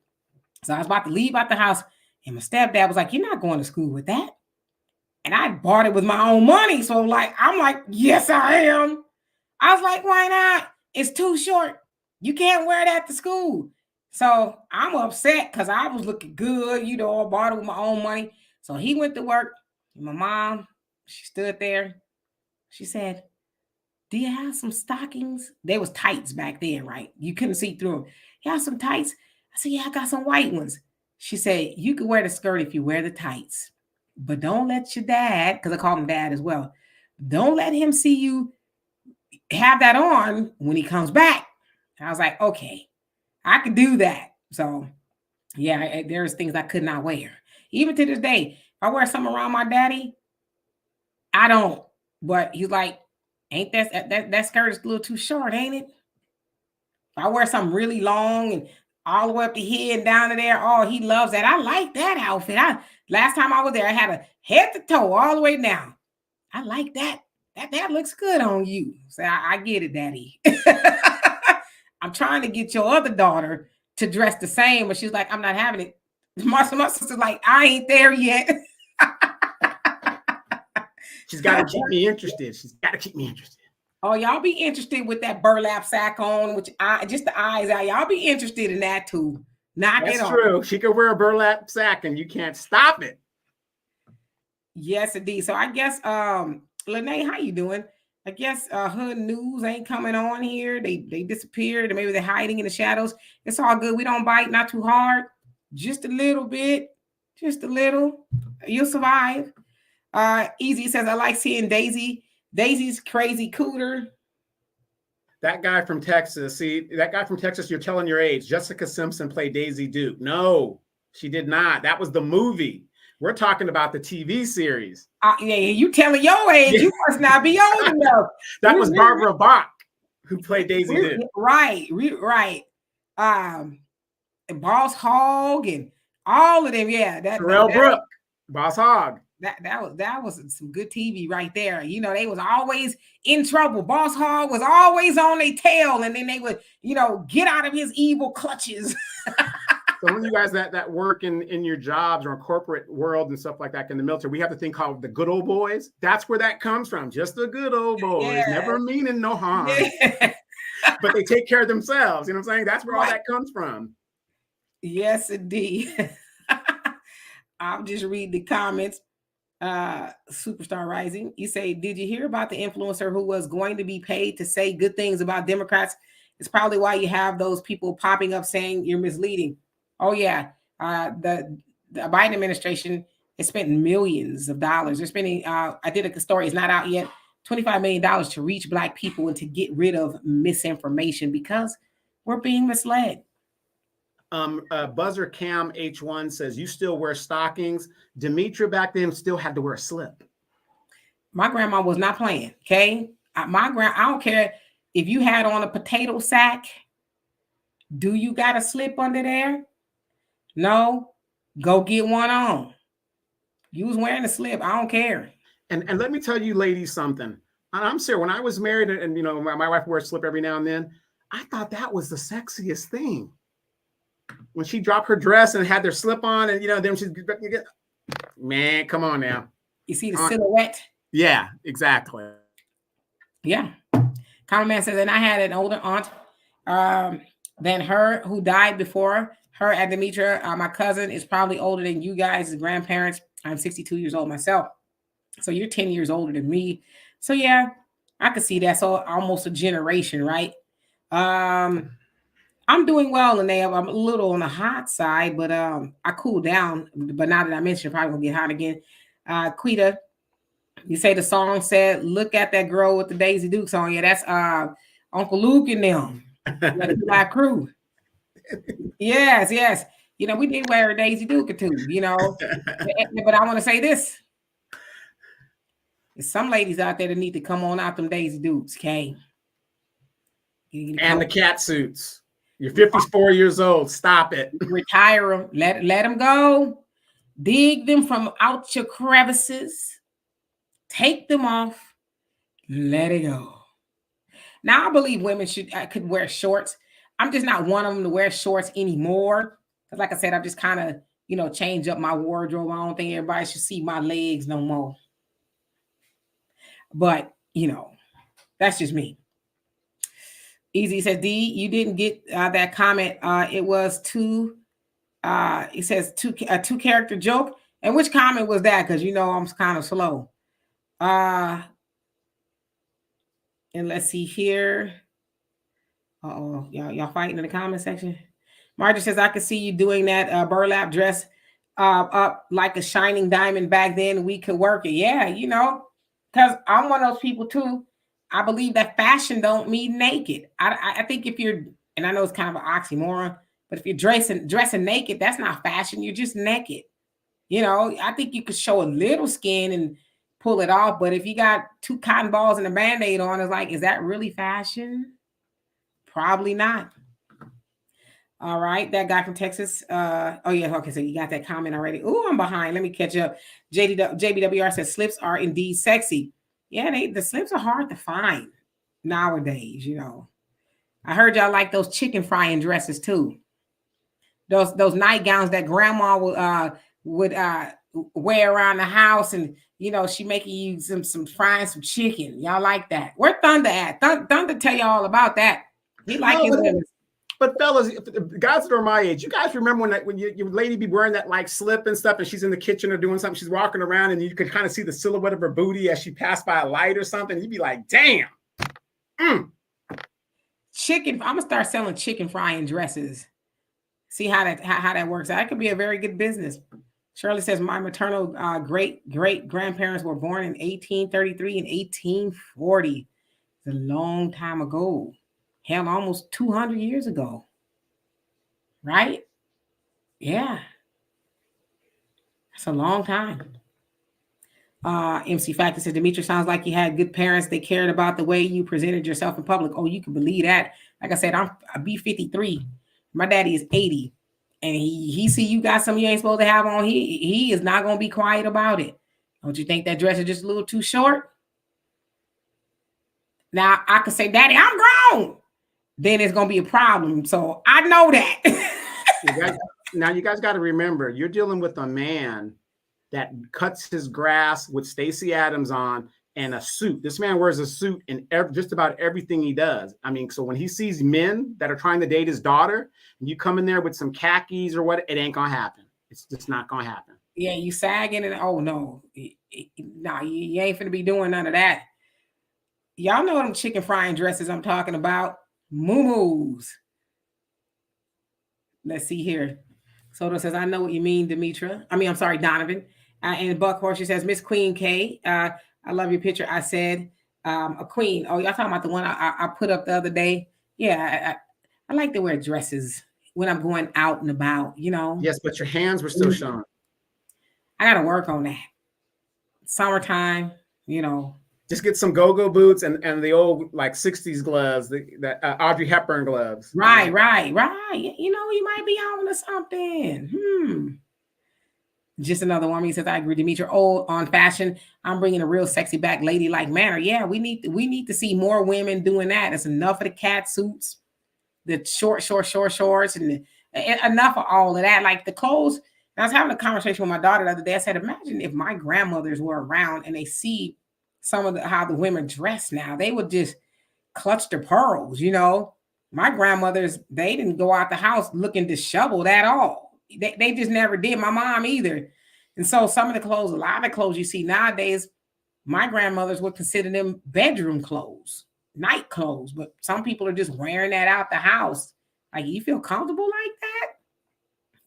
So I was about to leave out the house, and my stepdad was like, "You're not going to school with that." And I bought it with my own money, so I'm like, "Yes, I am." I was like, "Why not? It's too short. You can't wear that to school." So I'm upset because I was looking good, you know, I bought it with my own money. So he went to work. My mom, she stood there. She said, "Do you have some stockings?" They was tights back then, right? You couldn't see through them. "You have some tights?" I said, "Yeah, I got some white ones." She said, "You can wear the skirt if you wear the tights, but don't let your dad," because I call him dad as well, "don't let him see you have that on when he comes back." And I was like, okay, I could do that. So yeah, there's things I could not wear. Even to this day, if I wear something around my daddy, I don't. But he's like, "Ain't that skirt is a little too short, ain't it?" If I wear something really long and all the way up the head and down to there, oh, he loves that. I like that outfit. Last time I was there, I had a head to toe all the way down. I like that. That looks good on you. So I get it, Daddy. I'm trying to get your other daughter to dress the same, but she's like, "I'm not having it." My sister's like, "I ain't there yet." She's got to keep me interested. She's got to keep me interested. Oh, y'all be interested with that burlap sack on, which just the eyes out. Y'all be interested in that too. That's true. She could wear a burlap sack and you can't stop it. Yes, indeed. So I guess, Lene, how you doing? I guess Hood News ain't coming on here. They disappeared, or maybe they're hiding in the shadows. It's all good. We don't bite, not too hard, just a little bit, just a little. You'll survive. Easy says, "I like seeing Daisy. Daisy's crazy cooter." That guy from Texas. See, that guy from Texas, you're telling your age. Jessica Simpson played Daisy Duke. No, she did not. That was the movie. We're talking about the TV series. Yeah, you telling your age. You must not be old enough. That was Barbara Bach who played Daisy Duke. Right. Boss Hogg and all of them. Yeah, Terrell Brooke, Boss Hogg. That was some good TV right there. You know, they was always in trouble. Boss Hogg was always on their tail, and then they would, get out of his evil clutches. So when you guys that work in your jobs or in corporate world and stuff like that in the military, we have the thing called the good old boys. That's where that comes from. Just the good old boys, never meaning no harm. Yeah. But they take care of themselves. You know what I'm saying? That's where all that comes from. Yes, indeed. I'll just read the comments. Superstar Rising, you say, "Did you hear about the influencer who was going to be paid to say good things about Democrats? It's probably why you have those people popping up saying you're misleading." Oh yeah, the Biden administration has spent millions of dollars. They're spending. I did a story; it's not out yet. $25 million to reach Black people and to get rid of misinformation because we're being misled. Buzzer Cam H1 says, "You still wear stockings." Demetria back then still had to wear a slip. My grandma was not playing. Okay, I don't care if you had on a potato sack. Do you got a slip under there? No, go get one on. You was wearing a slip. I don't care. And let me tell you ladies something. I'm serious. When I was married and my wife wore a slip every now and then, I thought that was the sexiest thing. When she dropped her dress and had their slip on and, then she's, man, come on now. You see the silhouette? Yeah, exactly. Yeah. Common Man says, "And I had an older aunt than her who died before her and Demetria. My cousin is probably older than you guys' grandparents. I'm 62 years old myself. So you're 10 years older than me. So yeah, I could see that. So almost a generation, right? I'm doing well, and I'm a little on the hot side, but I cooled down. But now that I mentioned, probably gonna get hot again. Quita, you say the song said, "Look at that girl with the Daisy Dukes on." Yeah, that's Uncle Luke and them. My crew. Yes, yes. You know, we did wear a Daisy Duke or two, you know. But I want to say this. There's some ladies out there that need to come on out them Daisy Dukes, okay? And the cat suits. You're 54 years old. Stop it. Retire them. Let them go. Dig them from out your crevices. Take them off. Let it go. Now I believe women could wear shorts. I'm just not one of them to wear shorts anymore. Because like I said, I've just kind of, you know, changed up my wardrobe. I don't think everybody should see my legs no more. But, you know, that's just me. Easy says, D, you didn't get that comment. It was it says two character joke. And which comment was that? Because, you know, I'm kind of slow. And let's see here. Uh-oh, y'all fighting in the comment section. Marjorie says, I could see you doing that burlap dress up like a shining diamond back then. We could work it. Yeah, you know, because I'm one of those people too. I believe that fashion don't mean naked. I think if you're, and I know it's kind of an oxymoron, but if you're dressing naked, that's not fashion. You're just naked. You know, I think you could show a little skin and pull it off. But if you got 2 cotton balls and a Band-Aid on, it's like, is that really fashion? Probably not. All right, that guy from Texas. Oh yeah, okay. So you got that comment already. Oh, I'm behind. Let me catch up. JBWR says slips are indeed sexy. Yeah, the slips are hard to find nowadays. You know, I heard y'all like those chicken frying dresses too. Those nightgowns that grandma would wear around the house, and you know she making you some frying some chicken. Y'all like that? Where Thunder at? Thunder tell you all about that. He like his women. But fellas, guys that are my age, you guys remember when your lady be wearing that like slip and stuff, and she's in the kitchen or doing something, she's walking around, and you could kind of see the silhouette of her booty as she passed by a light or something. You'd be like, damn. Chicken. I'm gonna start selling chicken frying dresses. See how that works out. That could be a very good business. Shirley says my maternal great grandparents were born in 1833 and 1840. It's a long time ago. Hell, almost 200 years ago. Right? Yeah. That's a long time. MC Factor says, Demetri, sounds like you had good parents. They cared about the way you presented yourself in public. Oh, you can believe that. Like I said, I'm B53. My daddy is 80. And he see you got something you ain't supposed to have on. He is not going to be quiet about it. Don't you think that dress is just a little too short? Now, I could say, Daddy, I'm grown. Then it's going to be a problem. So I know that. Now, you guys got to remember, you're dealing with a man that cuts his grass with Stacey Adams on and a suit. This man wears a suit in just about everything he does. I mean, so when he sees men that are trying to date his daughter, and you come in there with some khakis or what, it ain't going to happen. It's just not going to happen. Yeah, you sagging and, oh, no. Nah, you ain't finna be doing none of that. Y'all know them chicken frying dresses I'm talking about. Moo-moos. Let's see here. Soto says, I know what you mean, Demetra. I'm sorry, Donovan. And Buckhorse, she says, Miss Queen K, I love your picture. I said, a queen. Oh, y'all talking about the one I put up the other day? Yeah, I like to wear dresses when I'm going out and about, you know. Yes, but your hands were still showing. I got to work on that. Summertime, you know. Just get some go-go boots and the old like 60s gloves, the Audrey Hepburn gloves. Right. You know, you might be on to something. Just another one. He says, I agree, Demetri. Old on fashion. I'm bringing a real sexy back ladylike manner. Yeah, we need to see more women doing that. It's enough of the cat suits, the short shorts, and enough of all of that. Like the clothes. I was having a conversation with my daughter the other day. I said, imagine if my grandmothers were around and they see some of how the women dress now, they would just clutch their pearls, you know. My grandmothers, they didn't go out the house looking disheveled at all. They just never did. My mom either. And so some of the clothes, a lot of the clothes you see nowadays, my grandmothers would consider them bedroom clothes. night clothes, but some people are just wearing that out the house. Like, you feel comfortable like that?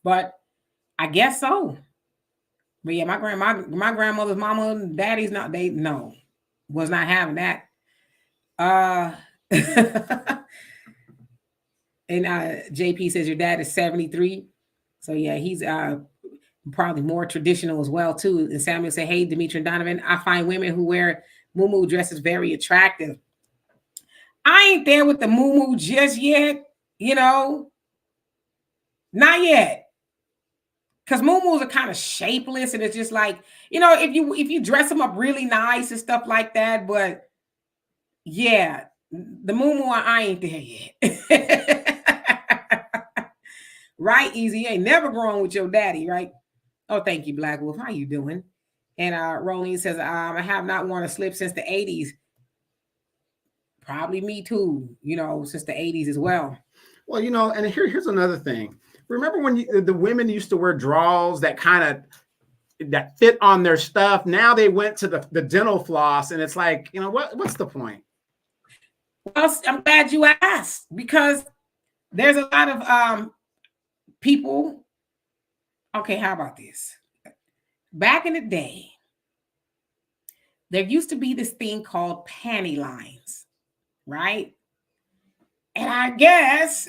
But I guess so. But yeah, my grandmother's mama and daddy's was not having that. And JP says your dad is 73. So yeah, he's probably more traditional as well too. And Samuel said, hey, Dimitri and Donovan, I find women who wear muumuu dresses very attractive. I ain't there with the muumuu just yet, not yet. Because muumuus are kind of shapeless, and it's just like, if you dress them up really nice and stuff like that. But yeah, the muumuu, I ain't there yet. Right, Easy. You ain't never grown with your daddy, right? Oh, thank you, Black Wolf. How you doing? And Rolene says, I have not worn a slip since the 80s. Probably me too, since the 80s as well. Well, and here's another thing. Remember when the women used to wear drawers that that fit on their stuff? Now they went to the dental floss, and it's like, what's the point? Well, I'm glad you asked, because there's a lot of people. Okay, how about this? Back in the day, there used to be this thing called panty lines, right? And I guess,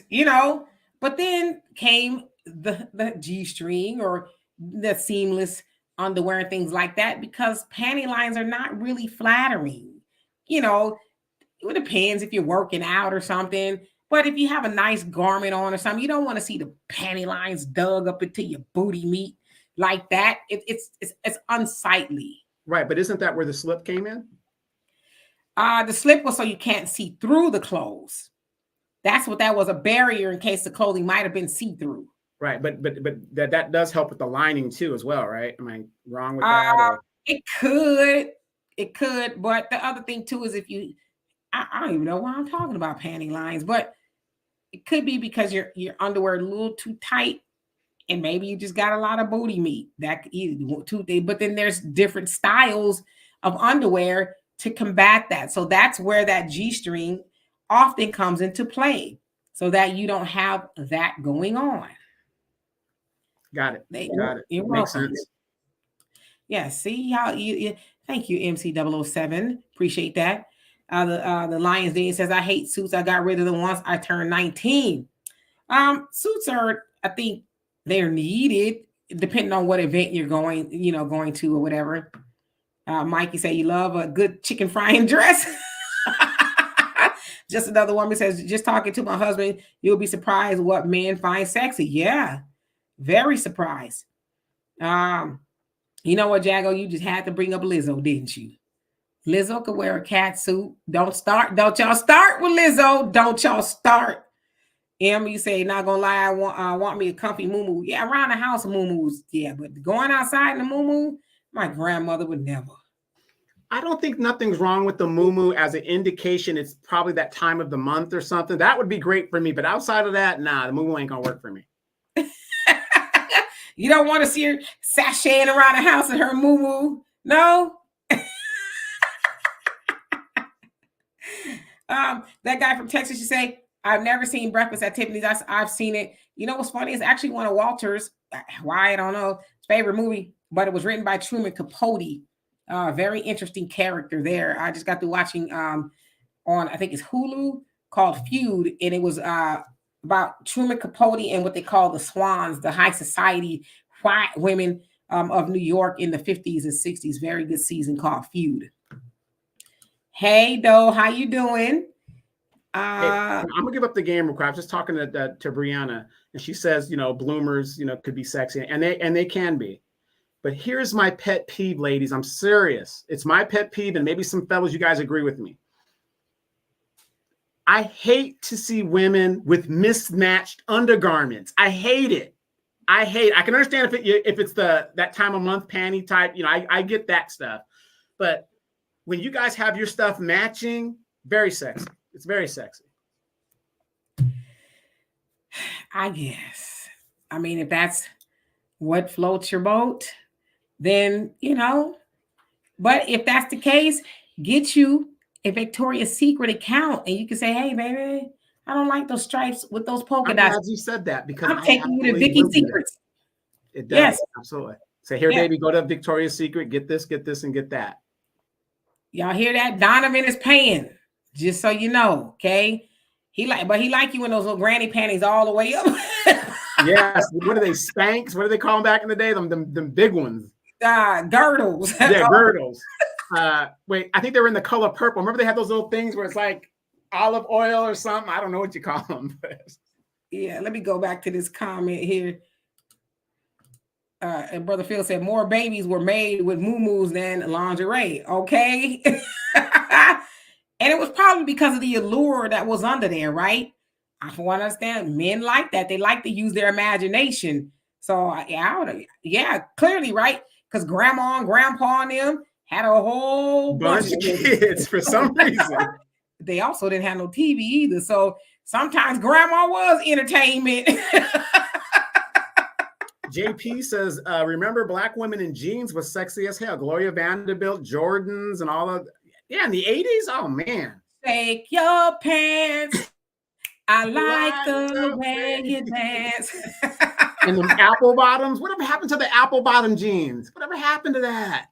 but then came the G-string or the seamless underwear and things like that, because panty lines are not really flattering. It depends if you're working out or something. But if you have a nice garment on or something, you don't want to see the panty lines dug up into your booty meat like that. It's unsightly. Right, but isn't that where the slip came in? The slip was so you can't see through the clothes. That's what that was, a barrier in case the clothing might have been see-through. Right, but that does help with the lining too as well, right? Am I wrong with that? It could, but the other thing too is if you, I don't even know why I'm talking about panty lines, but it could be because your underwear a little too tight, and maybe you just got a lot of booty meat. That could either too. But then there's different styles of underwear to combat that. So that's where that G-string often comes into play, so that you don't have that going on. Got it. Got it. You're Makes welcome. sense. Yeah, see how you thank you, MC007. Appreciate that. The Lions Den says, I hate suits. I got rid of them once I turned 19. Suits are, I think they're needed depending on what event you're going to or whatever. Mikey say you love a good chicken frying dress. Just another woman says, just talking to my husband, you'll be surprised what men find sexy. Yeah, very surprised. You know what, Jago? You just had to bring up Lizzo, didn't you? Lizzo could wear a cat suit. Don't y'all start with Lizzo. Don't y'all start. You say, not gonna lie, I want me a comfy muumuu. Yeah, around the house, muumuus. Yeah, but going outside in a muumuu, my grandmother would never. I don't think nothing's wrong with the muumuu as an indication it's probably that time of the month or something. That would be great for me. But outside of that, nah, the muumuu ain't gonna work for me. You don't want to see her sashaying around the house in her muumuu? No? That guy from Texas, you say, I've never seen Breakfast at Tiffany's. I've seen it. You know what's funny? It's actually one of Walter's, why I don't know, favorite movie, but it was written by Truman Capote. Very interesting character there. I just got through watching on, I think it's Hulu, called Feud, and it was about Truman Capote and what they call the Swans, the high society white women of New York in the 50s and 60s. Very good season called Feud. Hey, Doe, how you doing? Hey, I'm gonna give up the game real quick. I was just talking to Brianna, and she says, bloomers, could be sexy, and they can be. But here's my pet peeve, ladies. I'm serious. It's my pet peeve, and maybe some fellows, you guys agree with me. I hate to see women with mismatched undergarments. I hate it. I can understand if it's that time of month panty type. I get that stuff. But when you guys have your stuff matching, very sexy. It's very sexy. I guess. I mean, if that's what floats your boat, then, but if that's the case, get you a Victoria's Secret account, and you can say, "Hey, baby, I don't like those stripes with those polka I'm dots." glad you said that because I'm I taking you to absolutely Vicky's will do that. Secrets. It does. Yes. Absolutely. Say, here, Yeah. baby, go to Victoria's Secret, get this, and get that. Y'all hear that? Donovan is paying, just so you know, okay? He like you in those little granny panties all the way up. Yes. What are they, Spanx? What do they call them back in the day? Them big ones. Girdles. Yeah, girdles. Wait, I think they were in the color purple. Remember they had those little things where it's like olive oil or something? I don't know what you call them. Yeah, let me go back to this comment here. And Brother Phil said more babies were made with muumuus than lingerie. Okay. And it was probably because of the allure that was under there, right? I want to understand men like that. They like to use their imagination. So yeah, clearly, right? Because grandma and grandpa and them had a whole bunch of kids for some reason. They also didn't have no TV either. So sometimes grandma was entertainment. JP says, remember black women in jeans was sexy as hell. Gloria Vanderbilt, Jordans, and all of yeah, in the 80s. Oh man. Take your pants. I like the way you dance. And the apple bottoms. Whatever happened to the apple bottom jeans? Whatever happened to that?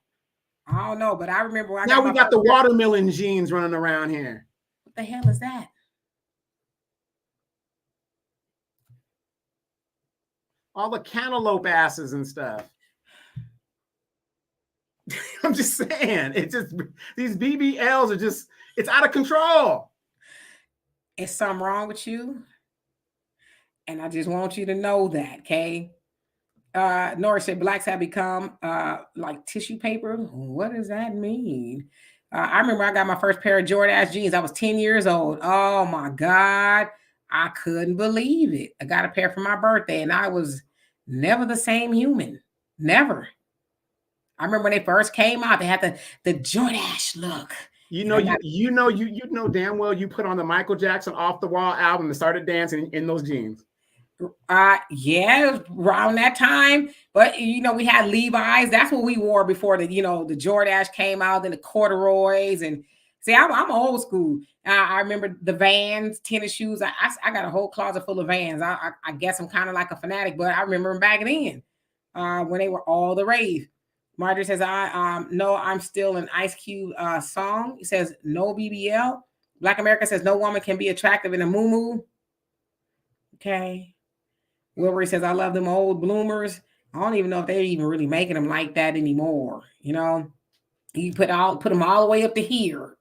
I don't know, but I remember when now we got the watermelon jeans running around here. What the hell is that? All the cantaloupe asses and stuff. I'm just saying, it's just these BBLs are just, it's out of control. Is something wrong with you? And I just want you to know that, okay? Nora said blacks have become like tissue paper. What does that mean? I remember I got my first pair of Jordache jeans. I was 10 years old. Oh my God. I couldn't believe it. I got a pair for my birthday and I was never the same human. Never. I remember when they first came out, they had the Jordache look. You know damn well you put on the Michael Jackson Off the Wall album and started dancing in those jeans. Yeah, it was around that time. But we had Levi's. That's what we wore before the Jordache came out, then the corduroys. And see, I'm old school. I remember the Vans, tennis shoes. I got a whole closet full of Vans. I guess I'm kind of like a fanatic, but I remember them back then when they were all the rave. Marjorie says, no, I'm still an Ice Cube song. It says, no BBL. Black America says, no woman can be attractive in a muumuu. Okay. Wilbury says, I love them old bloomers. I don't even know if they're even really making them like that anymore. You put them all the way up to here.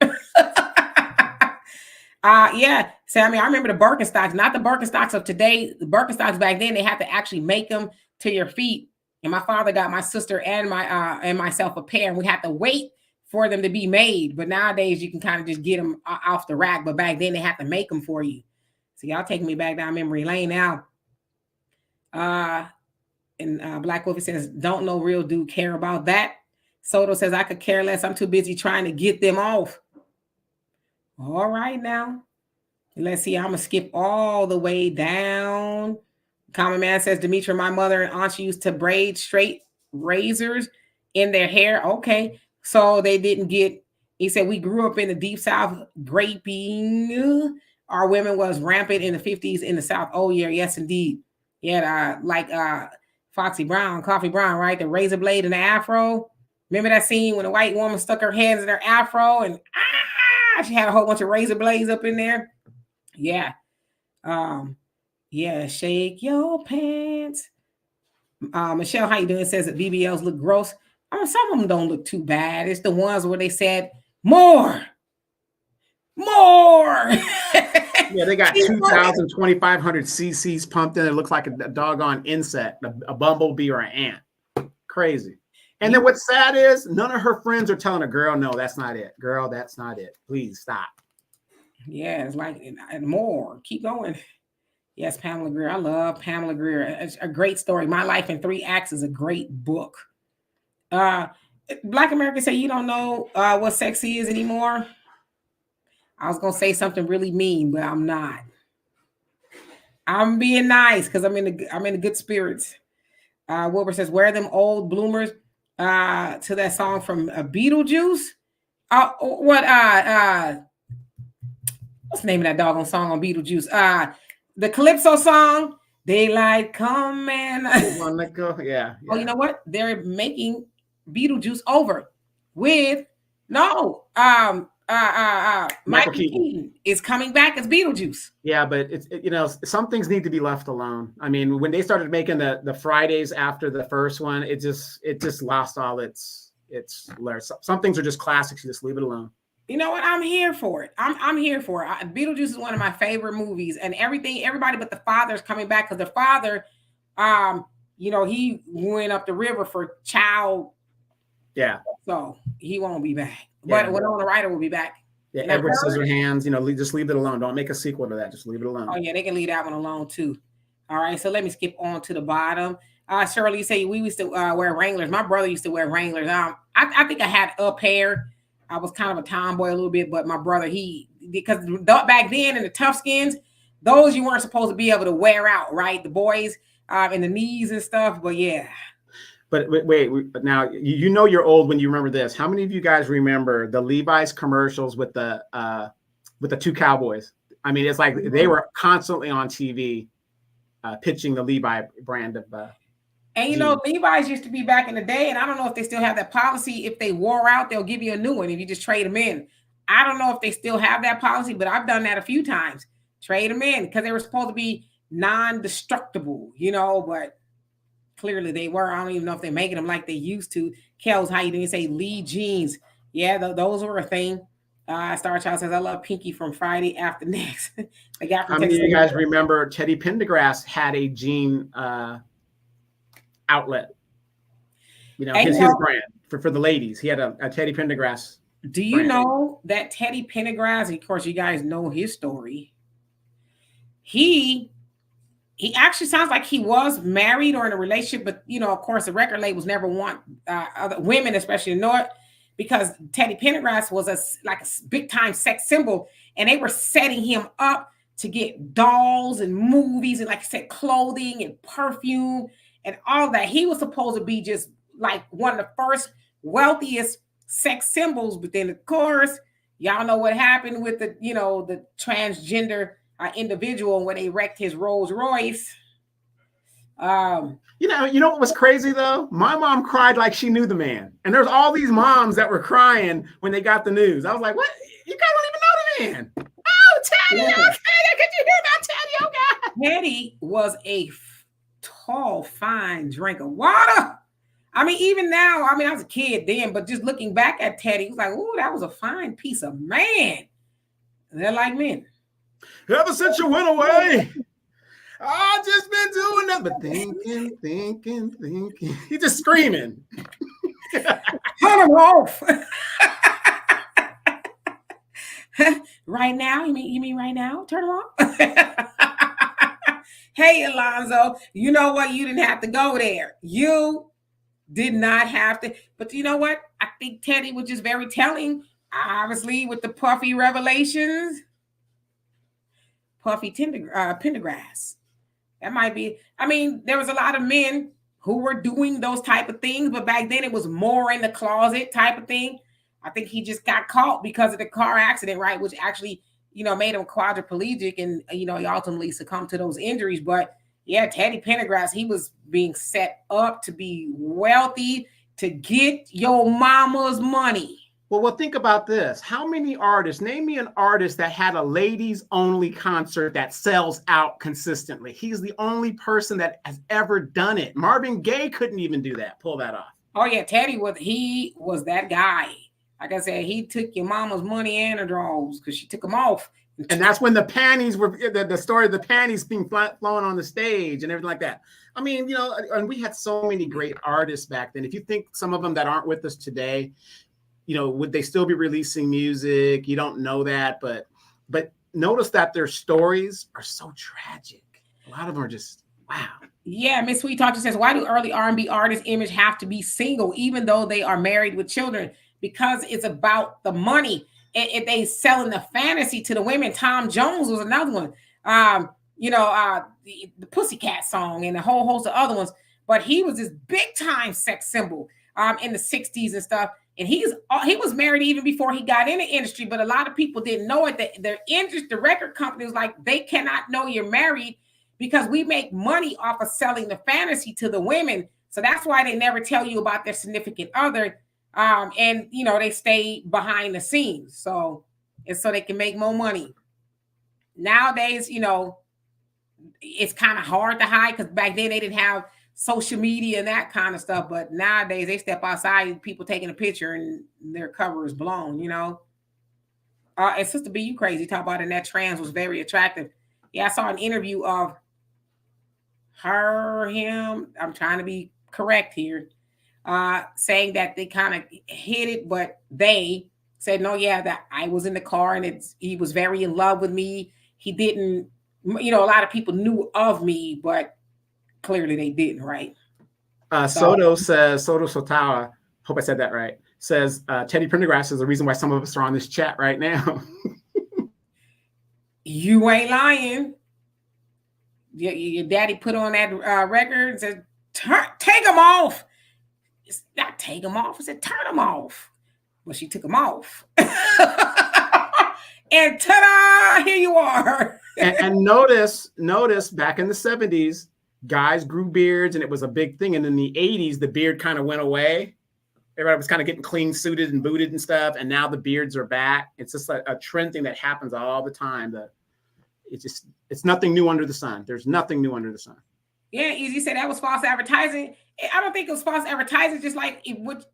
Yeah. So, I remember the Birkenstocks, not the Birkenstocks of today. The Birkenstocks back then, they had to actually make them to your feet. And my father got my sister and myself a pair, and we had to wait for them to be made. But nowadays, you can kind of just get them off the rack. But back then, they had to make them for you. So y'all taking me back down memory lane now. And Black Wolfie says, don't no real dude care about that. Soto says, I could care less. I'm too busy trying to get them off. All right now. Let's see. I'm going to skip all the way down. Common Man says, Demetra, my mother and aunt used to braid straight razors in their hair. Okay. So they didn't get, he said, we grew up in the deep South graping. Our women was rampant in the 50s in the South. Oh yeah. Yes, indeed. Yeah. Like Foxy Brown, Coffee Brown, right? The razor blade and the afro. Remember that scene when a white woman stuck her hands in her afro and she had a whole bunch of razor blades up in there. Yeah. Yeah, shake your pants. Michelle, how you doing? Says that BBLs look gross. Some of them don't look too bad. It's the ones where they said more. Yeah, they got 2,000, 2,500 cc's pumped in. It looks like a doggone insect, a bumblebee or an ant. Crazy. And then what's sad is none of her friends are telling her, girl, no, that's not it. Girl, that's not it. Please stop. Yeah, it's like, and more. Keep going. Yes, Pamela Greer. I love Pamela Greer. It's a great story. My Life in 3 Acts is a great book. Black Americans say you don't know what sexy is anymore. I was going to say something really mean, but I'm not. I'm being nice because I'm in the good spirits. Wilbur says, wear them old bloomers to that song from Beetlejuice. What what's the name of that doggone song on Beetlejuice? The Calypso song. Daylight come and yeah. Oh, you know what? They're making Beetlejuice over with Michael Keaton is coming back as Beetlejuice. Yeah, but some things need to be left alone. I mean, when they started making the Fridays after the first one, it just lost all its some things are just classics. You just leave it alone. You know what? I'm here for it. I'm here for it. Beetlejuice is one of my favorite movies, and everybody but the father's coming back because the father, he went up the river for child. Yeah. So he won't be back. But Winona Ryder will be back. Yeah, Edward Scissorhands, just leave it alone. Don't make a sequel to that. Just leave it alone. Oh, yeah, they can leave that one alone too. All right, so let me skip on to the bottom. Shirley, you say we used to wear Wranglers. My brother used to wear Wranglers. I think I had a pair. I was kind of a tomboy a little bit, but my brother, because back then in the tough skins, those you weren't supposed to be able to wear out, right? The boys in the knees and stuff, but yeah. But wait, now you're old when you remember this. How many of you guys remember the Levi's commercials with the two cowboys? I mean, it's like they were constantly on TV pitching the Levi brand of. And Levi's used to be back in the day, and I don't know if they still have that policy. If they wore out, they'll give you a new one if you just trade them in. I don't know if they still have that policy, but I've done that a few times. Trade them in because they were supposed to be non-destructible, but clearly they were. I don't even know if they're making them like they used to. Kels, how you didn't say Lee jeans? Yeah, those were a thing. Star Child says, I love Pinky from Friday After Next. How many of you guys remember Teddy Pendergrass had a jean outlet? His brand for the ladies. He had a Teddy Pendergrass. Do you know that Teddy Pendergrass, of course, you guys know his story. He actually sounds like he was married or in a relationship, but of course, the record labels never want other women, especially to know it, because Teddy Pendergrass was a big time sex symbol, and they were setting him up to get dolls and movies and, like I said, clothing and perfume and all that. He was supposed to be just like one of the first wealthiest sex symbols, but then of course, y'all know what happened with the transgender individual when they wrecked his Rolls Royce. You know what was crazy though? My mom cried like she knew the man, and there's all these moms that were crying when they got the news. I was like, "What? You guys don't even know the man?" Oh, Teddy! Yeah. Oh, Teddy! Could you hear about Teddy? Oh God! Teddy was a tall, fine drink of water. I mean, even now, I was a kid then, but just looking back at Teddy, it was like, "Ooh, that was a fine piece of man." They're like men. Ever since you went away, I've just been doing nothing but thinking. He's just screaming. Turn him off. Right now? You mean right now? Turn him off. Hey, Alonzo, you know what? You didn't have to go there. You did not have to. But you know what? I think Teddy was just very telling, obviously, with the puffy revelations. Puffy Pendergrass. That might be. There was a lot of men who were doing those type of things, but back then it was more in the closet type of thing. I think he just got caught because of the car accident, right? Which actually, made him quadriplegic, and he ultimately succumbed to those injuries. But yeah, Teddy Pendergrass, he was being set up to be wealthy, to get your mama's money. Well, think about this. How many artists, name me an artist that had a ladies only concert that sells out consistently? He's the only person that has ever done it. Marvin Gaye couldn't even do that, pull that off. Oh yeah, Teddy was that guy. Like I said, he took your mama's money and her drawers because she took them off. And that's when the panties were, the story of the panties being flown on the stage and everything like that. And we had so many great artists back then. If you think some of them that aren't with us today, would they still be releasing music? You don't know that, but notice that their stories are so tragic. A lot of them are just, wow. Yeah, Miss Sweet Talker says, why do early R&B artists' image have to be single, even though they are married with children? Because it's about the money. And they selling the fantasy to the women. Tom Jones was another one. The Pussycat song and a whole host of other ones. But he was this big time sex symbol in the 60s and stuff. And he was married even before he got in the industry, but a lot of people didn't know it. The record company was like, they cannot know you're married because we make money off of selling the fantasy to the women. So that's why they never tell you about their significant other. And they stay behind the scenes. So they can make more money. Nowadays, it's kind of hard to hide because back then they didn't have social media and that kind of stuff. But nowadays they step outside, people taking a picture and their cover is blown, And Sister B, you crazy. Talk about it. That trans was very attractive. Yeah, I saw an interview of him. I'm trying to be correct here. Saying that they kind of hit it, but they said, no, yeah, that I was in the car and he was very in love with me. He didn't, a lot of people knew of me, but clearly they didn't, right? Soto Sotawa, hope I said that right, says Teddy Pendergrass is the reason why some of us are on this chat right now. You ain't lying. Your daddy put on that record and said, take them off. It's not take them off. It said, turn them off. Well, she took them off. And ta-da, here you are. and notice back in the 70s, guys grew beards and it was a big thing. And in the 80s, the beard kind of went away. Everybody was kind of getting clean suited and booted and stuff. And now the beards are back. It's just a trend thing that happens all the time. It's nothing new under the sun. There's nothing new under the sun. Yeah, Easy said that was false advertising. I don't think it was false advertising. Just like it would.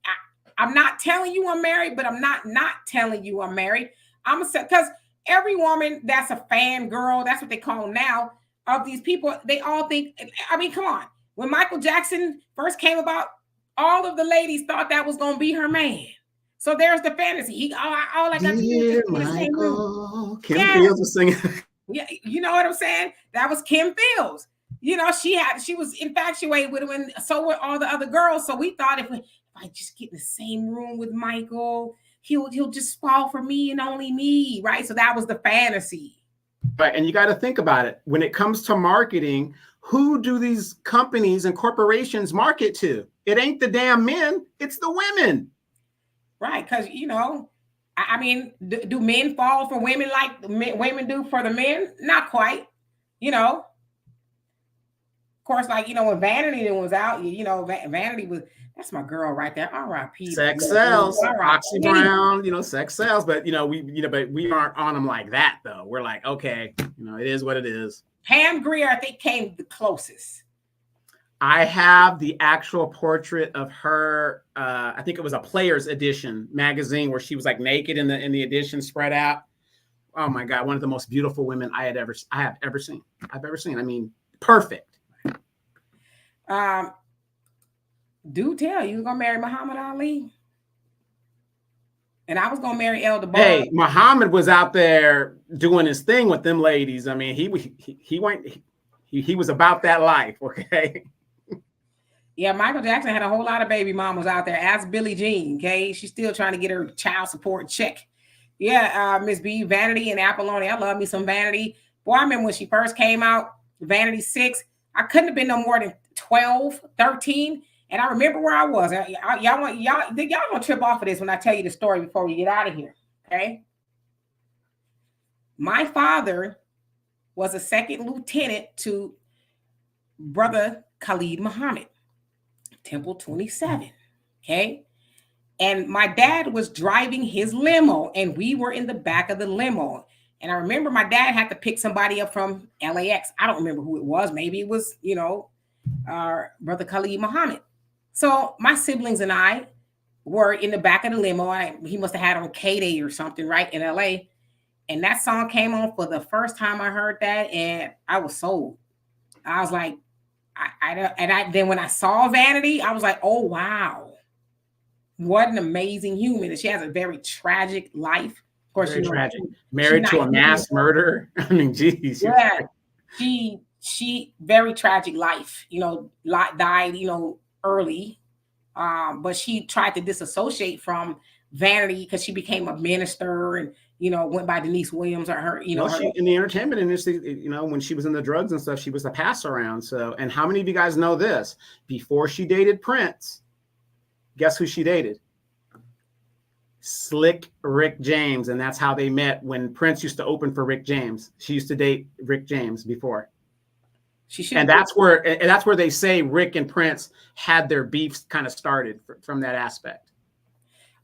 I'm not telling you I'm married, but I'm not telling you I'm married. Because every woman that's a fan girl, that's what they call them now, of these people, they all think, I mean, come on. When Michael Jackson first came about, all of the ladies thought that was going to be her man. So there's the fantasy. All I got to do is Michael. Kim Fields was singing. Yeah, you know what I'm saying? That was Kim Fields. She was infatuated with him, and so were all the other girls. So we thought if I just get in the same room with Michael, he'll just fall for me and only me, right? So that was the fantasy. Right, and you got to think about it. When it comes to marketing, who do these companies and corporations market to? It ain't the damn men, it's the women. Right, because, I mean, do men fall for women like women do for the men? Not quite, Of course, like, when Vanity was out, Vanity was, that's my girl right there. R.I.P. Sex sells. Oxy Brown, sex sells. But, but we aren't on them like that, though. We're like, okay, it is what it is. Pam Grier, I think, came the closest. I have the actual portrait of her. I think it was a Players Edition magazine where she was like naked in the edition spread out. Oh my God, one of the most beautiful women I have ever seen. I mean, perfect. Do tell you gonna marry Muhammad Ali, and I was gonna marry El DeBar. Hey, Muhammad was out there doing his thing with them ladies. I mean, he was about that life. Okay. Yeah, Michael Jackson had a whole lot of baby mamas out there. Ask Billie Jean. Okay, she's still trying to get her child support check. Yeah, Miss B, Vanity and Apollonia. I love me some Vanity. Boy, I remember when she first came out, Vanity 6. I couldn't have been no more than 12, 13. And I remember where I was. Y'all gonna trip off of this when I tell you the story before we get out of here. Okay. My father was a second lieutenant to Brother Khalid Muhammad, Temple 27. Okay. And my dad was driving his limo, and we were in the back of the limo. And I remember my dad had to pick somebody up from LAX. I don't remember who it was. Maybe it was, Brother Khalid Muhammad. So my siblings and I were in the back of the limo. He must have had on K-Day or something, right, in LA. And that song came on for the first time I heard that, and I was sold. I was like, then when I saw Vanity, I was like, oh, wow. What an amazing human. And she has a very tragic life. Of course, very tragic. Married to a mass murder. I mean, geez. Yeah. She very tragic life, died, early. But she tried to disassociate from Vanity because she became a minister and, went by Denise Williams or her, in the entertainment industry, when she was in the drugs and stuff, she was a pass around. So, and how many of you guys know this? Before she dated Prince, guess who she dated? Slick Rick James, and that's how they met when Prince used to open for Rick James. She used to date Rick James before. And that's where they say Rick and Prince had their beefs kind of started from that aspect.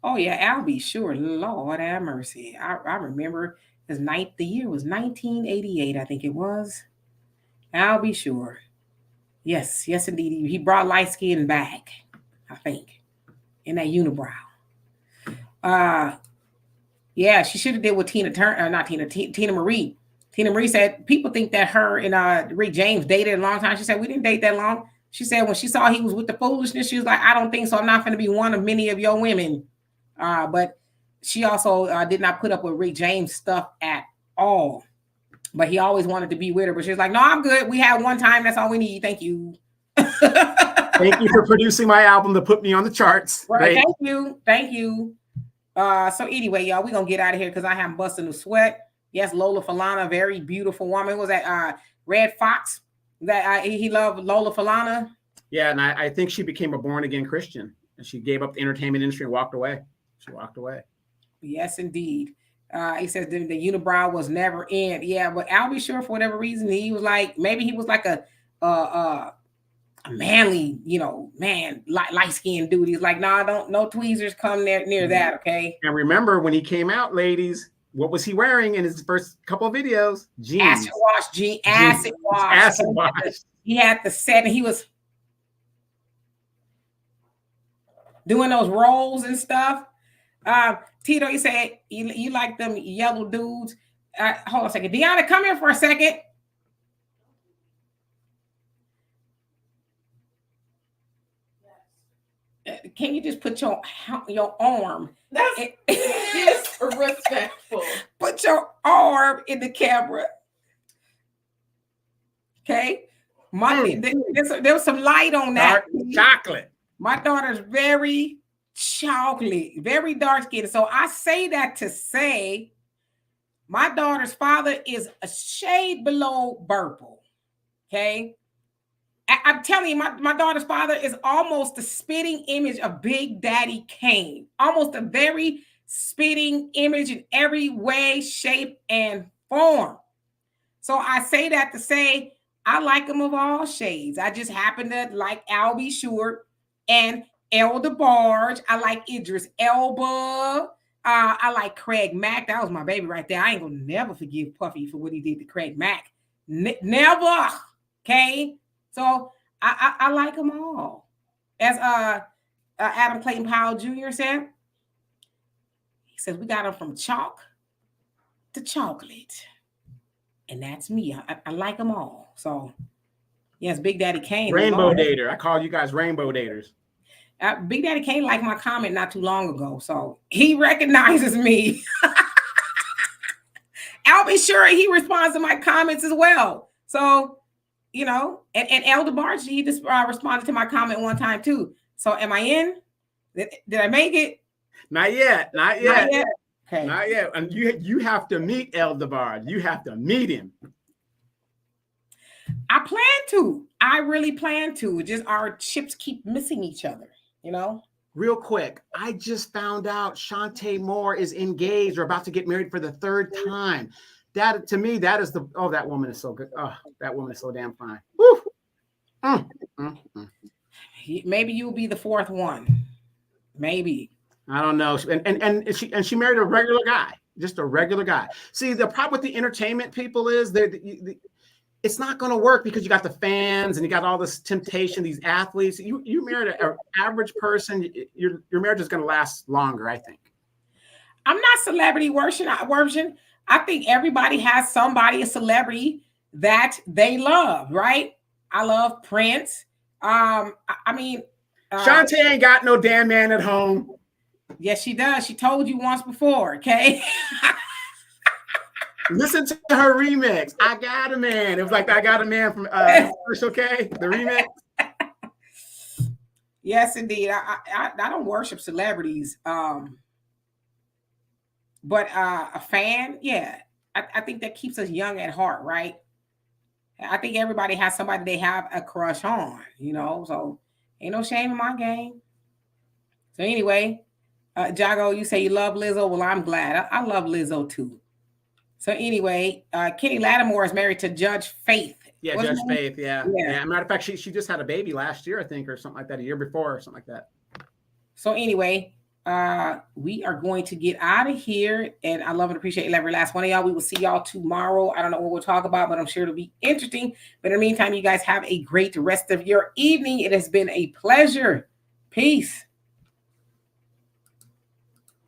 Oh yeah, I'll be sure. Lord have mercy. I remember the year was 1988, I think it was. I'll be sure. Yes, indeed. He brought light skin back, I think, in that unibrow. Yeah, she should have did with Tina Marie. Tina Marie said people think that her and Rick James dated a long time. She said we didn't date that long. She said when she saw he was with the foolishness, she was like, I don't think so. I'm not going to be one of many of your women. But she also did not put up with Rick James stuff at all. But he always wanted to be with her. But she was like, no, I'm good. We had one time. That's all we need. Thank you. Thank you for producing my album to put me on the charts. Right. Thank you. So anyway, y'all, we're going to get out of here because I am busting a sweat. Yes, Lola Falana, very beautiful woman. Was that Red Fox that he loved Lola Falana? Yeah, and I think she became a born-again Christian. And she gave up the entertainment industry and walked away. She walked away. Yes, indeed. He says the unibrow was never in. Yeah, but I'll be sure for whatever reason he was like, maybe he was like a manly, light-skinned dude. He's like, no, no tweezers come near that, okay? And remember when he came out, ladies, what was he wearing in his first couple of videos? Jeans. Acid wash. He had the set and he was doing those rolls and stuff. Tito, you said you like them yellow dudes. Hold on a second. Deanna, come here for a second. Can you just put your arm? That's disrespectful. Put your arm in the camera. Okay. There was some light on that. Dark chocolate. My daughter's very chocolate, very dark skinned. So I say that to say my daughter's father is a shade below purple. Okay. I'm telling you, my daughter's father is almost the spitting image of Big Daddy Kane. Almost a very spitting image in every way, shape, and form. So I say that to say I like them of all shades. I just happen to like Albie Short and Elder Barge. I like Idris Elba. I like Craig Mack. That was my baby right there. I ain't gonna never forgive Puffy for what he did to Craig Mack. Never. Okay. So I like them all. As Adam Clayton Powell Jr. said, he says we got them from chalk to chocolate. And that's me. I like them all. So yes, Big Daddy Kane. Rainbow dater. I call you guys rainbow daters. Big Daddy Kane liked my comment not too long ago. So he recognizes me. I'll be sure he responds to my comments as well. So, and Elder Barge, he just responded to my comment one time too. So am I in? Did I make it? Not yet. Okay. Not yet. And you have to meet Elder Barge. You have to meet him. I plan to. I really plan to. Just our ships keep missing each other, Real quick, I just found out Shantae Moore is engaged or about to get married for the third time. That, to me, that is that woman is so good. Oh, that woman is so damn fine. Woo. Maybe you'll be the fourth one. Maybe. I don't know. And she married a regular guy, just a regular guy. See, the problem with the entertainment people is it's not going to work because you got the fans and you got all this temptation, these athletes. You married an average person, your marriage is going to last longer, I think. I'm not celebrity worship. I think everybody has somebody, a celebrity that they love, right? I love Prince. Shantae ain't got no damn man at home. Yes, she does. She told you once before, okay? Listen to her remix. I Got a Man. It was like I Got a Man from Special K, the remix. Yes, indeed. I don't worship celebrities. But a fan, yeah. I think that keeps us young at heart, right? I think everybody has somebody they have a crush on, so ain't no shame in my game. So anyway, Jago, you say you love Lizzo. Well, I'm glad. I love Lizzo too. So anyway, Kenny Lattimore is married to Judge Faith. Yeah, Wasn't Judge he? Faith. Yeah. Matter of fact, she just had a baby last year, I think, or something like that, a year before, or something like that. So anyway, we are going to get out of here, and I love and appreciate every last one of y'all. We will see y'all tomorrow. I don't know what we'll talk about, but I'm sure it'll be interesting. But in the meantime, you guys have a great rest of your evening. It has been a pleasure. Peace.